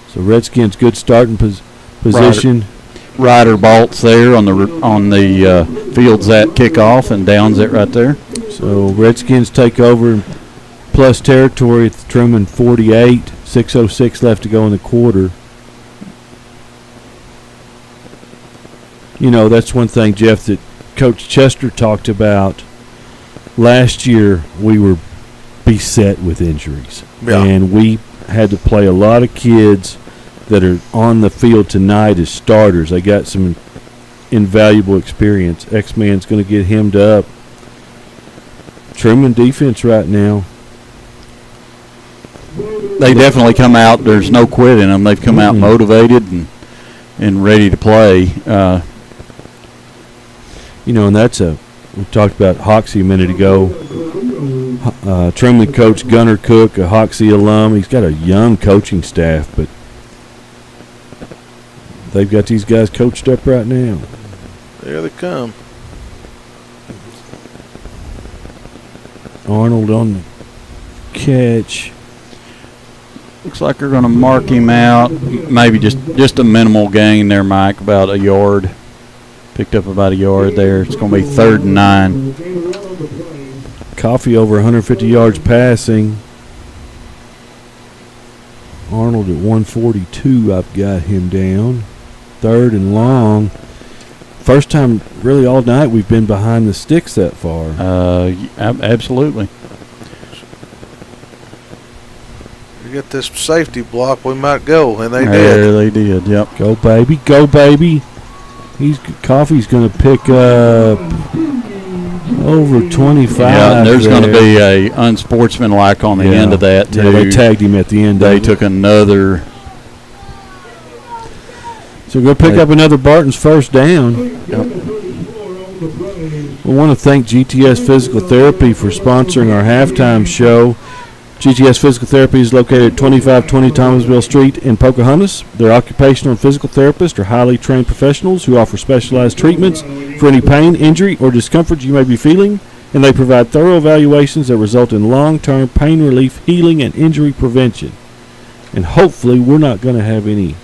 So Redskins good starting position. Ryder bolts there on the fields at kickoff and downs it right there. So Redskins take over plus territory at the Trumann 48, 6:06 left to go in the quarter. That's one thing, Jeff, that Coach Chester talked about. Last year we were beset with injuries. Yeah. And we had to play a lot of kids that are on the field tonight as starters. They got some invaluable experience. X-Man's going to get hemmed up. Trumann defense right now. they definitely come out. There's no quit in them. They've come out motivated and ready to play. And that's we talked about Hoxie a minute ago. Trumann coach Gunnar Cook, a Hoxie alum. He's got a young coaching staff, but they've got these guys coached up right now. There they come. Arnold on the catch. Looks like they're going to mark him out. Maybe just a minimal gain there, Mike, about a yard. Picked up about a yard there. It's going to be 3rd and 9. Coffee over 150 yards passing. Arnold at 142, I've got him down. 3rd and long. First time really all night we've been behind the sticks that far. Absolutely. We get this safety block, we might go, and they did. They did, yep. Go, baby. Go, baby. Coffee's going to pick up over 25. Yeah, there's going to be a unsportsmanlike on the end of that, too. Yeah, they tagged him at the end. They took another. So we're going to pick up another Barton's first down. Yep. We want to thank GTS Physical Therapy for sponsoring our halftime show. GTS Physical Therapy is located at 2520 Thomasville Street in Pocahontas. Their occupational and physical therapists are highly trained professionals who offer specialized treatments for any pain, injury, or discomfort you may be feeling, and they provide thorough evaluations that result in long-term pain relief, healing, and injury prevention. And hopefully we're not going to have any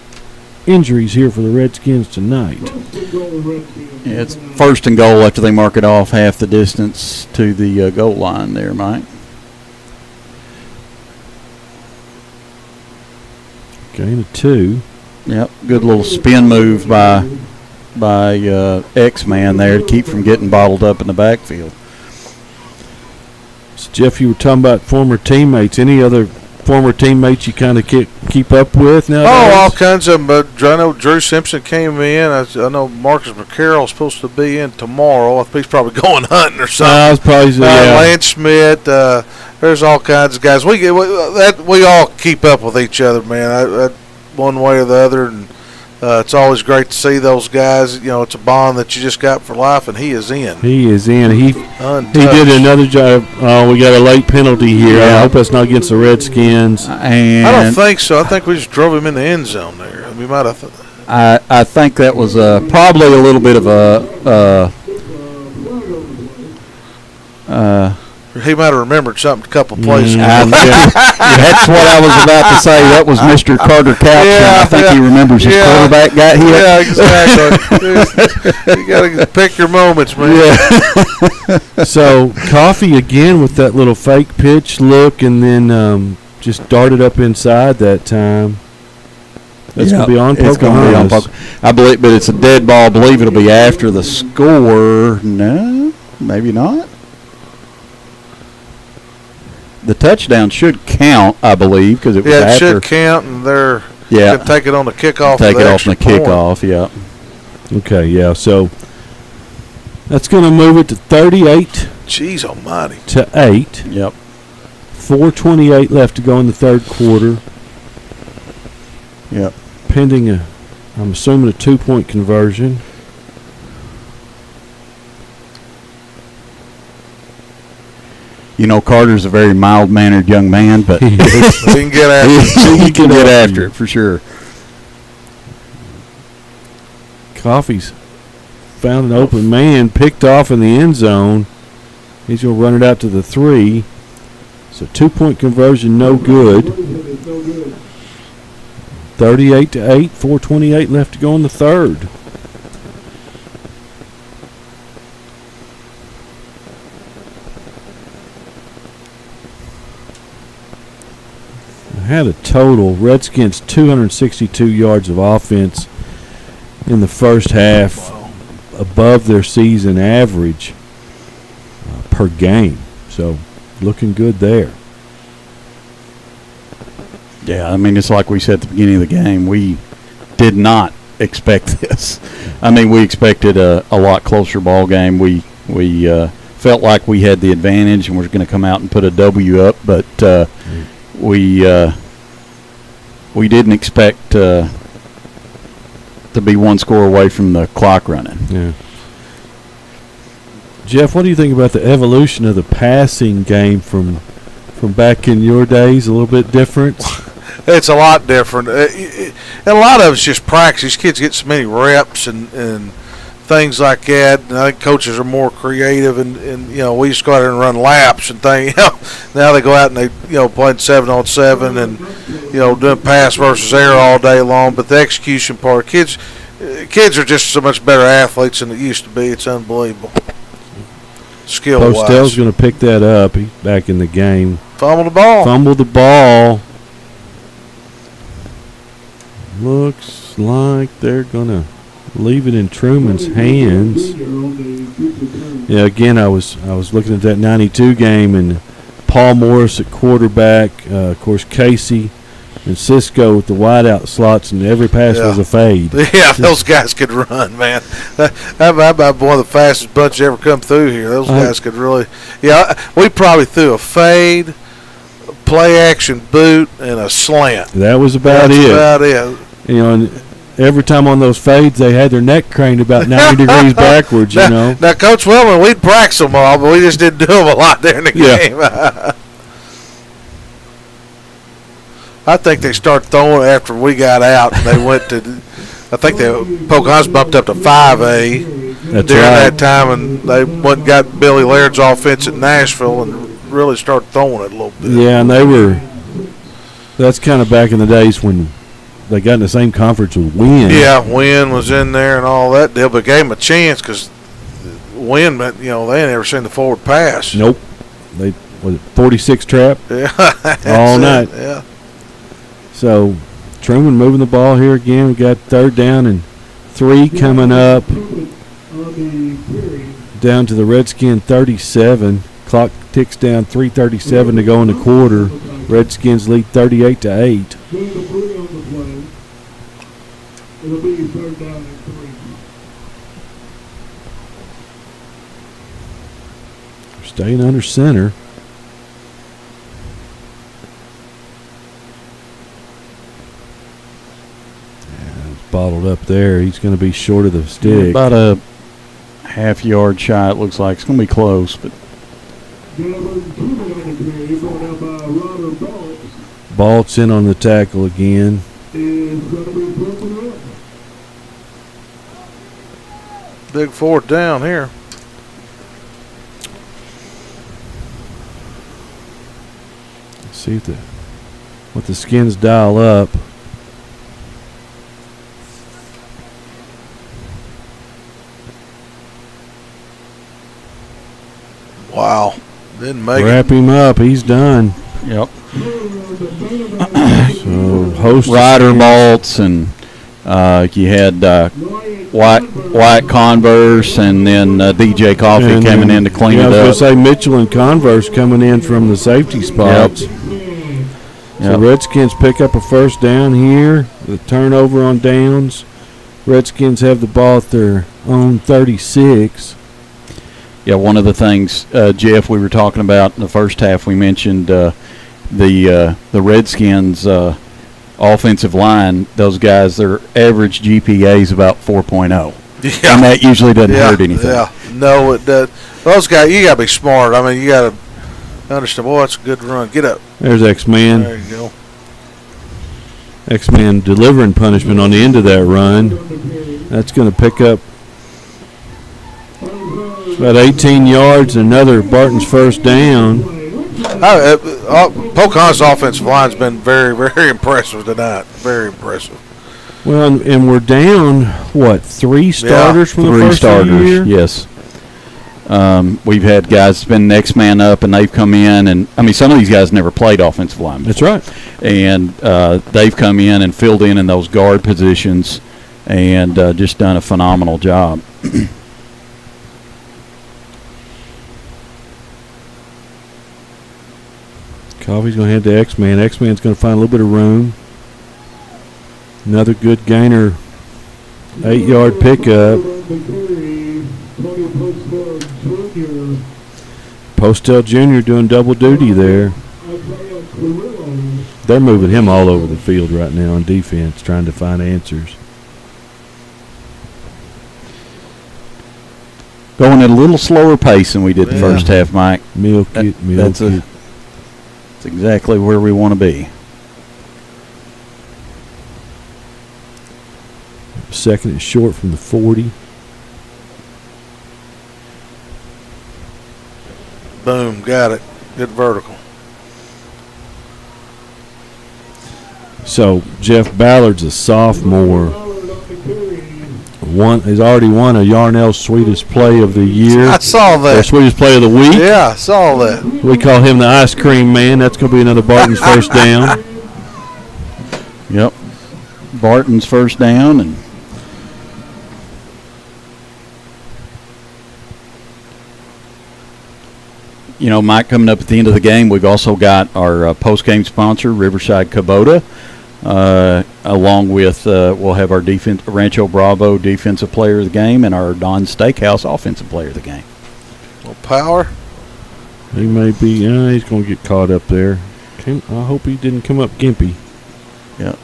injuries here for the Redskins tonight. Yeah, it's 1st and goal after they mark it off half the distance to the goal line there, Mike. Gain of 2. Yep, good little spin move by X-Man there to keep from getting bottled up in the backfield. So, Jeff, you were talking about former teammates. Any other former teammates you kind of keep up with now? Oh, all kinds of them. But I know Drew Simpson came in. I know Marcus McCarroll's supposed to be in tomorrow. I think he's probably going hunting or something. Lance Schmidt. There's all kinds of guys. We all keep up with each other, man. One way or the other, and it's always great to see those guys. It's a bond that you just got for life, and he is in. He is in. He did another job. Oh, we got a late penalty here. Yeah. I hope that's not against the Redskins. And I don't think so. I think we just drove him in the end zone there. We might have. I think that was probably a little bit of he might have remembered something a couple plays ago. That's what I was about to say. That was Mr. Carter Couch. I think he remembers his quarterback got hit. Yeah, exactly. You got to pick your moments, man. Yeah. So, Coffee again with that little fake pitch look, and then just darted up inside that time. That's going to be on Pocahontas. I believe, but it's a dead ball. I believe it'll be after the score. No, maybe not. The touchdown should count, I believe, because it was after. Yeah, it should count, and they're going to take it on the kickoff. Take it off on the kickoff, yeah. Okay, yeah. So that's going to move it to 38. Jeez almighty. To 8. Yep. 4:28 left to go in the third quarter. Yep. Pending I'm assuming a 2-point conversion. Carter's a very mild-mannered young man, but he can get after it. He can get after it for sure. Coffee's found an open man, picked off in the end zone. He's going to run it out to the 3. So 2-point conversion, no good. 38-8, 4:28 left to go in the third. Had a total Redskins 262 yards of offense in the first half, above their season average per game. So looking good there. Yeah, I mean, it's like we said at the beginning of the game. We did not expect this. I mean, we expected a lot closer ball game. We felt like we had the advantage and we're going to come out and put a W up, but we we didn't expect to be one score away from the clock running. Yeah. Jeff, what do you think about the evolution of the passing game from back in your days? A little bit different? It's a lot different. And a lot of it's just practice. These kids get so many reps and things like that. And I think coaches are more creative, and we used to go out there and run laps and things. Now they go out and they playing 7-on-7 and doing pass versus air all day long. But the execution part, kids are just so much better athletes than it used to be. It's unbelievable. Skill-wise. Postel's going to pick that up. He's back in the game. Fumble the ball. Looks like they're going to leave it in Truman's hands. Yeah, again, I was looking at that 92 game, and Paul Morris at quarterback, of course Casey and Cisco with the wideout slots, and every pass was a fade. Yeah, those guys could run, man. That about one of the fastest bunch ever come through here. Those guys could really. Yeah, we probably threw a fade, play action boot, and a slant. That was about it. And every time on those fades, they had their neck craned about 90 degrees backwards, Now, Coach Wellman, we'd practice them all, but we just didn't do them a lot during the game. I think they started throwing after we got out, and they went to I think Pocahontas bumped up to 5A during that time, and they went and got Billy Laird's offense at Nashville and really started throwing it a little bit. Yeah, and that's kind of back in the days when they got in the same conference with Wynn. Yeah, Wynn was in there and all that deal, but gave them a chance because Wynn, they ain't never seen the forward pass. Nope. Was it 46 trap? Yeah. All night. Yeah. So Trumann moving the ball here again. We got 3rd down and 3 coming up. Down to the Redskin 37. Clock ticks down, 3:37 to go in the quarter. Redskins lead 38-8. It'll be 3rd down and 3. Staying under center. Bottled up there. He's going to be short of the stick. About a half-yard shy, it looks like. It's going to be close, but Balt's in on the tackle again. Big 4th down here. Let's see what the Skins dial up. Wow. Didn't make Wrap him up. He's done. Yep. So host Ryder bolts, and you had White Converse, and then DJ Coffee coming in to clean it up. I was going to say Mitchell and Converse coming in from the safety spots. Yep. So Redskins pick up a 1st down here. The turnover on downs. Redskins have the ball at their own 36. Yeah, one of the things, Jeff, we were talking about in the first half, we mentioned the Redskins offensive line. Those guys, their average GPA is about 4.0. Yeah. And that usually doesn't hurt anything. Yeah, no, it does. Those guys, you got to be smart. I mean, you got to understand, boy, that's a good run. Get up. There's X-Man. There you go. X-Man delivering punishment on the end of that run. That's going to pick up about 18 yards, another Barton's 1st down. Pocahontas' offensive line's been very, very impressive tonight. Very impressive. Well, and we're down, 3 starters from the first of the year? Yes. We've had guys been next man up, and they've come in, and I mean, some of these guys never played offensive line before. That's right. And they've come in and filled in those guard positions and just done a phenomenal job. Coffee's going to head to X-Man. X-Man's going to find a little bit of room. Another good gainer, 8-yard pickup. Postel Jr. doing double duty there. They're moving him all over the field right now on defense, trying to find answers. Going at a little slower pace than we did the first half, Mike. Milk it. That's exactly where we want to be. Second is short from the 40. Boom, got it. Good vertical. So Jeff Ballard's a sophomore. He's already won a Yarnell Sweetest Play of the Year. I saw that. Or Sweetest Play of the Week. Yeah, I saw that. We call him the Ice Cream Man. That's going to be another Barton's first down. Yep. Barton's first down. And you know, Mike, coming up at the end of the game, we've also got our post-game sponsor, Riverside Kubota, along with we'll have our Rancho Bravo Defensive Player of the Game and our Don Steakhouse Offensive Player of the Game. Well, power. He may be, he's going to get caught up there. I hope he didn't come up gimpy. Yep.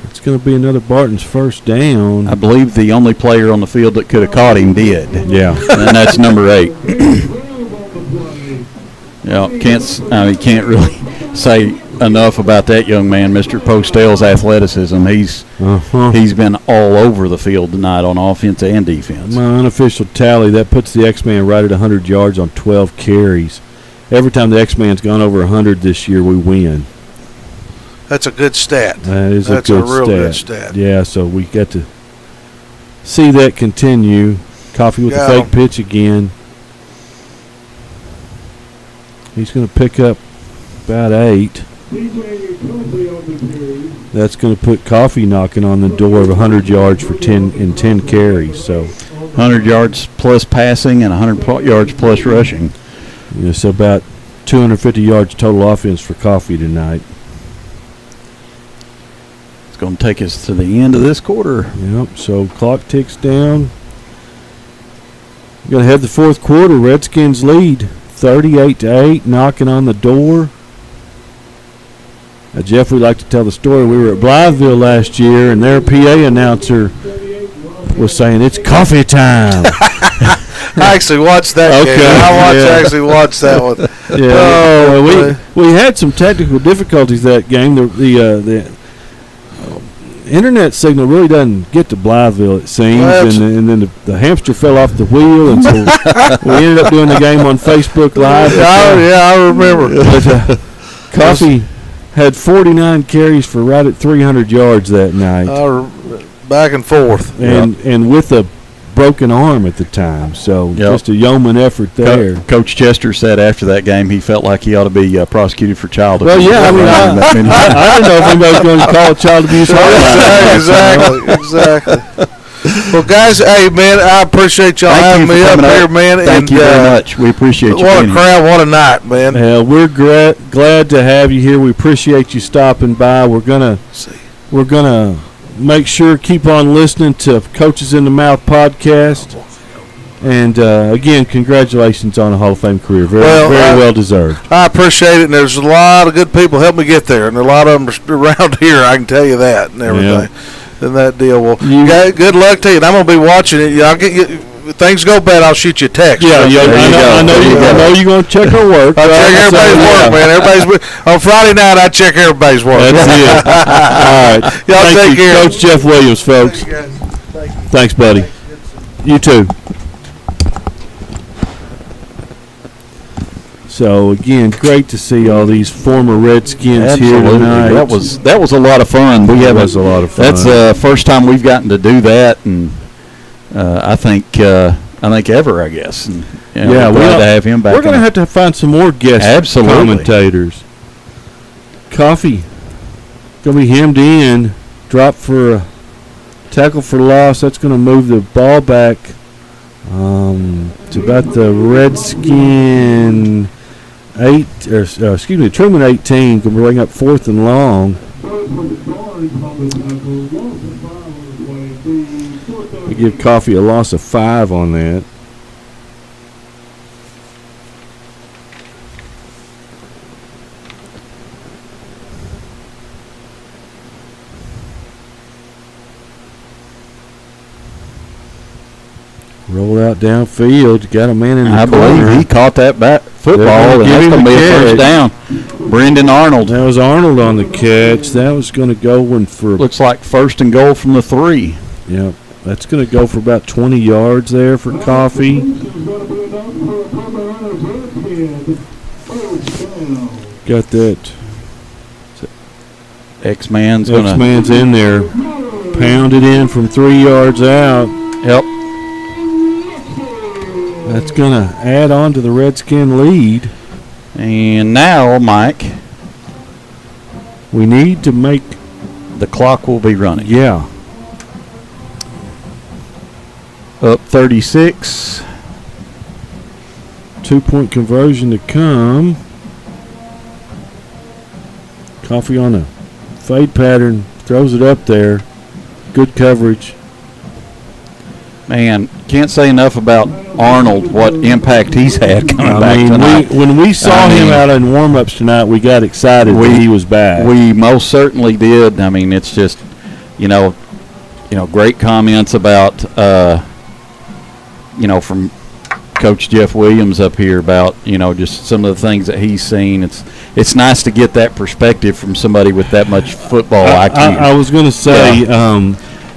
It's going to be another Barton's first down. I believe the only player on the field that could have caught him did. Yeah. And that's number 8. Can't really say enough about that young man, Mr. Postel's athleticism. He's been all over the field tonight on offense and defense. My unofficial tally, that puts the X-Man right at 100 yards on 12 carries. Every time the X-Man's gone over 100 this year, we win. That's a good stat. That's a real good stat. Yeah, so we got to see that continue. Coffee with the fake pitch again. He's going to pick up about 8. That's going to put Coffee knocking on the door of 100 yards for 10 carries. So 100 yards plus passing and 100 yards plus rushing. Yeah, so about 250 yards total offense for Coffee tonight. It's going to take us to the end of this quarter. Yep, so clock ticks down. We're going to head the fourth quarter. Redskins lead 38-8, knocking on the door. Jeff, we like to tell the story. We were at Blytheville last year, and their PA announcer was saying, "It's coffee time." I actually watched that game. I actually watched that one. Yeah, we had some technical difficulties that game. The internet signal really doesn't get to Blytheville, it seems, and then the hamster fell off the wheel, and so we ended up doing the game on Facebook Live. I remember. But, Coffee had 49 carries for right at 300 yards that night. Back and forth. And with a broken arm at the time, so just a yeoman effort there. Coach Chester said after that game he felt like he ought to be prosecuted for child abuse. Well, yeah, I don't know if anybody's going to call child abuse. Exactly. Well, guys, hey, man, I appreciate y'all having me up here, man. Thank you very much. We appreciate you. What a crowd, what a night, man. We're glad to have you here. We appreciate you stopping by. We're gonna make sure keep on listening to Coaches in the Mouth podcast. And again, congratulations on a Hall of Fame career. Very well deserved. I appreciate it. And there's a lot of good people helping me get there, and a lot of them are around here. I can tell you that and everything. And that deal. Well, good luck to you. And I'm gonna be watching it. I'll get you. If things go bad, I'll shoot you a text. I know you're going to check our work. I check everybody's work, man. On Friday night, I check everybody's work. That's it. All right. Y'all take care. Coach Jeff Williams, folks. Thanks, buddy. You too. So, again, great to see all these former Redskins here tonight. That was a lot of fun. That was a lot of fun. That's the first time we've gotten to do that, and I think ever, I guess. And, we're glad to have him back. We're going to have to find some more guest commentators. Coffee going to be hemmed in, drop for a tackle for loss. That's going to move the ball back to about the Redskin Trumann 18. Going to bring up 4th and long. We give Coffee a loss of 5 on that. Roll out downfield. Got a man in the I corner. believe he caught that football, and that's going to be a first down. Brendan Arnold. That was Arnold on the catch. That was going to go in for. Looks like first and goal from the 3. Yep. That's going to go for about 20 yards there for Coffee. Got that. X-Man's in there. Pounded in from 3 yards out. Yep. That's going to add on to the Redskin lead. And now, Mike, we need to make. The clock will be running. Yeah. Up 36. 2-point conversion to come. Coffee on a fade pattern. Throws it up there. Good coverage. Man, can't say enough about Arnold, what impact he's had coming back tonight. When we saw him out in warm-ups tonight, we got excited that he was back. We most certainly did. I mean, it's just, great comments about, from Coach Jeff Williams up here about, just some of the things that he's seen. It's nice to get that perspective from somebody with that much football IQ. I was going to say,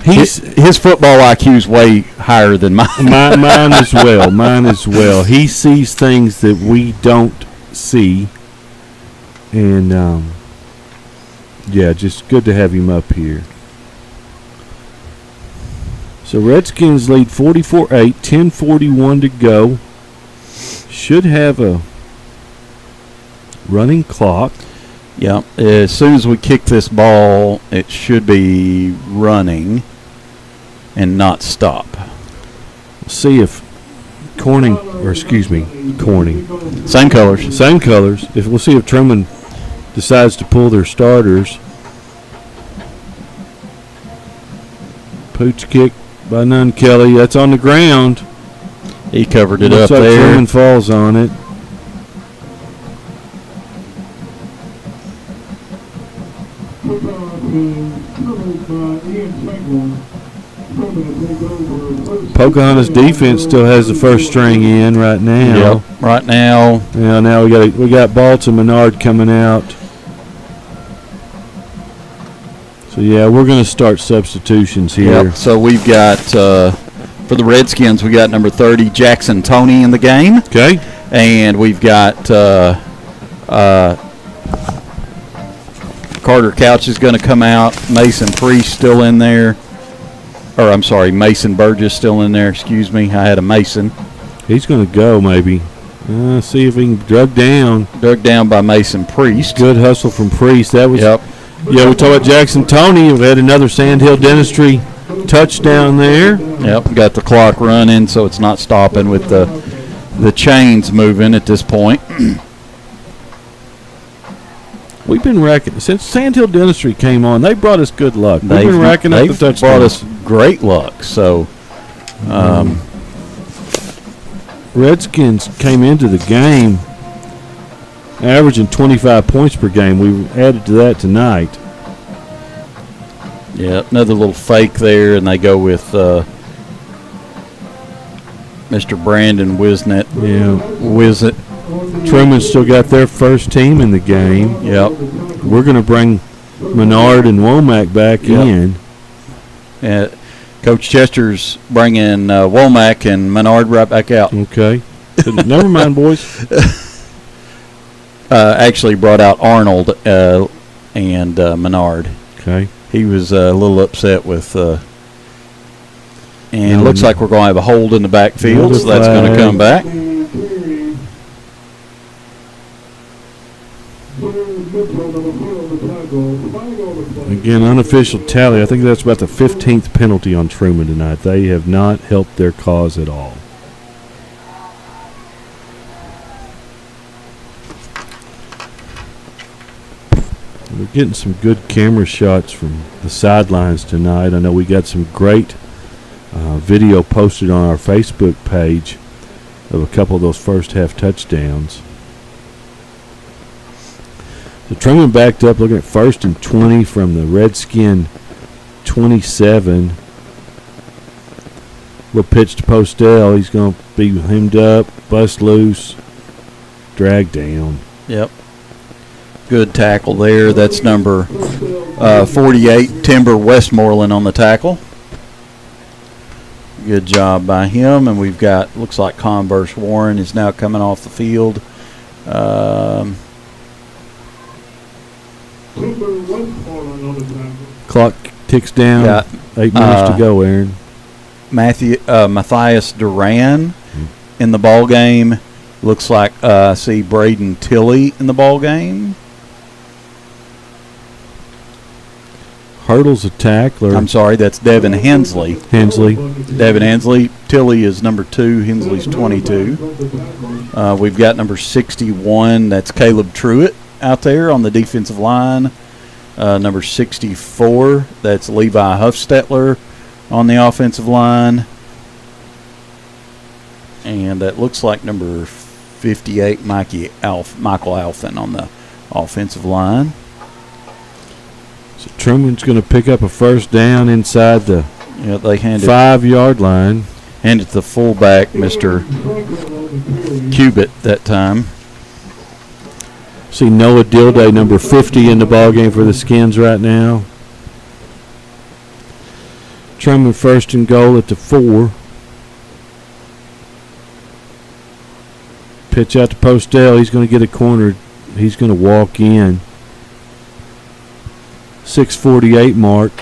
his football IQ is way higher than mine. Mine as well. Mine as well. He sees things that we don't see, and just good to have him up here. So Redskins lead 44-8, 10:41 to go. Should have a running clock. Yeah, as soon as we kick this ball, it should be running and not stop. See if Corning. Same colors. Same colors. We'll see if Trumann decides to pull their starters. Pooch kick by Nunn Kelly. That's on the ground. He covered it Looks up like there. Trumann falls on it. Pocahontas defense still has the first string in right now. Yep, right now. Yeah, now we got Baltz and Menard coming out. So yeah, we're going to start substitutions here. Yep. So we've got for the Redskins, we got number 30 Jackson Toney in the game. Okay. And we've got Carter Couch is going to come out. Mason Priest still in there. Or I'm sorry, Mason Burgess still in there. Excuse me, I had a Mason. He's going to go maybe. See if he can drug down. Dug down by Mason Priest. Good hustle from Priest. That was. Yep. Yeah, we talked about Jackson Toney. We had another Sandhill Dentistry touchdown there. Yep, got the clock running, so it's not stopping with the chains moving at this point. We've been racking since Sandhill Dentistry came on. They brought us good luck. We've been racking up the touchdowns. Brought us great luck. So, Redskins came into the game averaging 25 points per game. We added to that tonight. Yeah, another little fake there, and they go with Mr. Brandon Wisnett. Yeah, Wisnett. Truman still got their first team in the game. Yep. We're going to bring Menard and Womack back in. Coach Chester's bringing Womack and Menard right back out. Okay. Never mind, boys. Actually brought out Arnold and Menard. Okay. He was a little upset with and it looks like we're going to have a hold in the backfield, so that's going to come back. Again, unofficial tally. I think that's about the 15th penalty on Truman tonight. They have not helped their cause at all. We're getting some good camera shots from the sidelines tonight. I know we got some great video posted on our Facebook page of a couple of those first half touchdowns. So Truman backed up, looking at 1st and 20 from the Redskin 27. Little pitch to Postell. He's going to be hemmed up, bust loose, drag down. Yep. Good tackle there. That's number 48, Timber Westmoreland on the tackle. Good job by him. And we've got, looks like Converse Warren is now coming off the field. Clock ticks down. Got, 8 minutes to go, Aaron. Matthias Duran in the ball game. Looks like I see Braden Tilley in the ball game. Hurdles a tackler. I'm sorry, that's Devin Hensley. Devin Hensley. Tilley is number 2. Hensley's 22. We've got number 61. That's Caleb Truitt out there on the defensive line. Number 64. That's Levi Huffstetler on the offensive line. And that looks like number 58, Michael Alfin on the offensive line. So Trumann's going to pick up a first down inside the they handed 5-yard line. Handed to the fullback, Mr. Cubitt, that time. See Noah Dilday, number 50, in the ball game for the Skins right now. Trumann first and goal at the 4. Pitch out to Postell. He's going to get a corner. He's going to walk in. 6:48 mark.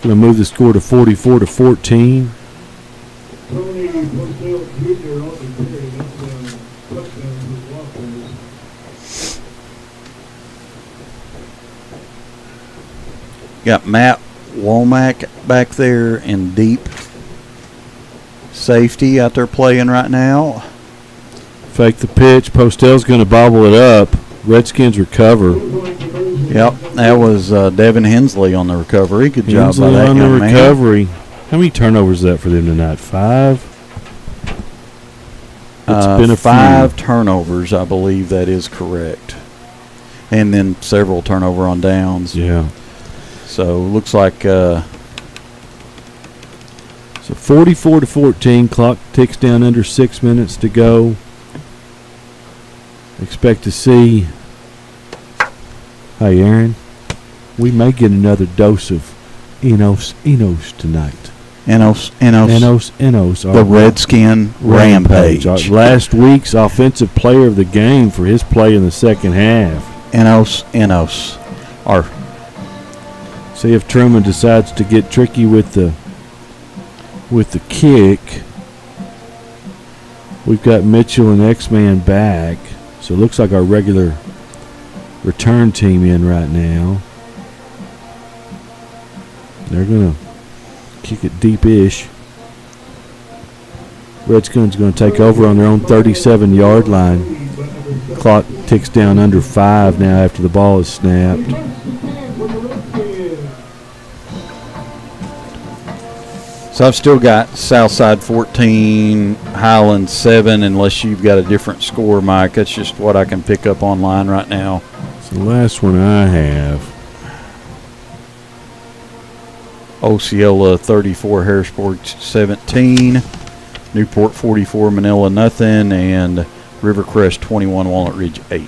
Going to move the score to 44-14. Got Matt Womack back there in deep safety out there playing right now. Fake the pitch. Postell's going to bobble it up. Redskins recover. Yep, that was Devin Hensley on the recovery. Good job by that on young the recovery. Man. How many turnovers is that for them tonight? 5? It's been a 5 turnovers, I believe that is correct. And then several turnover on downs. Yeah. So looks like so 44-14. Clock ticks down under 6 minutes to go. Expect to see. Hey, Aaron, we may get another dose of Enos tonight. Enos. The Redskin Rampage. Last week's offensive player of the game for his play in the second half. Enos. See if Trumann decides to get tricky with the kick. We've got Mitchell and X-Man back. So it looks like our regular return team in right now. They're going to kick it deep-ish. Redskins going to take over on their own 37-yard line. Clock ticks down under 5 now after the ball is snapped. So I've still got Southside 14, Highland 7, unless you've got a different score, Mike. That's just what I can pick up online right now. It's the last one I have. Osceola 34, Harrisburg 17, Newport 44, Manila nothing, and Rivercrest 21, Walnut Ridge 8.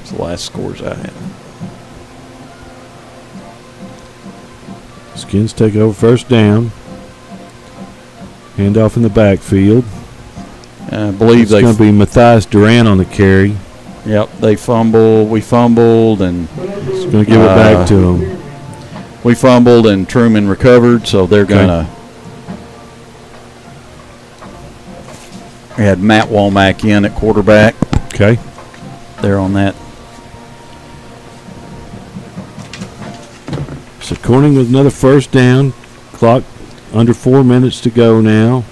It's the last scores I have. Skins take over first down. Handoff in the backfield. I believe it's going to be Matthias Duran on the carry. Yep, they fumbled. We fumbled, and it's going to give it back to them. We fumbled, and Trumann recovered, so they're going to. We had Matt Womack in at quarterback. Okay. They're on that. So Corning with another first down. Clock under 4 minutes to go now.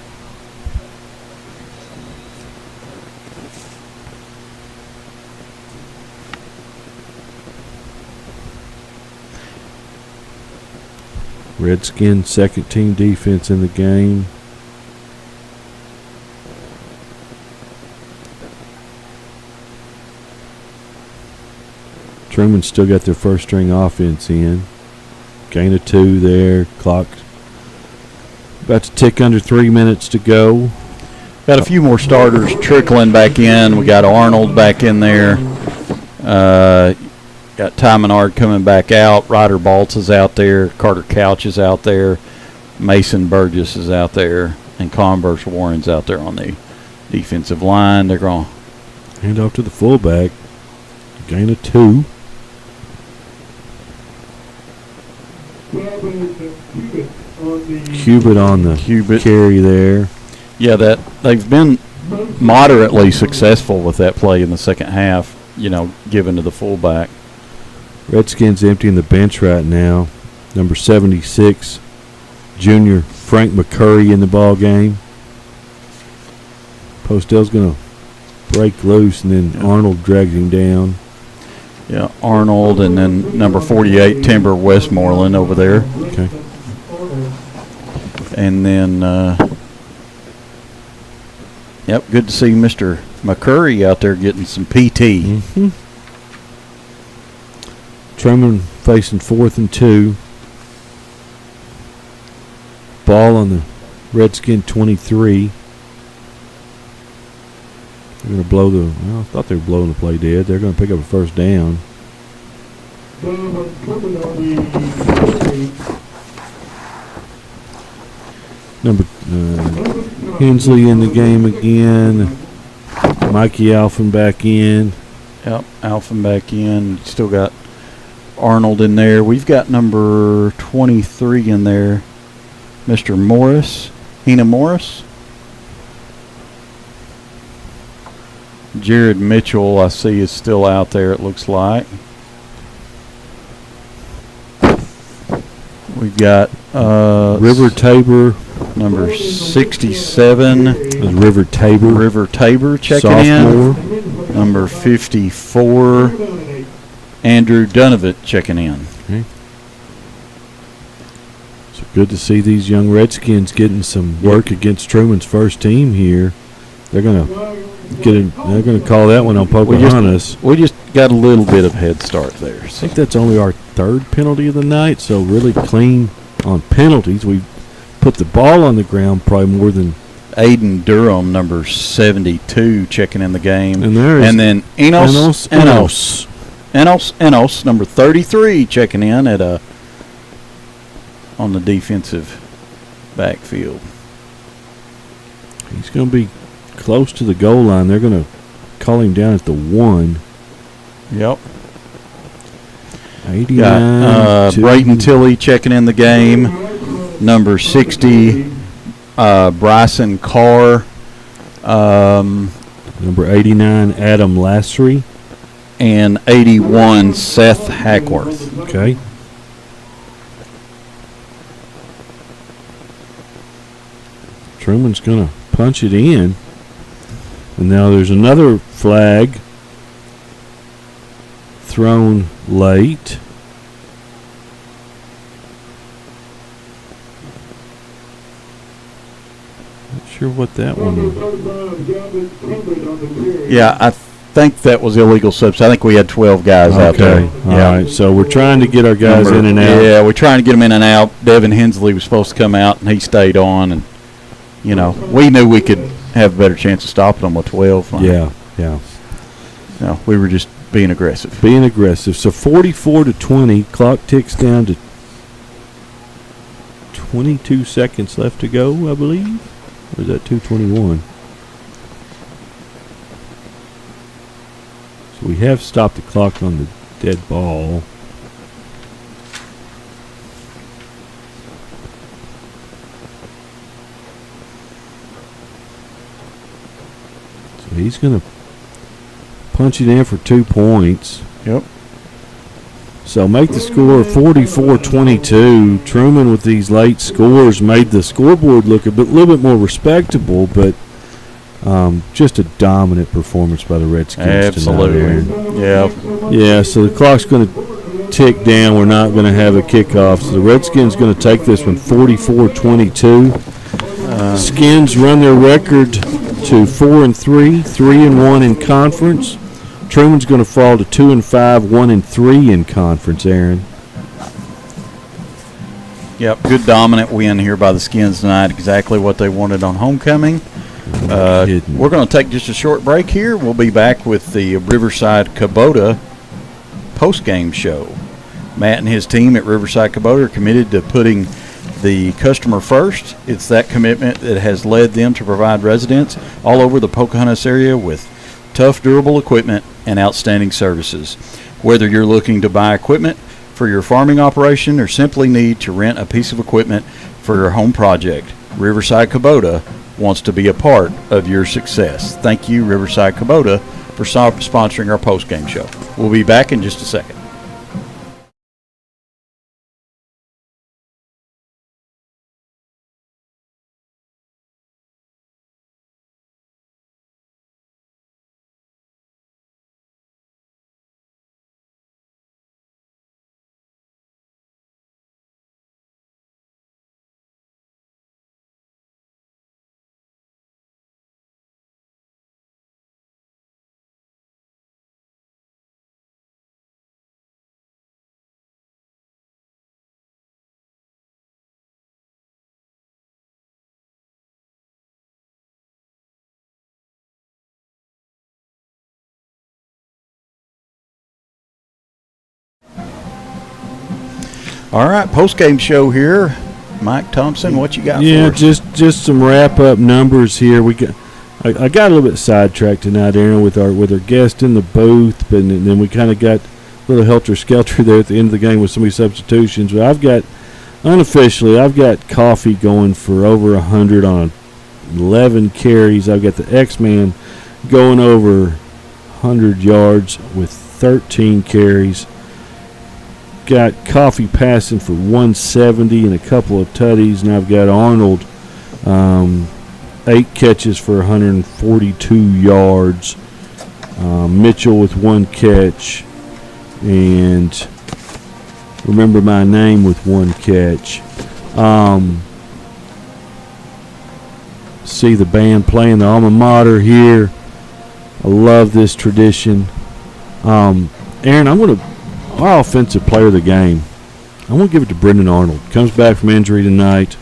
Redskins second team defense in the game. Trumann still got their first string offense in. Gain of 2 there. Clock About to tick under 3 minutes to go. Got a few more starters trickling back in. We got Arnold back in there. Got Ty Menard coming back out. Ryder Baltz is out there. Carter Couch is out there. Mason Burgess is out there. And Converse Warren's out there on the defensive line. They're going to hand off to the fullback. Gain of 2. Cubitt on the carry there. Yeah, they've been moderately successful with that play in the second half, given to the fullback. Redskins emptying the bench right now. Number 76, junior Frank McCurry in the ball game. Postel's going to break loose, and then Arnold drags him down. Yeah, Arnold, and then number 48, Timber Westmoreland over there. Okay. And then, good to see Mr. McCurry out there getting some PT. Mm-hmm. Trumann facing 4th and 2. Ball on the Redskin 23. They're going to blow I thought they were blowing the play dead. They're going to pick up a first down. Number Hensley in the game again. Mikey Alphen back in. Yep, Alphen back in. Still got Arnold in there. We've got number 23 in there. Mr. Morris. Hina Morris. Jared Mitchell, I see, is still out there, it looks like. We've got River Tabor. Number 67. River Tabor. River Tabor checking sophomore. in. Number 54. Andrew Dunovit checking in. Okay. So good to see these young Redskins getting some work against Trumann's first team here. They're gonna They're gonna call that one on Pocahontas. We just got a little bit of head start there. I think that's only our 3rd penalty of the night. So really clean on penalties. We put the ball on the ground probably more than. Aiden Durham, number 72, checking in the game. And then Enos, number 33, checking in on the defensive backfield. He's going to be close to the goal line. They're going to call him down at the 1. Yep. 89. Brayton Tilley checking in the game. Number 60, Bryson Carr. Number 89, Adam Lassery. And 81, Seth Hackworth. Okay. Trumann's going to punch it in. And now there's another flag thrown late. Not sure what that one was. Yeah, I think that was illegal subs. I think we had 12 guys out there. All right, so we're trying to get our guys in and out. Yeah, we're trying to get them in and out. Devin Hensley was supposed to come out, and he stayed on. And, we knew we could have a better chance of stopping them with 12. Yeah. No, we were just being aggressive. So 44-20. Clock ticks down to 22 seconds left to go, I believe. Or is that 2:21? So we have stopped the clock on the dead ball. So he's going to punch it in for 2 points. Yep. So make the score 44-22. Trumann with these late scores made the scoreboard look a little bit more respectable, but just a dominant performance by the Redskins. Absolutely. Tonight. Yeah, so the clock's going to tick down. We're not going to have a kickoff. So the Redskins going to take this one 44-22. Skins run their record to 4-3, 3-1 in conference. Trumann's going to fall to 2-5, 1-3 in conference, Aaron. Yep, good dominant win here by the Skins tonight. Exactly what they wanted on homecoming. We're going to take just a short break here. We'll be back with the Riverside Kubota postgame show. Matt and his team at Riverside Kubota are committed to putting the customer first. It's that commitment that has led them to provide residents all over the Pocahontas area with tough, durable equipment and outstanding services. Whether you're looking to buy equipment for your farming operation or simply need to rent a piece of equipment for your home project, Riverside Kubota wants to be a part of your success. Thank you, Riverside Kubota, for sponsoring our postgame show. We'll be back in just a second. All right, post-game show here. Mike Thompson, what you got for us? Yeah, just some wrap-up numbers here. I got a little bit sidetracked tonight, Aaron, with our guest in the booth, but then we kind of got a little helter-skelter there at the end of the game with so many substitutions. But unofficially, I've got Coffee going for over 100 on 11 carries. I've got the X-Man going over 100 yards with 13 carries. Got Coffee passing for 170 and a couple of tutties, and I've got Arnold 8 catches for 142 yards. Mitchell with 1 catch, and Remember My Name with 1 catch. See the band playing the alma mater here. I love this tradition. Aaron, our offensive player of the game, I want to give it to Brendan Arnold. Comes back from injury tonight.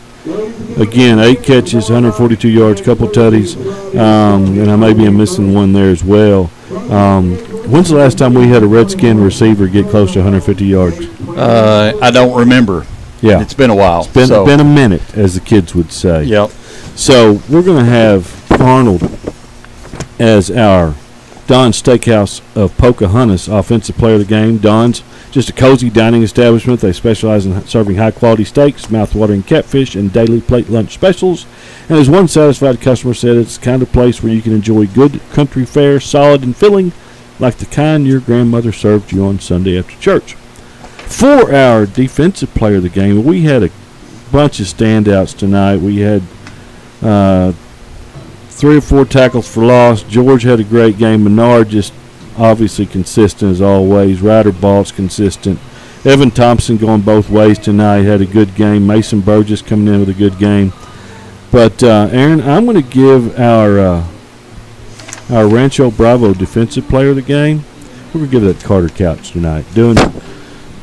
Again, 8 catches, 142 yards, couple tutties, and I may be missing one there as well. When's the last time we had a Redskin receiver get close to 150 yards? I don't remember. Yeah. It's been a while. It's been a minute, as the kids would say. Yep. So we're going to have Arnold as our Don's Steakhouse of Pocahontas offensive player of the game. Don's just a cozy dining establishment. They specialize in serving high-quality steaks, mouth-watering catfish, and daily plate lunch specials. And as one satisfied customer said, it's the kind of place where you can enjoy good country fare, solid and filling, like the kind your grandmother served you on Sunday after church. For our defensive player of the game, we had a bunch of standouts tonight. We had 3 or 4 tackles for loss. George had a great game. Menard just obviously consistent as always. Ryder Balt's consistent. Evan Thompson going both ways tonight, had a good game. Mason Burgess coming in with a good game. But, Aaron, I'm going to give our Rancho Bravo defensive player of the game, we're going to give that to Carter Couch tonight. Doing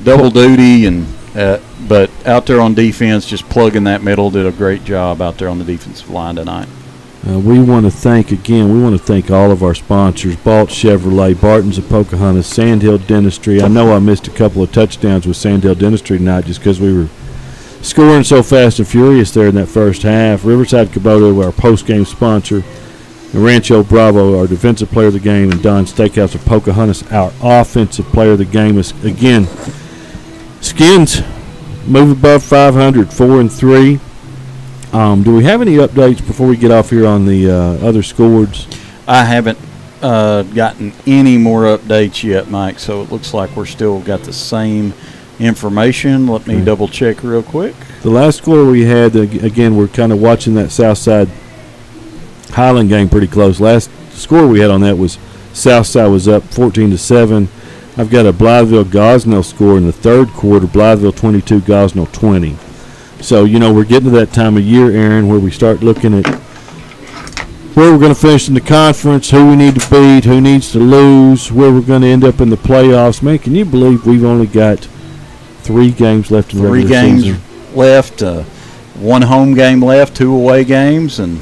double duty, but out there on defense, just plugging that middle, did a great job out there on the defensive line tonight. We want to thank all of our sponsors, Balt Chevrolet, Barton's of Pocahontas, Sandhill Dentistry. I know I missed a couple of touchdowns with Sandhill Dentistry tonight just because we were scoring so fast and furious there in that first half. Riverside Kubota, our post-game sponsor, and Rancho Bravo, our defensive player of the game, and Don's Steakhouse of Pocahontas, our offensive player of the game. Is again, Skins move above 500, 4-3. Do we have any updates before we get off here on the other scores? I haven't gotten any more updates yet, Mike, so it looks like we're still got the same information. Let me double check real quick. The last score we had, again, we're kind of watching that Southside Highland game pretty close. Last score we had on that was Southside was up 14-7. I've got a Blytheville Gosnell score in the third quarter, Blytheville 22, Gosnell 20. So, we're getting to that time of year, Aaron, where we start looking at where we're going to finish in the conference, who we need to beat, who needs to lose, where we're going to end up in the playoffs. Man, can you believe we've only got 3 games left in the regular season? left, 1 home game left, 2 away games, and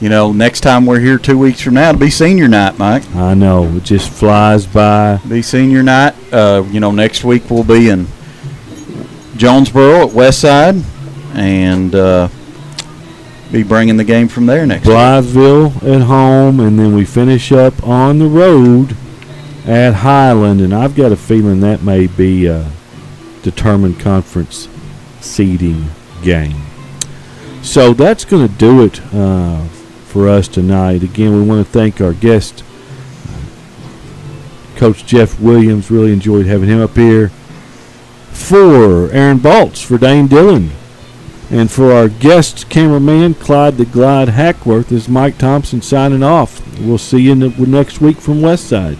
next time we're here 2 weeks from now, it'll be senior night, Mike. I know, it just flies by. Be senior night. Next week we'll be in Jonesboro at Westside, and be bringing the game from there next week. Blytheville at home, and then we finish up on the road at Highland, and I've got a feeling that may be a determined conference seeding game. So that's going to do it for us tonight. Again, we want to thank our guest, Coach Jeff Williams. Really enjoyed having him up here. For Aaron Baltz, for Dane Dillon, and for our guest cameraman, Clyde the Glide Hackworth, is Mike Thompson signing off. We'll see you next week from Westside.